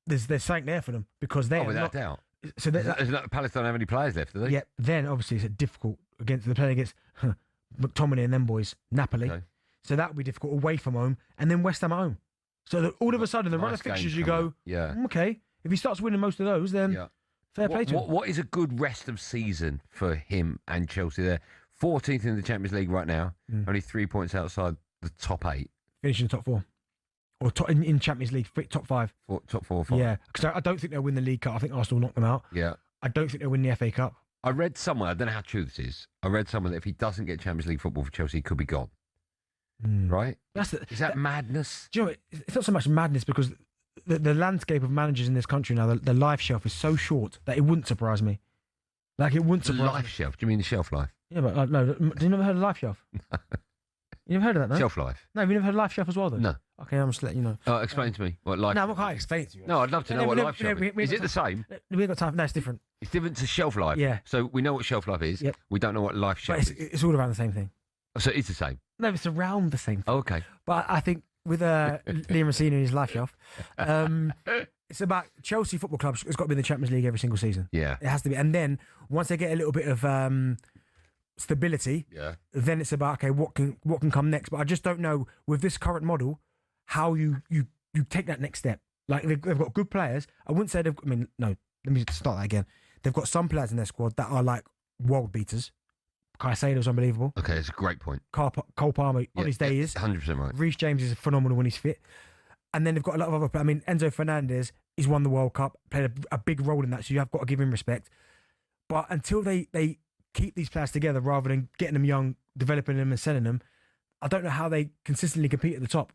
there's something there for them because they're without doubt. So Palace don't have any players left, do they? Yeah. Then obviously it's difficult against the playing against McTominay and them boys, Napoli. Okay. So that would be difficult away from home, and then West Ham at home. So all of a sudden, the run of fixtures, you go, okay. If he starts winning most of those, then. Yeah. Fair play to him. What is a good rest of season for him and Chelsea? They're 14th in the Champions League right now, only 3 points outside the top 8. Finishing top 4. Or in Champions League, top 5. Top 4 or 5. Yeah, because I don't think they'll win the League Cup. I think Arsenal will knock them out. Yeah. I don't think they'll win the FA Cup. I read somewhere, I don't know how true this is, I read somewhere that if he doesn't get Champions League football for Chelsea, he could be gone. Right? Is that madness? Do you know what? It's not so much madness because the landscape of managers in this country now, the life shelf is so short that it wouldn't surprise me. Like, it wouldn't surprise me. Life shelf? Do you mean the shelf life? Yeah, but no. Do you never heard of life shelf? You never heard of that, no? Shelf life? No, have you never heard of life shelf as well, then? No. Okay, I'm just letting you know. Oh, explain to me what life. No, I can't explain it to you. No, I'd love to know what life shelf is. Is it the same? We ain't got time. No, it's different. It's different to shelf life. Yeah. So we know what shelf life is. Yep. We don't know what life shelf is. It's all around the same thing. So it's the same? No, it's around the same thing. Oh, okay. But I think with Liam Rossini and his life shelf, it's about Chelsea Football Club has got to be in the Champions League every single season. Yeah. It has to be. And then once they get a little bit of stability. Yeah. Then it's about, okay, what can come next? But I just don't know with this current model how you take that next step. Like they've got good players. I wouldn't say let me start that again. They've got some players in their squad that are like world beaters. Caicedo's unbelievable. Okay, it's a great point. Cole Palmer on his day is 100% right. Reece James is phenomenal when he's fit. And then they've got a lot of other players. I mean, Enzo Fernandez, he's won the World Cup, played a big role in that, so you have got to give him respect. But until they keep these players together rather than getting them young, developing them and selling them, I don't know how they consistently compete at the top.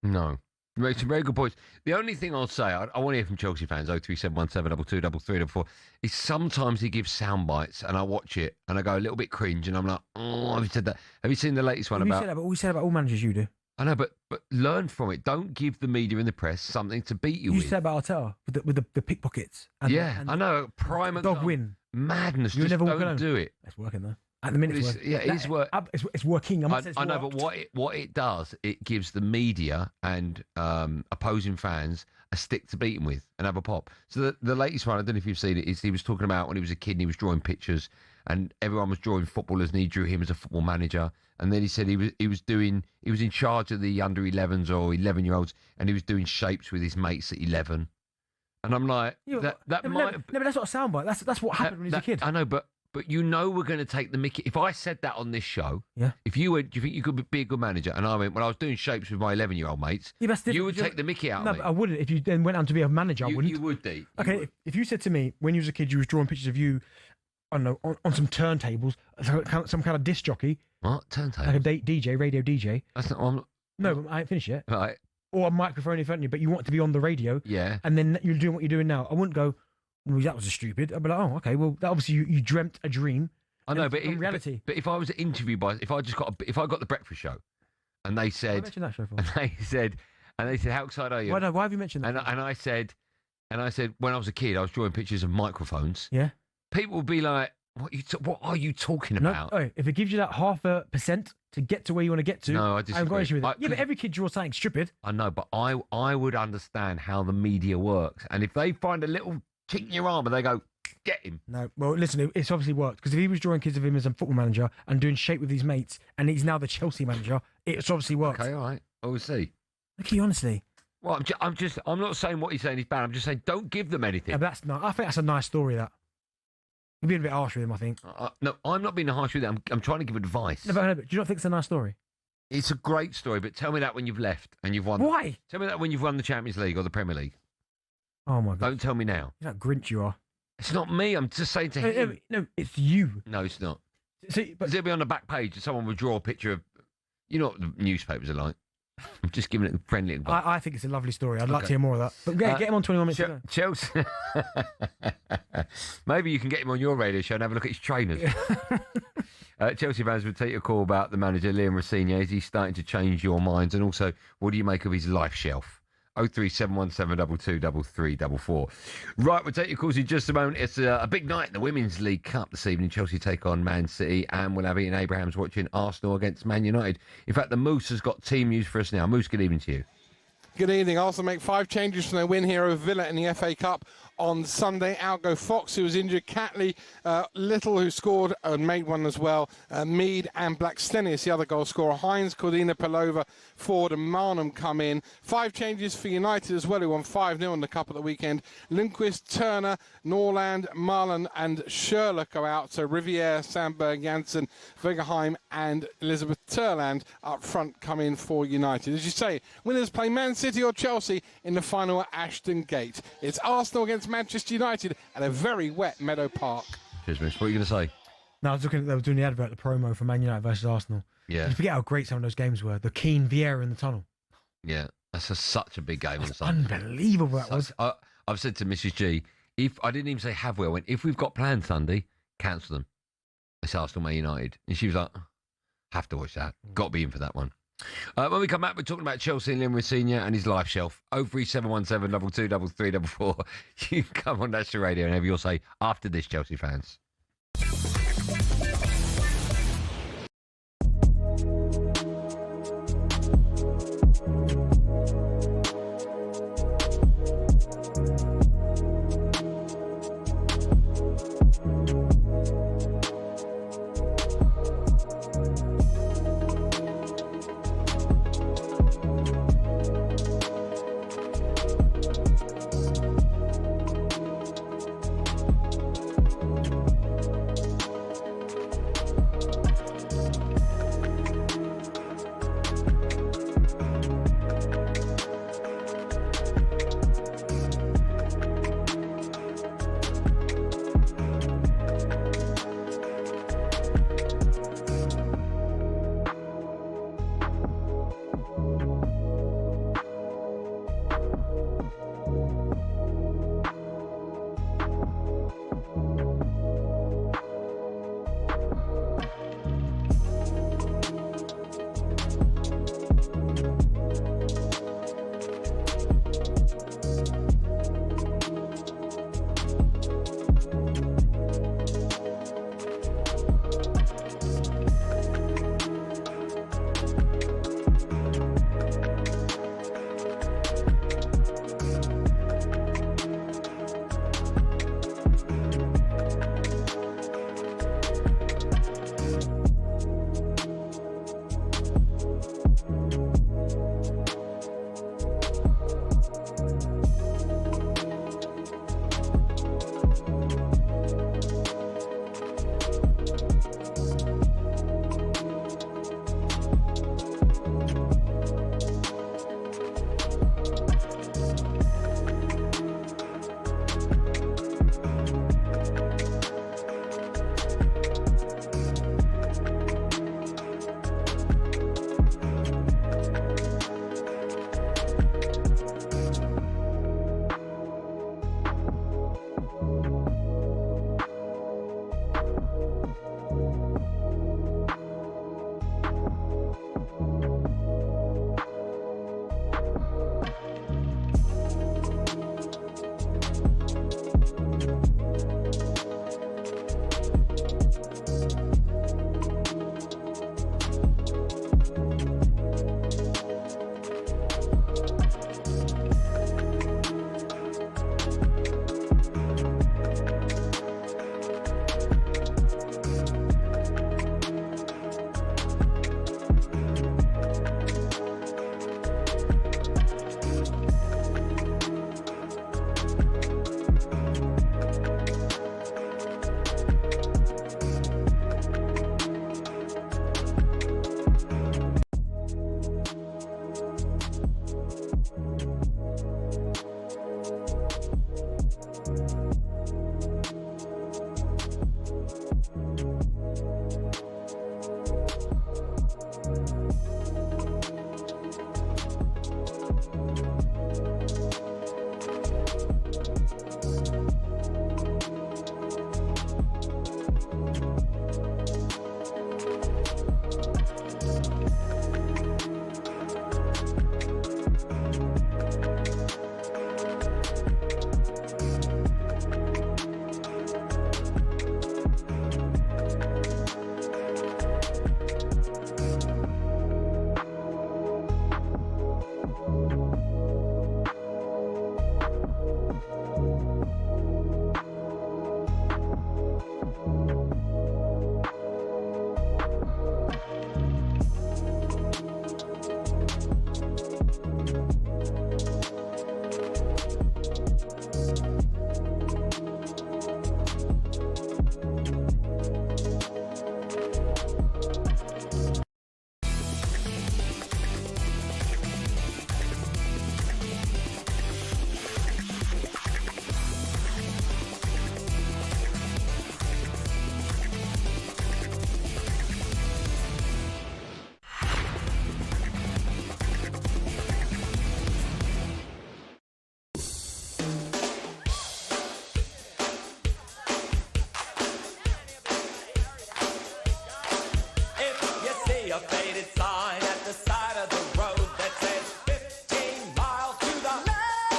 No. Make some very good points. The only thing I'll say, I want to hear from Chelsea fans, 03717223344, is sometimes he gives sound bites and I watch it and I go a little bit cringe and I'm like, oh, have you said that? Have you seen the latest one about... We said about all managers you do. I know, but learn from it. Don't give the media and the press something to beat you with. You said about Arteta with the pickpockets. And I know. Prime dog win. Madness. Just don't do it. It's working though. At the minute, it's working. Yeah, it's working. I know, but what it does, it gives the media and opposing fans a stick to beat him with and have a pop. So the latest one, I don't know if you've seen it, is he was talking about when he was a kid and he was drawing pictures and everyone was drawing footballers and he drew him as a football manager. And then he said he was in charge of the under 11s or 11-year-olds and he was doing shapes with his mates at 11. And I'm like, but that's not a soundbite. That's what happened when he was a kid. I know, but you know we're going to take the mickey. If I said that on this show, if you went, do you think you could be a good manager? And I went, well, I was doing shapes with my 11-year-old mates. You would take the mickey out of me. No, but I wouldn't. If you then went on to be a manager, I wouldn't. You would, Dee. Okay, if you said to me, when you was a kid, you was drawing pictures of you, I don't know, on some turntables, some kind of disc jockey. What? Turntables? Like a DJ, radio DJ. That's not... No, I ain't finished yet. Right. Or a microphone in front of you, but you want to be on the radio. Yeah. And then you're doing what you're doing now. I wouldn't go, well, that was stupid. I'd be like, oh, okay, well, that obviously you dreamt a dream. I know, but in reality. But if I was interviewed by, if I got the breakfast show, and they said, I mentioned that show for. And they said, how excited are you? Why have you mentioned that? And I said, when I was a kid, I was drawing pictures of microphones. Yeah. People would be like, what are you talking about? No, if it gives you that 0.5% to get to where you want to get to, no, I disagree. I've got an issue with that. Yeah, but every kid draws something stupid. I know, but I would understand how the media works, and if they find a little chink in your arm and they go, get him. No, well, listen, it's obviously worked because if he was drawing kids of him as a football manager and doing shape with his mates, and he's now the Chelsea manager, it's obviously worked. Okay, all right, we'll see. Look at you, honestly. Well, I'm not saying what he's saying is bad. I'm just saying don't give them anything. Yeah, but I think that's a nice story. That you're being a bit harsh with him, I think. No, I'm not being harsh with him. I'm trying to give advice. No, but do you not think it's a nice story? It's a great story, but tell me that when you've left and you've won. Why? Tell me that when you've won the Champions League or the Premier League. Oh my God! Don't tell me now. You're that Grinch you are. It's not me. I'm just saying to him. No, it's you. No, it's not. See, but it'll be on the back page and someone would draw a picture of. You know what the newspapers are like. I'm just giving it a friendly advice. I think it's a lovely story. I'd like to hear more of that. But get him on 21 minutes. Chelsea. Maybe you can get him on your radio show and have a look at his trainers. Chelsea fans would take a call about the manager, Liam Rosenior. Is he starting to change your minds? And also, what do you make of his life shelf? 03717223344. Right, we'll take your calls in just a moment. It's a big night in the Women's League Cup this evening. Chelsea take on Man City, and we'll have Ian Abrahams watching Arsenal against Man United. In fact, the Moose has got team news for us now. Moose, good evening to you. Good evening. Arsenal make 5 changes from their win here over Villa in the FA Cup on Sunday. Out go Fox, who was injured, Catley, Little, who scored and made one as well, Mead and Blackstenius, the other goal scorer. Hines, Cordina, Pelova, Ford and Marnham come in. 5 changes for United as well, who won 5-0 in the Cup at the weekend. Lundqvist, Turner, Norland, Marlon and Sherlock go out. So Riviere, Sandberg, Janssen, Vegerheim and Elizabeth Turland up front come in for United. As you say, winners play Man City or Chelsea in the final at Ashton Gate. It's Arsenal against Manchester United at a very wet Meadow Park. Cheers, Miss. What are you going to say? No, I was looking at, they were doing the advert, the promo for Man United versus Arsenal. Yeah. You forget how great some of those games were. The Keane Vieira in the tunnel. Yeah, that's such a big game on Sunday. Unbelievable that was. I've said to Mrs. G, if I didn't even say have we, I went, if we've got plans Sunday, cancel them. It's Arsenal Man United. And she was like, have to watch that. Got to be in for that one. When we come back, we're talking about Chelsea and Liam Rosenior and his life shelf. 03717223344. You can come on National Radio and have your say after this, Chelsea fans.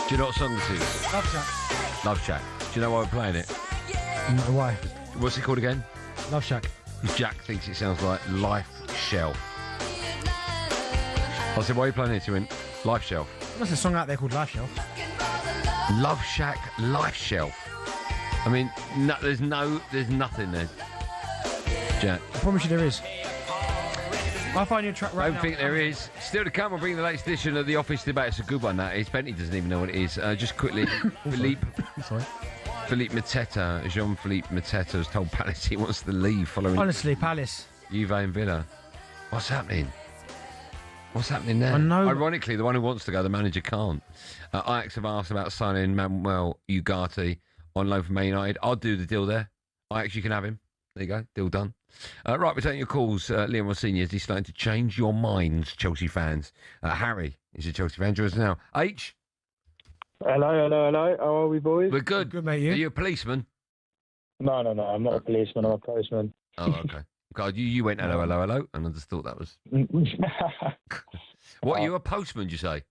Do you know what song this is? Love Shack. Love Shack. Do you know why we're playing it? No, why? What's it called again? Love Shack. Jack thinks it sounds like Life Shelf. I said, why are you playing it? He went, Life Shelf. There's a song out there called Life Shelf. Love Shack, Life Shelf. I mean, there's nothing there. Jack. I promise you there is. I'll find you a track right now. I don't think there is. Still to come, we'll bring the latest edition of the Office Debate. It's a good one, that is. Bentley doesn't even know what it is. Just quickly, Philippe Mateta, Jean-Philippe Mateta has told Palace he wants to leave following... Honestly, Palace. Juve and Villa. What's happening? What's happening there? I know. Ironically, the one who wants to go, the manager can't. Ajax have asked about signing Manuel Ugarte on loan from Man United. I'll do the deal there. Ajax, you can have him. There you go. Deal done. Right, we're taking your calls. Liam Rossini, is he starting to change your minds, Chelsea fans? Harry is a Chelsea fan. Join us now. H? Hello. How are we, boys? We're good. Good, mate. You? Are you a policeman? No. I'm not a policeman. I'm a postman. Oh, okay. God, you went hello, and I just thought that was... What, are you a postman, did you say?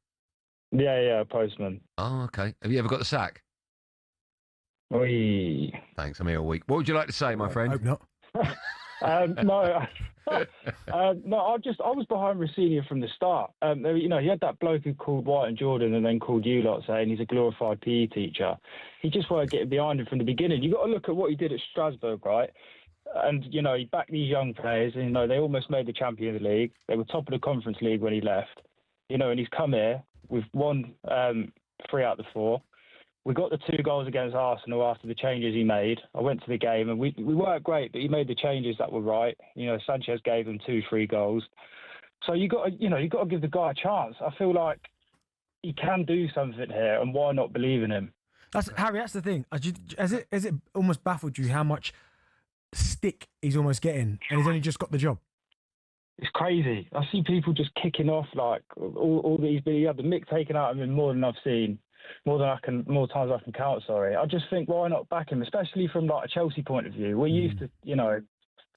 Yeah, a postman. Oh, okay. Have you ever got the sack? Oi. Thanks, I'm here all week. What would you like to say, my friend? Hope not. No, I was behind Rossini from the start. He had that bloke who called White and Jordan and then called you lot saying he's a glorified PE teacher. He just wanted getting behind him from the beginning. You got to look at what he did at Strasbourg, right? And, he backed these young players. And, they almost made the Champions League. They were top of the Conference League when he left. And he's come here. We've won 3 out of the 4. We got the 2 goals against Arsenal after the changes he made. I went to the game and we weren't great, but he made the changes that were right. Sanchez gave them 2 free goals. So you got to give the guy a chance. I feel like he can do something here, and why not believe in him? Harry, that's the thing. Has it almost baffled you how much stick he's almost getting, and he's only just got the job? It's crazy. I see people just kicking off like all these. He had the mick taken out of him more than I've seen. More times I can count. Sorry, I just think why not back him, especially from like a Chelsea point of view. We're used to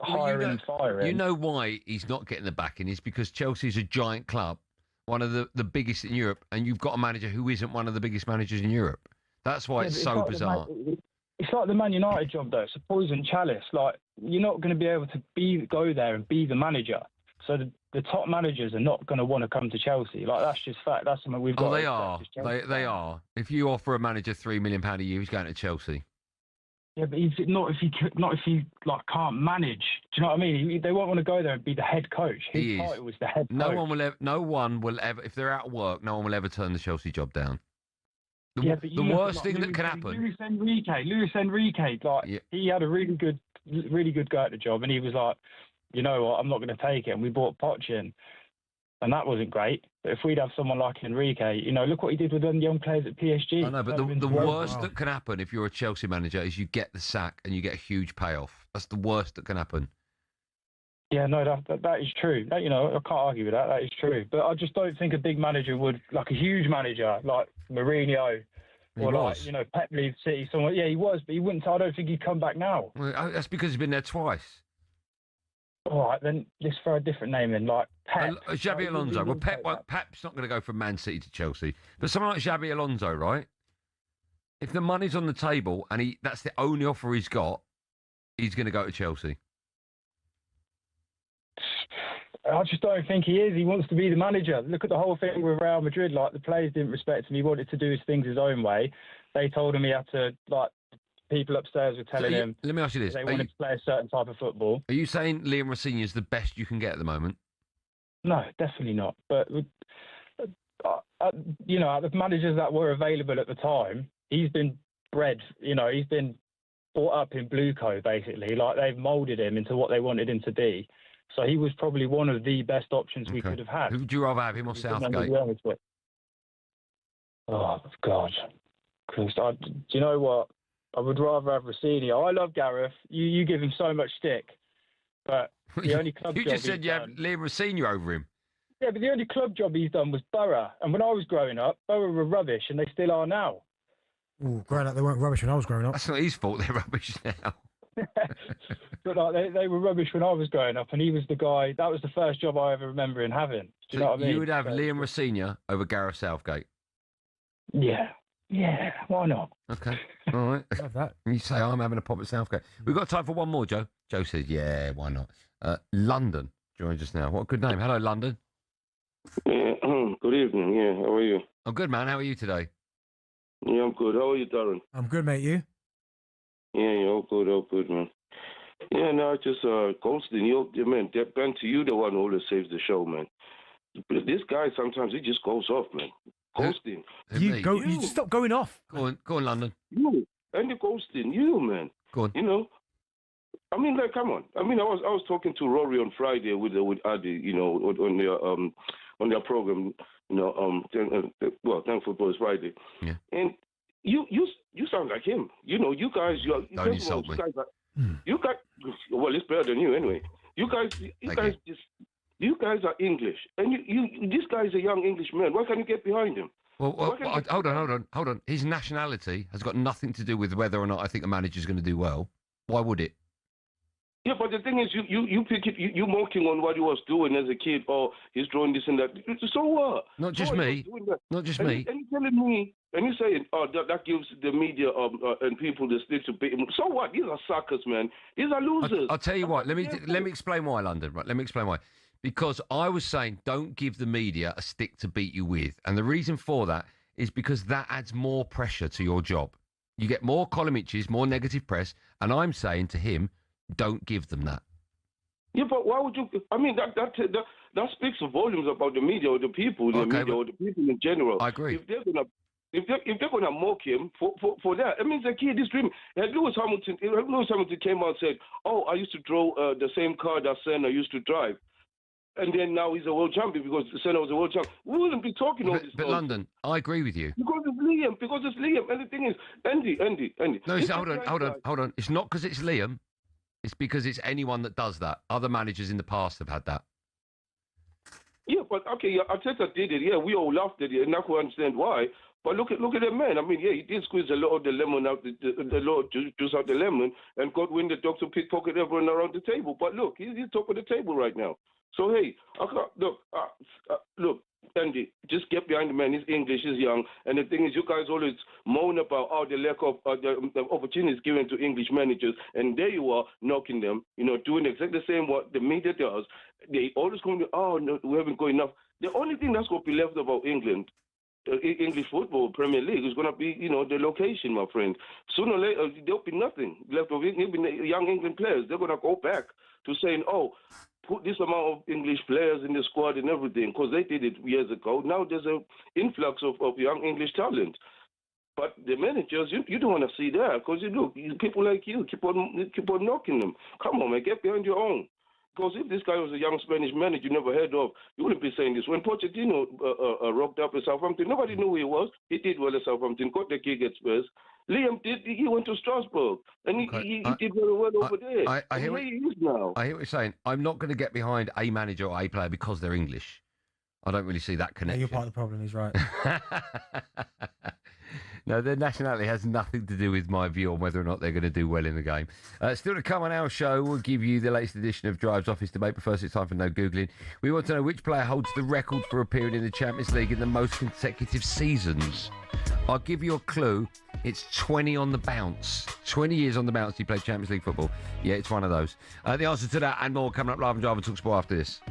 hiring and firing. You know why he's not getting the backing is because Chelsea's a giant club, one of the biggest in Europe, and you've got a manager who isn't one of the biggest managers in Europe. That's why it's so like bizarre. It's like the Man United job though. It's a poison chalice. Like you're not going to be able to go there and be the manager. So the top managers are not going to want to come to Chelsea. Like that's just fact. That's something we've got. Oh, they are. They are. If you offer a manager £3 million a year, he's going to Chelsea. Yeah, but not if he like can't manage. Do you know what I mean? They won't want to go there and be the head coach. His title was the head coach. No one will ever. If they're out of work, no one will ever turn the Chelsea job down. The worst thing that can happen. Luis Enrique, he had a really good go at the job, and he was like, you know what, I'm not going to take it. And we brought Poch in, and that wasn't great. But if we'd have someone like Enrique, look what he did with them young players at PSG. I know, but the worst that can happen if you're a Chelsea manager is you get the sack and you get a huge payoff. That's the worst that can happen. Yeah, no, that is true. I can't argue with that. That is true. But I just don't think a big manager would, like a huge manager, like Mourinho, Pep leave City. Someone, yeah, he was, but he wouldn't. I don't think he'd come back now. Well, that's because he's been there twice. All right, then let's throw a different name in, like Pep. Xabi Alonso. Well, Pep's not going to go from Man City to Chelsea, but someone like Xabi Alonso, right? If the money's on the table and that's the only offer he's got, he's going to go to Chelsea. I just don't think he is. He wants to be the manager. Look at the whole thing with Real Madrid. Like, the players didn't respect him. He wanted to do his things his own way. They told him he had to, people upstairs were telling him. Let me ask you this. They wanted to play a certain type of football. Are you saying Liam Rossini is the best you can get at the moment? No, definitely not. But, the managers that were available at the time, he's been bred, he's been brought up in Blueco, basically. Like, they've moulded him into what they wanted him to be. So he was probably one of the best options we could have had. Who would you rather have, him or Southgate? Oh, God. Do you know what? I would rather have Rossini. I love Gareth. You give him so much stick. But the only club you job just said you have Liam Rossini over him. Yeah, but the only club job he's done was Borough. And when I was growing up, Borough were rubbish, and they still are now. Ooh, growing up, they weren't rubbish when I was growing up. That's not his fault, they're rubbish now. But they were rubbish when I was growing up, and he was the guy. That was the first job I ever remember him having. Do you know what I mean? You would have Liam Rossini over Gareth Southgate. Yeah, Yeah, why not? Okay, all right. Love that. You say I'm having a pop at Southgate. We've got time for one more, Joe. Joe says, yeah, why not? London joins us now. What a good name. Hello, London. Yeah, good evening. Yeah, how are you? I'm good, man. How are you today? Yeah, I'm good. How are you, Darren? I'm good, mate. You? Yeah, all good, man. Yeah, no, just Goldstein, man, that banter, you the one who always saves the show, man. But this guy sometimes he just goes off, man. Goldstein. You stop going off. Go on, London. You, Andy Goldstein, you, man. Go on. You know, I mean, like, come on. I mean, I was talking to Rory on Friday with Adi, you know, on their program, you know, Thank Football is Friday. Yeah. And you sound like him. You know, you guys, Don't insult me. You guys, well, it's better than you anyway. You guys are English, and this guy is a young English man. Why can't you get behind him? Well, hold on. His nationality has got nothing to do with whether or not I think a manager's going to do well. Why would it? Yeah, but the thing is, you pick it, you mocking on what he was doing as a kid. Oh, he's drawing this and that. So what? Not just me. Not just me. And you're telling me, and you're saying, oh, that gives the media and people the stick to beat him. So what? These are suckers, man. These are losers. I'll tell you what. Let me explain why, London. Right? Let me explain why. Because I was saying, don't give the media a stick to beat you with, and the reason for that is because that adds more pressure to your job. You get more column inches, more negative press, and I'm saying to him, don't give them that. Yeah, but why would you? I mean, that speaks volumes about the media or the people in the media or the people in general. I agree. If they're gonna mock him for that, it means the kid is dreaming. Lewis Hamilton came out and said, "Oh, I used to draw the same car that Senna used to drive." And then now he's a world champion because Senna was a world champion. We wouldn't be talking all this. But London, I agree with you. Because it's Liam. And the thing is, Andy. No, hold on. It's not because it's Liam. It's because it's anyone that does that. Other managers in the past have had that. Yeah, but okay, Arteta did it. Yeah, we all laughed at it, and now we understand why. But look at the man. I mean, yeah, he did squeeze a lot of the lemon out, the lot of juice out the lemon, and Godwin, the doctor, pickpocket everyone around the table. But look, he's top of the table right now. So hey, look, Andy, just get behind the man. He's English, he's young, and the thing is, you guys always moan about the lack of the opportunities given to English managers, and there you are knocking them. You know, doing exactly the same what the media does. They always come to, oh no, we haven't got enough. The only thing that's going to be left about England. English football, Premier League, is going to be, you know, the location, my friend. Sooner or later, there'll be nothing left of even young England players. They're going to go back to saying, oh, put this amount of English players in the squad and everything, because they did it years ago. Now there's an influx of young English talent. But the managers, you don't want to see that, because look, people like you keep on knocking them. Come on, man, get behind your own. Because if this guy was a young Spanish manager you never heard of, you wouldn't be saying this. When Pochettino rocked up at Southampton, nobody knew who he was. He did well at Southampton, got the gig at Spurs. Liam did. He went to Strasbourg, and he did very well over there. I hear what you're saying. I'm not going to get behind a manager or a player because they're English. I don't really see that connection. Yeah, you're part of the problem. He's right. No, their nationality has nothing to do with my view on whether or not they're going to do well in the game. Still to come on our show, we'll give you the latest edition of Drive's Office Debate, but first it's time for No Googling. We want to know which player holds the record for a period in the Champions League in the most consecutive seasons. I'll give you a clue. It's 20 on the bounce. 20 years on the bounce he played Champions League football. Yeah, it's one of those. The answer to that and more coming up live on Drive and talkSPORT after this.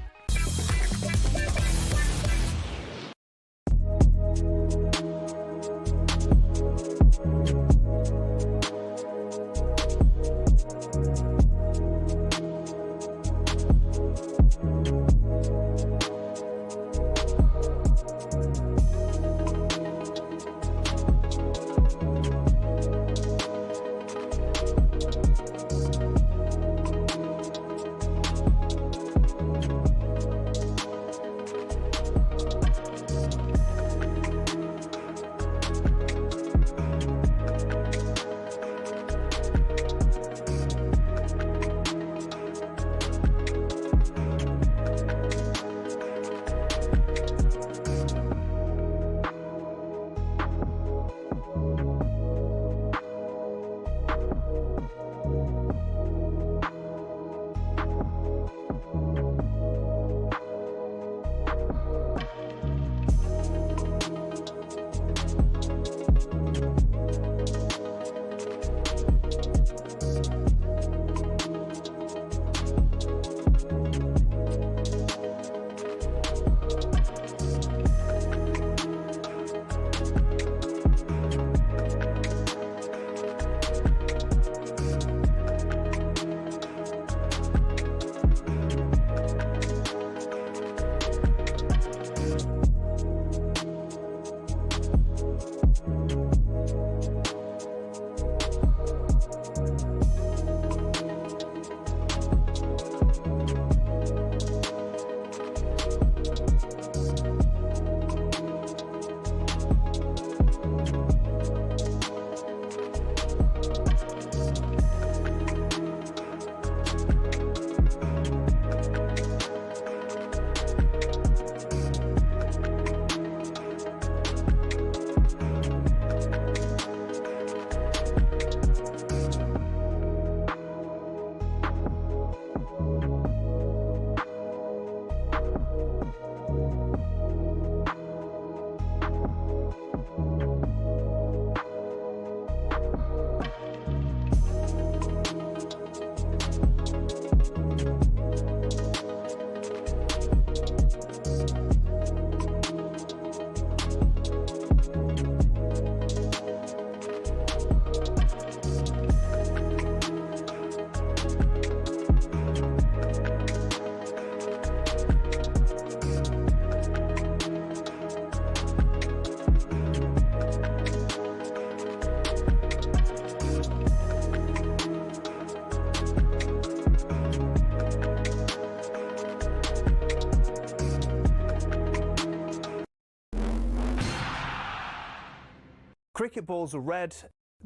Cricket balls are red,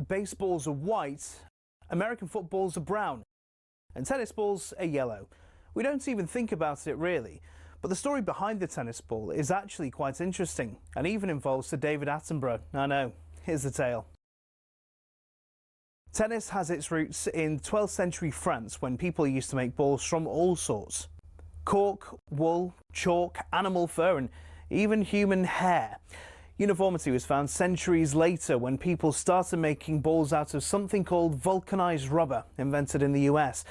baseballs are white, American footballs are brown, and tennis balls are yellow. We don't even think about it really, but the story behind the tennis ball is actually quite interesting and even involves Sir David Attenborough. I know, here's the tale. Tennis has its roots in 12th century France when people used to make balls from all sorts. Cork, wool, chalk, animal fur and even human hair. Uniformity was found centuries later when people started making balls out of something called vulcanized rubber, invented in the US.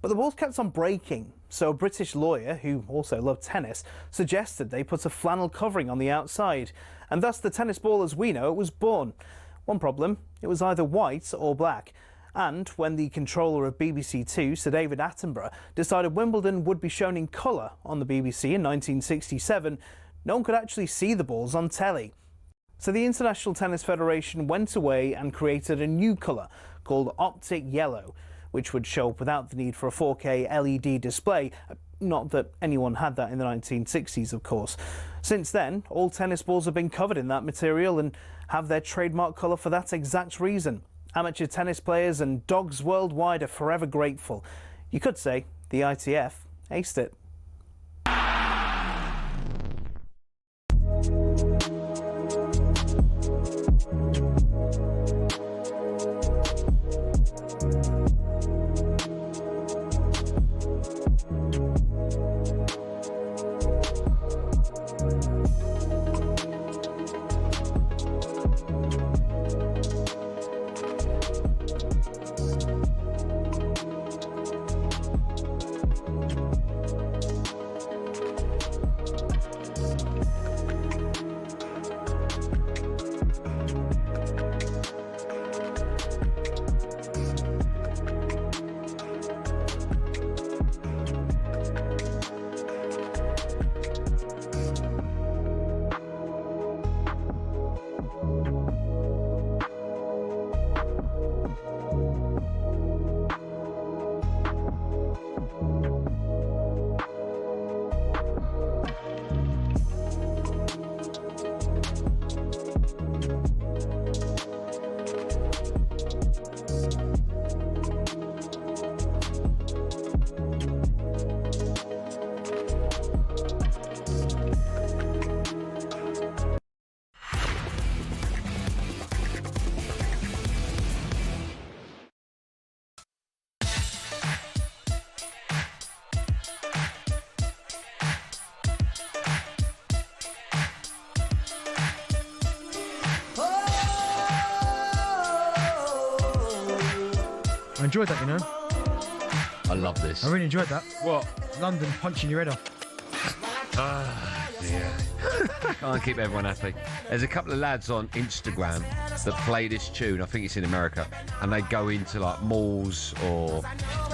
But the balls kept on breaking, so a British lawyer, who also loved tennis, suggested they put a flannel covering on the outside, and thus the tennis ball as we know it was born. One problem, it was either white or black. And when the controller of BBC Two, Sir David Attenborough, decided Wimbledon would be shown in colour on the BBC in 1967, no one could actually see the balls on telly. So the International Tennis Federation went away and created a new colour called Optic Yellow, which would show up without the need for a 4K LED display. Not that anyone had that in the 1960s, of course. Since then, all tennis balls have been covered in that material and have their trademark colour for that exact reason. Amateur tennis players and dogs worldwide are forever grateful. You could say the ITF aced it. I enjoyed that, you know. I love this. I really enjoyed that. What? London punching your head off. Ah, dear. Can't keep everyone happy. There's a couple of lads on Instagram that play this tune. I think it's in America, and they go into like malls or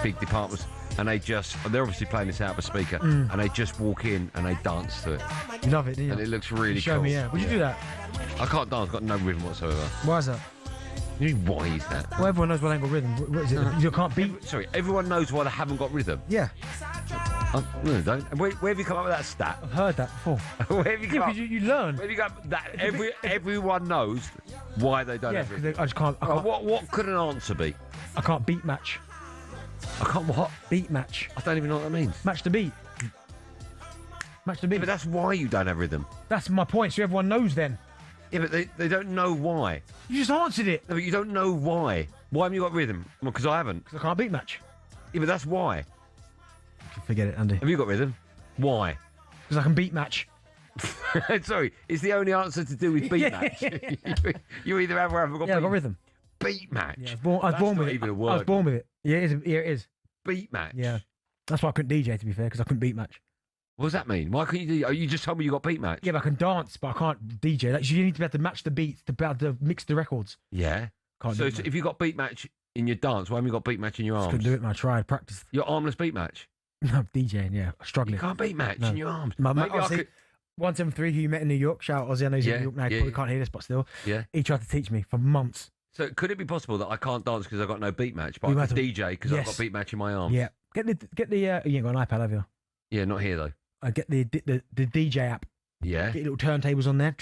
big departments. and they're obviously playing this out of a speaker, and they just walk in and they dance to it. You love it, do you? And it looks really Show cool. me, yeah. Would you do that? I can't dance, I've got no rhythm whatsoever. Why is that? Why is that? Well, everyone knows why they ain't got rhythm. What is it? You can't beat. Sorry, everyone knows why they haven't got rhythm. Yeah. No, don't. Where have you come up with that stat? I've heard that before. Where have you come up? You learn. Where have you got that? Everyone knows why they don't have because rhythm. I just can't. What could an answer be? I can't beat match. I can't what? Beat match. I don't even know what that means. Match the beat. Match the beat. Yeah, but that's why you don't have rhythm. That's my point. So everyone knows then. Yeah, but they don't know why. You just answered it. No, but you don't know why. Why haven't you got rhythm? Well, because I haven't. Because I can't beat match. Yeah, but that's why. Forget it, Andy. Have you got rhythm? Why? Because I can beat match. Sorry, is the only answer to do with beat match? You either have or haven't got. Yeah, I've got rhythm. Beat match. Yeah, I was born with it. Even a word. I was born with it. Yeah, it is. Beat match. Yeah, that's why I couldn't DJ. To be fair, because I couldn't beat match. What does that mean? Why couldn't you do? You just told me you got beat match. Yeah, but I can dance, but I can't DJ. Like, you need to be able to match the beats, to be able to mix the records. Yeah. Can't So do it, if you got beat match in your dance, why haven't you got beat match in your arms? Couldn't do it, man. I tried, practiced. Your armless beat match. No, DJing, yeah. Struggling. You can't beat match in your arms. My mate, Maybe I could... 173, who you met in New York. Shout out Ozzy. I know he's in New York now. He probably can't hear this, but still. Yeah. He tried to teach me for months. So could it be possible that I can't dance because I've got no beat match, but I can DJ because I've got beat match in my arms? Yeah. Get the. You ain't got an iPad, have you? Yeah, not here though. Get the DJ app. Yeah. Get your little turntables on there.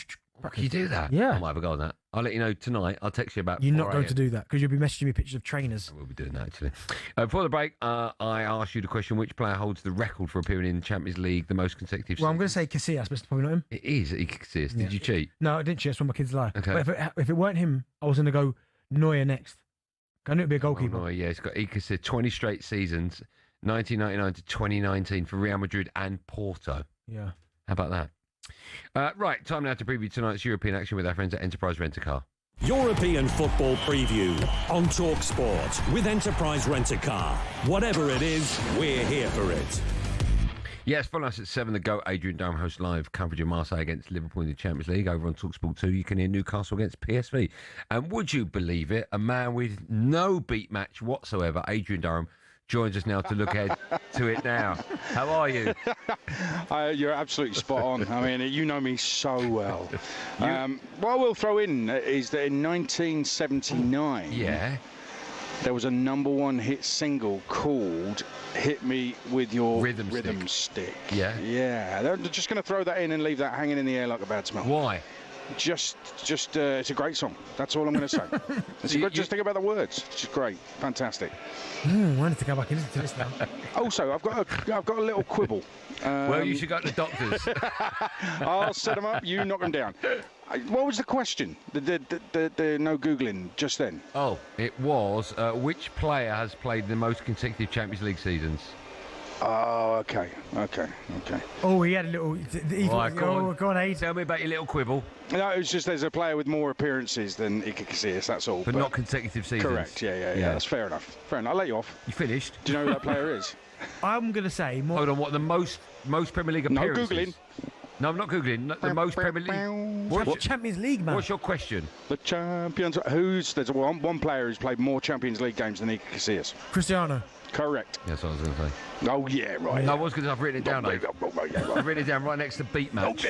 Can you do that? Yeah. I might have a go on that. I'll let you know tonight. I'll text you about. You're not 4 going a.m. to do that because you'll be messaging me pictures of trainers. I will be doing that actually. Before the break, I asked you the question: which player holds the record for appearing in the Champions League the most consecutive? Well, I'm going to say Casillas, but it's probably not him. It is Casillas. Did you cheat? No, I didn't cheat. That's what my kids lie. Okay. But if it weren't him, I was going to go Neuer next. I knew it'd be a goalkeeper. Oh, yeah, it's got Casillas 20 straight seasons, 1999 to 2019 for Real Madrid and Porto. Yeah. How about that? Right, time now to preview tonight's European action with our friends at Enterprise Rent-A-Car. European football preview on talkSPORT with Enterprise Rent-A-Car. Whatever it is, we're here for it. Yes, follow us at 7. The GOAT Adrian Durham hosts live coverage of Marseille against Liverpool in the Champions League. Over on talkSPORT 2, you can hear Newcastle against PSV. And would you believe it, a man with no beat match whatsoever, Adrian Durham, joins us now to look ahead to it now. How are you? You're absolutely spot on. I mean, you know me so well. What I will throw in is that in 1979, there was a #1 hit single called "Hit Me With Your Rhythm Stick." Yeah. They're just going to throw that in and leave that hanging in the air like a bad smell. Why? Just it's a great song. That's all I'm going to say. Just think about the words. It's just great, fantastic. I wanted to go back and listen to this now. Also, I've got a little quibble. Well, you should go to the doctors. I'll set them up. You knock them down. What was the question? The no googling just then. Oh, it was which player has played the most consecutive Champions League seasons? Oh, okay. Oh, he had a little. Go on, Aid. Tell me about your little quibble. No, it's just there's a player with more appearances than Iker Casillas, that's all. But not consecutive seasons. Correct, yeah. That's fair enough. I'll let you off. You finished? Do you know who that player is? I'm going to say more. Hold on, what, the most Premier League appearances? No Googling. No, I'm not Googling. The most Premier League. What's Champions League, man? What's your question? The champions. There's one player who's played more Champions League games than Iker Casillas. Cristiano. Correct. That's what I was going to say. Oh, yeah, right. No, I was because I've written it down, I've written it down right next to beat match.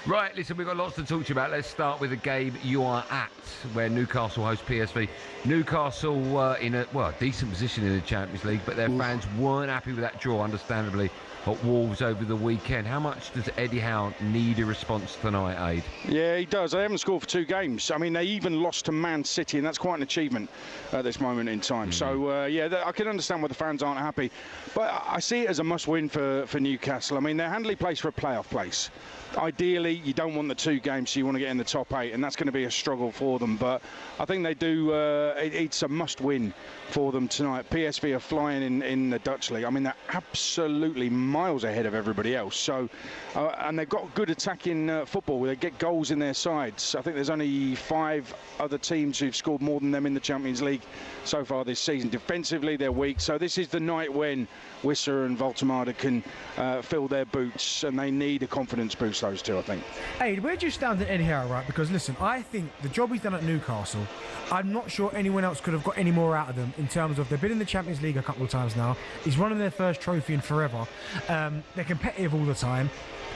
Right, listen, we've got lots to talk to you about. Let's start with the game you are at, where Newcastle host PSV. Newcastle in a decent position in the Champions League, but their fans weren't happy with that draw, understandably, at Wolves over the weekend. How much does Eddie Howe need a response tonight, Aid? Yeah, he does. They haven't scored for 2 games. I mean, they even lost to Man City, and that's quite an achievement at this moment in time. So, I can understand why the fans aren't happy. But I see it as a must-win for Newcastle. I mean, they're handily placed for a playoff place. Ideally, you don't want the 2 games, so you want to get in the top 8, and that's going to be a struggle for them. But I think they do. It's a must-win for them tonight. PSV are flying in the Dutch league. I mean, they're absolutely miles ahead of everybody else. So, and they've got good attacking football. They get goals in their sides. I think there's only 5 other teams who've scored more than them in the Champions League so far this season. Defensively, they're weak. So this is the night when Wissa and Voltemada can fill their boots, and they need a confidence boost, those two, I think. Hey, where do you stand at Eddie Howe, right? Because listen, I think the job he's done at Newcastle, I'm not sure anyone else could have got any more out of them in terms of they've been in the Champions League a couple of times now. He's running their first trophy in forever. They're competitive all the time,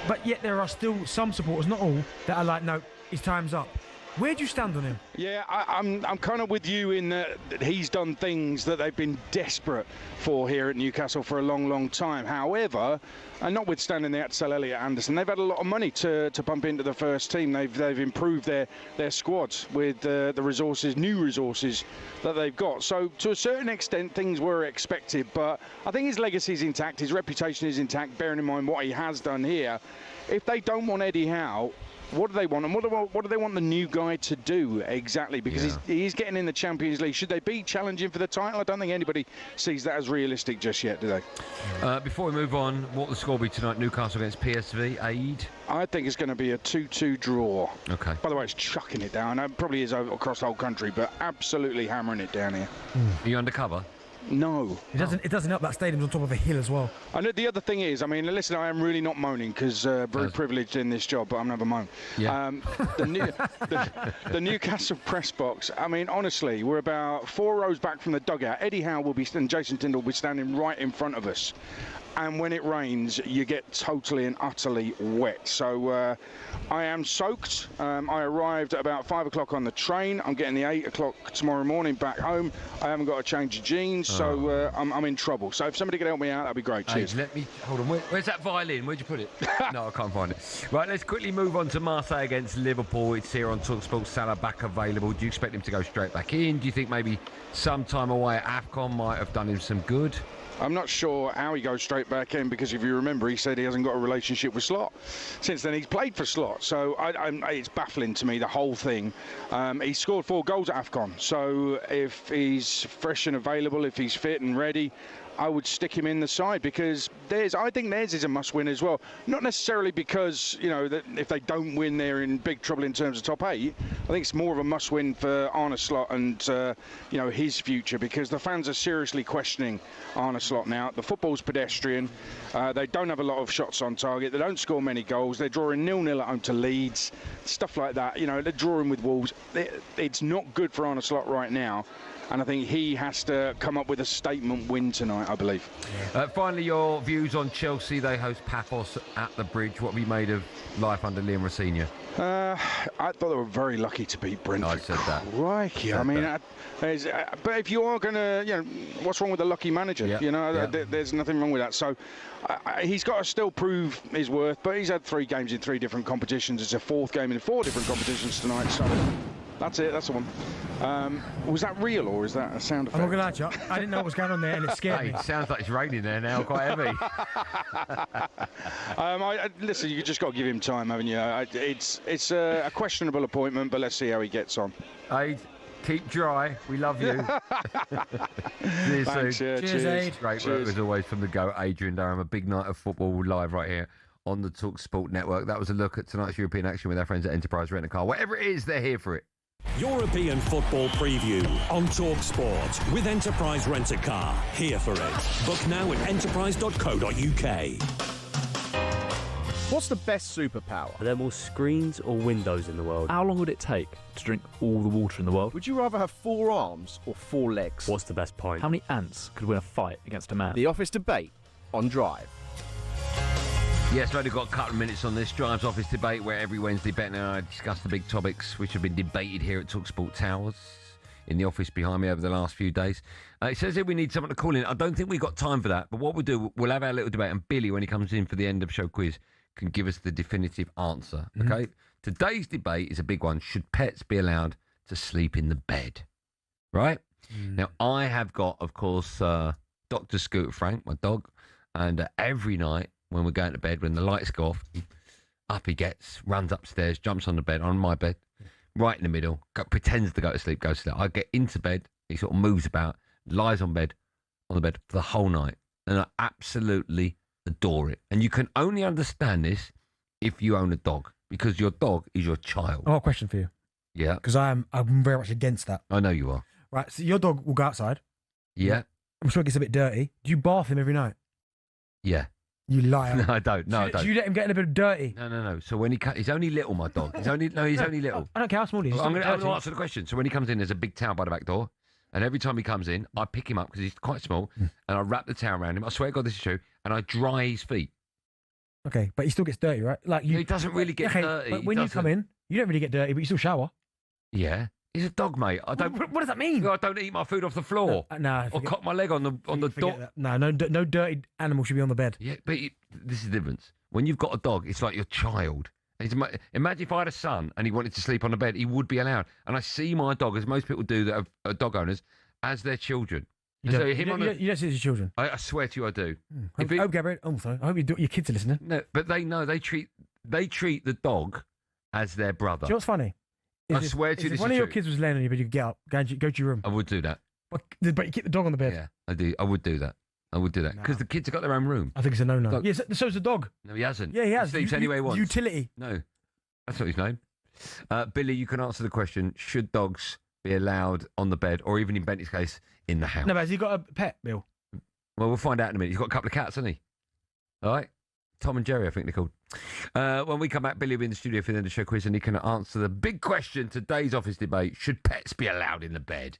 but yet there are still some supporters, not all, that are like, no, his time's up. Where do you stand on him? Yeah, I'm kind of with you in that he's done things that they've been desperate for here at Newcastle for a long, long time. However, and notwithstanding they had to sell Elliot Anderson, they've had a lot of money to pump into the first team. They've improved their squads with the resources, new resources that they've got. So to a certain extent, things were expected, but I think his legacy is intact, his reputation is intact, bearing in mind what he has done here. If they don't want Eddie Howe, what do they want? And what do they want the new guy to do exactly? Because he's getting in the Champions League. Should they be challenging for the title? I don't think anybody sees that as realistic just yet, do they? Before we move on, what will the score be tonight? Newcastle against PSV, Aid? I think it's going to be a 2-2 draw. Okay. By the way, it's chucking it down. It probably is across the whole country, but absolutely hammering it down here. Are you undercover? No. It doesn't help that stadium's on top of a hill as well. And the other thing is, I mean, listen, I am really not moaning because very privileged in this job, but I'm never moan. Yeah. The Newcastle press box, I mean, honestly, we're about 4 rows back from the dugout. Eddie Howe and Jason Tindall will be standing right in front of us. And when it rains, you get totally and utterly wet. So I am soaked. I arrived at about 5 o'clock on the train. I'm getting the 8 o'clock tomorrow morning back home. I haven't got a change of jeans, so I'm in trouble. So if somebody could help me out, that'd be great. Cheers. Let me hold on. Where's that violin? Where'd you put it? No, I can't find it. Right, let's quickly move on to Marseille against Liverpool. It's here on talkSPORT. Salah back available. Do you expect him to go straight back in? Do you think maybe some time away at AFCON might have done him some good? I'm not sure how he goes straight back in because if you remember, he said he hasn't got a relationship with Slot. Since then, he's played for Slot. So it's baffling to me, the whole thing. He scored 4 goals at AFCON. So if he's fresh and available, if he's fit and ready, I would stick him in the side because I think theirs is a must-win as well. Not necessarily because, you know, that if they don't win, they're in big trouble in terms of top 8. I think it's more of a must-win for Arne Slot and, you know, his future because the fans are seriously questioning Arne Slot now. The football's pedestrian. They don't have a lot of shots on target. They don't score many goals. They're drawing 0-0 at home to Leeds. Stuff like that. You know, they're drawing with Wolves. It's not good for Arne Slot right now. And I think he has to come up with a statement win tonight, I believe. Finally, your views on Chelsea. They host Paphos at the Bridge. What have you made of life under Liam Rosenior? I thought they were very lucky to beat Brentford. I said that. Crikey. I mean, but if you are going to, you know, what's wrong with a lucky manager? Yeah. You know, there's nothing wrong with that. So he's got to still prove his worth, but he's had 3 games in 3 different competitions. It's a 4th game in 4 different competitions tonight. So that's it. That's the one. Was that real or is that a sound effect? I'm not going to lie to you. I didn't know what was going on there and it scared me. It sounds like it's raining there now, quite heavy. Listen, you just got to give him time, haven't you? It's a questionable appointment, but let's see how he gets on. Aid, keep dry. We love you. See you soon. Cheers, Aid. Great work as always from the GOAT, Adrian Durham. A big night of football live right here on the talkSPORT network. That was a look at tonight's European action with our friends at Enterprise Rent-A-Car. Whatever it is, they're here for it. European football preview on talkSPORT with Enterprise Rent-A-Car. Here for it. Book now at enterprise.co.uk. What's the best superpower? Are there more screens or windows in the world? How long would it take to drink all the water in the world? Would you rather have 4 arms or 4 legs? What's the best pint? How many ants could win a fight against a man? The Office Debate on Drive. Yes, we've only got a couple of minutes on this Drive's Office Debate, where every Wednesday Ben and I discuss the big topics which have been debated here at talkSPORT Towers in the office behind me over the last few days. It says here we need someone to call in. I don't think we've got time for that, but what we'll do, we'll have our little debate, and Billy, when he comes in for the end of show quiz, can give us the definitive answer, okay? Today's debate is a big one. Should pets be allowed to sleep in the bed? Right? Now, I have got, of course, Dr. Scooter Frank, my dog, and every night when we're going to bed, when the lights go off, up he gets, runs upstairs, jumps on the bed, on my bed, right in the middle, pretends to go to sleep, goes to sleep. I get into bed, he sort of moves about, lies on the bed for the whole night, and I absolutely adore it. And you can only understand this if you own a dog, because your dog is your child. I've got a question for you. Yeah. Because I'm very much against that. I know you are. Right, so your dog will go outside. Yeah. I'm sure it gets a bit dirty. Do you bath him every night? Yeah. You liar. No, I don't. No, I don't. Do you let him get in a bit dirty? No. So when he's only little, my dog. He's only little. I don't care how small he is. I'm going to answer the question. So when he comes in, there's a big towel by the back door. And every time he comes in, I pick him up because he's quite small. And I wrap the towel around him. I swear to God, this is true. And I dry his feet. Okay, but he still gets dirty, right? Like he doesn't really get dirty. But when you come in, you don't really get dirty, but you still shower. Yeah. He's a dog, mate. I don't. What does that mean? I don't eat my food off the floor. Or cock my leg on the door. No dirty animal should be on the bed. Yeah, but this is the difference. When you've got a dog, it's like your child. Imagine if I had a son and he wanted to sleep on the bed, he would be allowed. And I see my dog, as most people do that are dog owners, as their children. You don't see it as your children. I swear to you, I do. Gabriel. Oh, sorry. I hope your kids are listening. No, but they know they treat the dog as their brother. Do you know what's funny? I swear to you, if one of your kids was laying on your bed, you could get up, go to your room. I would do that. But you keep the dog on the bed. Yeah, I do. I would do that. Because the kids have got their own room. I think it's a no-no. Yes, so's the dog. No, he hasn't. Yeah, he has. He sleeps anywhere he wants. Utility. No, that's not his name. Billy, you can answer the question: should dogs be allowed on the bed, or even in Bentley's case, in the house? No, but has he got a pet, Bill? Well, we'll find out in a minute. He's got a couple of cats, hasn't he? All right. Tom and Jerry, I think they're called. When we come back, Billy will be in the studio for the end of the show quiz, and he can answer the big question, today's office debate: should pets be allowed in the bed?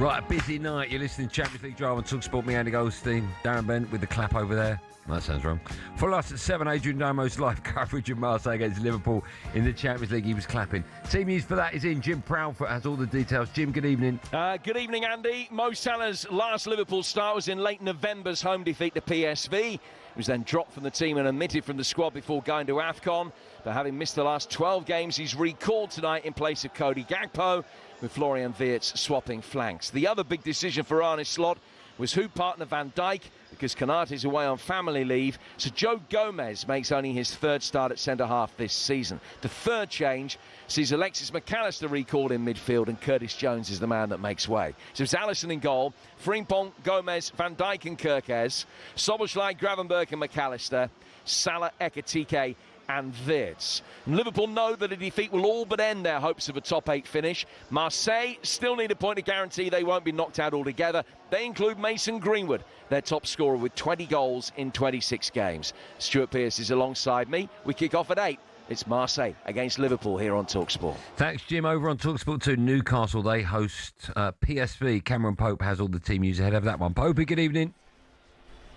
Right, a busy night. You're listening to Champions League Drive on talkSPORT. Me, Andy Goldstein, Darren Bent with the clap over there. That sounds wrong. Follow us at 7, Adrian Damo's live coverage of Marseille against Liverpool in the Champions League. He was clapping. Team news for that is in. Jim Proudfoot has all the details. Jim, good evening. Good evening, Andy. Mo Salah's last Liverpool start was in late November's home defeat to PSV. He was then dropped from the team and omitted from the squad before going to AFCON. But having missed the last 12 games, he's recalled tonight in place of Cody Gakpo, with Florian Wirtz swapping flanks. The other big decision for Arne Slot was who partner Van Dijk, because Konate's away on family leave, so Joe Gomez makes only his third start at centre-half this season. The third change sees Alexis McAllister recalled in midfield, and Curtis Jones is the man that makes way. So it's Alisson in goal, Frimpong, Gomez, Van Dijk and Kirkes, Szoboszlai, Gravenberch and McAllister, Salah, Ekitike and Wirtz. And Liverpool know that a defeat will all but end their hopes of a top 8 finish. Marseille still need a point to guarantee they won't be knocked out altogether. They include Mason Greenwood, their top scorer with 20 goals in 26 games. Stuart Pearce is alongside me. We kick off at 8. It's Marseille against Liverpool here on talkSPORT. Thanks, Jim. Over on talkSPORT 2, Newcastle, they host PSV. Cameron Pope has all the team news ahead of that one. Pope, good evening.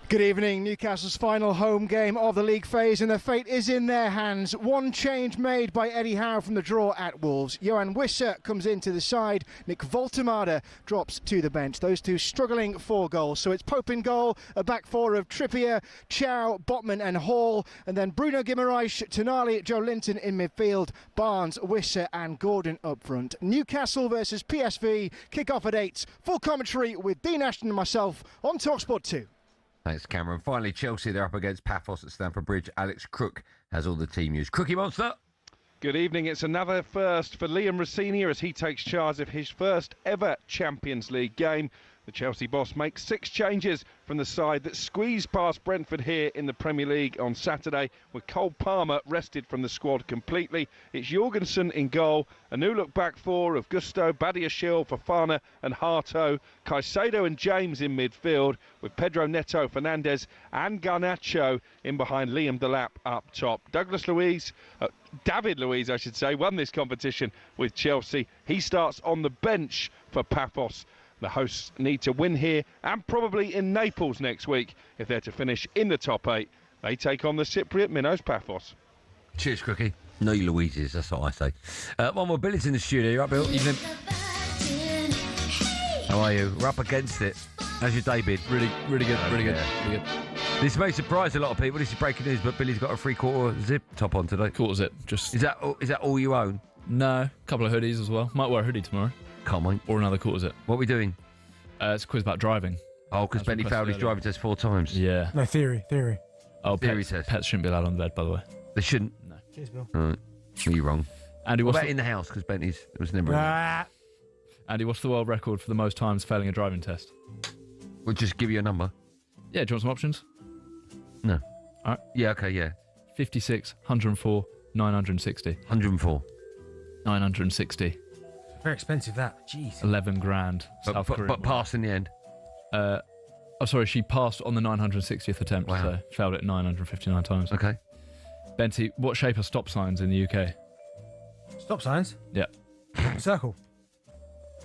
Good evening. Newcastle's final home game of the league phase, and the fate is in their hands. One change made by Eddie Howe from the draw at Wolves. Johan Wissa comes into the side. Nick Voltemade drops to the bench. Those two struggling for goals. So it's Pope in goal, a back four of Trippier, Chow, Botman and Hall, and then Bruno Guimaraes, Tonali, Joe Linton in midfield, Barnes, Wissa and Gordon up front. Newcastle versus PSV, kick-off at 8. Full commentary with Dean Ashton and myself on talkSPORT 2. Thanks, Cameron. Finally, Chelsea, they're up against Paphos at Stamford Bridge. Alex Crook has all the team news. Crookie Monster. Good evening. It's another first for Liam Rosenior as he takes charge of his first ever Champions League game. The Chelsea boss makes 6 changes from the side that squeezed past Brentford here in the Premier League on Saturday, with Cole Palmer rested from the squad completely. It's Jorgensen in goal, a new look back four of Gusto, Badiashile, Fofana and Harto, Caicedo and James in midfield, with Pedro Neto, Fernandes and Garnacho in behind Liam Delap up top. David Luiz, I should say, won this competition with Chelsea. He starts on the bench for Paphos. The hosts need to win here and probably in Naples next week if they're to finish in the top 8. They take on the Cypriot minnows Paphos. Cheers, Crookie. No Louises, that's what I say. One more. Billy's in the studio. You up, Bill? Evening. How are you? We're up against it. How's your day been? Really good, really good. This may surprise a lot of people. This is breaking news, but Billy's got a 3/4 zip top on today. Quarter zip. Just. Is that all you own? No, a couple of hoodies as well. Might wear a hoodie tomorrow. Can't wait. Or another quarter zip. What are we doing? It's a quiz about driving. Oh, because Benny failed his driving test 4 times. Yeah. No, theory. Oh, theory test. Pets shouldn't be allowed on the bed, by the way. They shouldn't? No. Cheers, Bill. All right. You're wrong. Andy, what about in the house? Because Benny's was never in there. Andy, what's the world record for the most times failing a driving test? We'll just give you a number. Yeah, do you want some options? No. All right. Yeah, okay, yeah. 56, 104, 960. 104. 960. Very expensive, that. Jeez. 11 grand. South Korea. But passed in the end. Sorry, she passed on the 960th attempt, so failed it 959 times. Okay. Benty, what shape are stop signs in the UK? Stop signs? Yeah. Circle.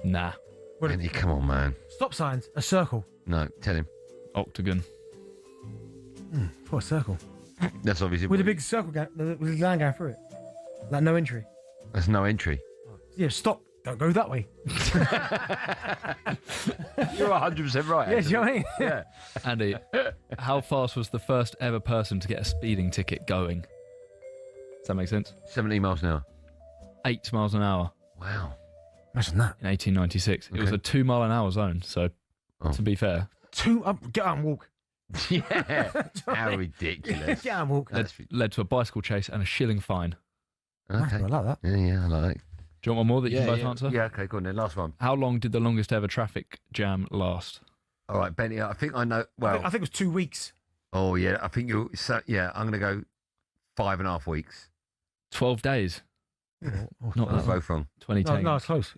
Nah. Benny, come on, man. Stop signs? A circle? No, tell him. Octagon. For a circle. That's obviously... With a big circle, with a line going through it. Like no entry. There's no entry. Yeah, stop. Don't go that way. You're 100% right. Yeah, do you know what I mean? Yeah. Andy, how fast was the first ever person to get a speeding ticket going? Does that make sense? 17 miles an hour. 8 miles an hour. Wow. Imagine that. In 1896. Okay. It was a 2 mile an hour zone, so to be fair. Get out and walk. Yeah. How ridiculous. Get out and walk. Led to a bicycle chase and a shilling fine. Okay. I like that. Yeah, I like it. Do you want one more that you can both answer? Yeah, okay, go on then. Last one. How long did the longest ever traffic jam last? All right, Benny, I think I know. Well, I think it was 2 weeks. Oh, yeah. I think I'm going to go 5.5 weeks. 12 days. Not that. Both wrong. 2010. No, it's close.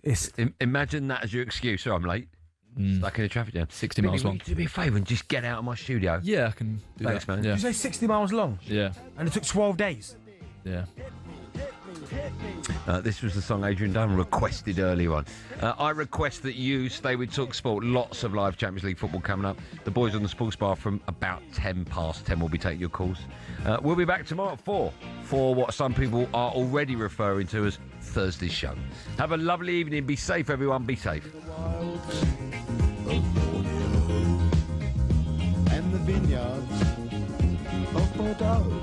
Imagine that as your excuse. Sorry, I'm late. Stuck in a traffic jam. 60 miles long. Do me a favour and just get out of my studio. Yeah, I can do Thanks, that. man. Yeah. Did you say 60 miles long? Yeah. And it took 12 days? Yeah. This was the song Adrian Dunn requested earlier on. I request that you stay with talkSPORT. Lots of live Champions League football coming up. The boys on the sports bar from about 10 past 10 will be taking your calls. We'll be back tomorrow at 4 for what some people are already referring to as Thursday's show. Have a lovely evening. Be safe, everyone. Be safe. And the vineyards of Bordeaux.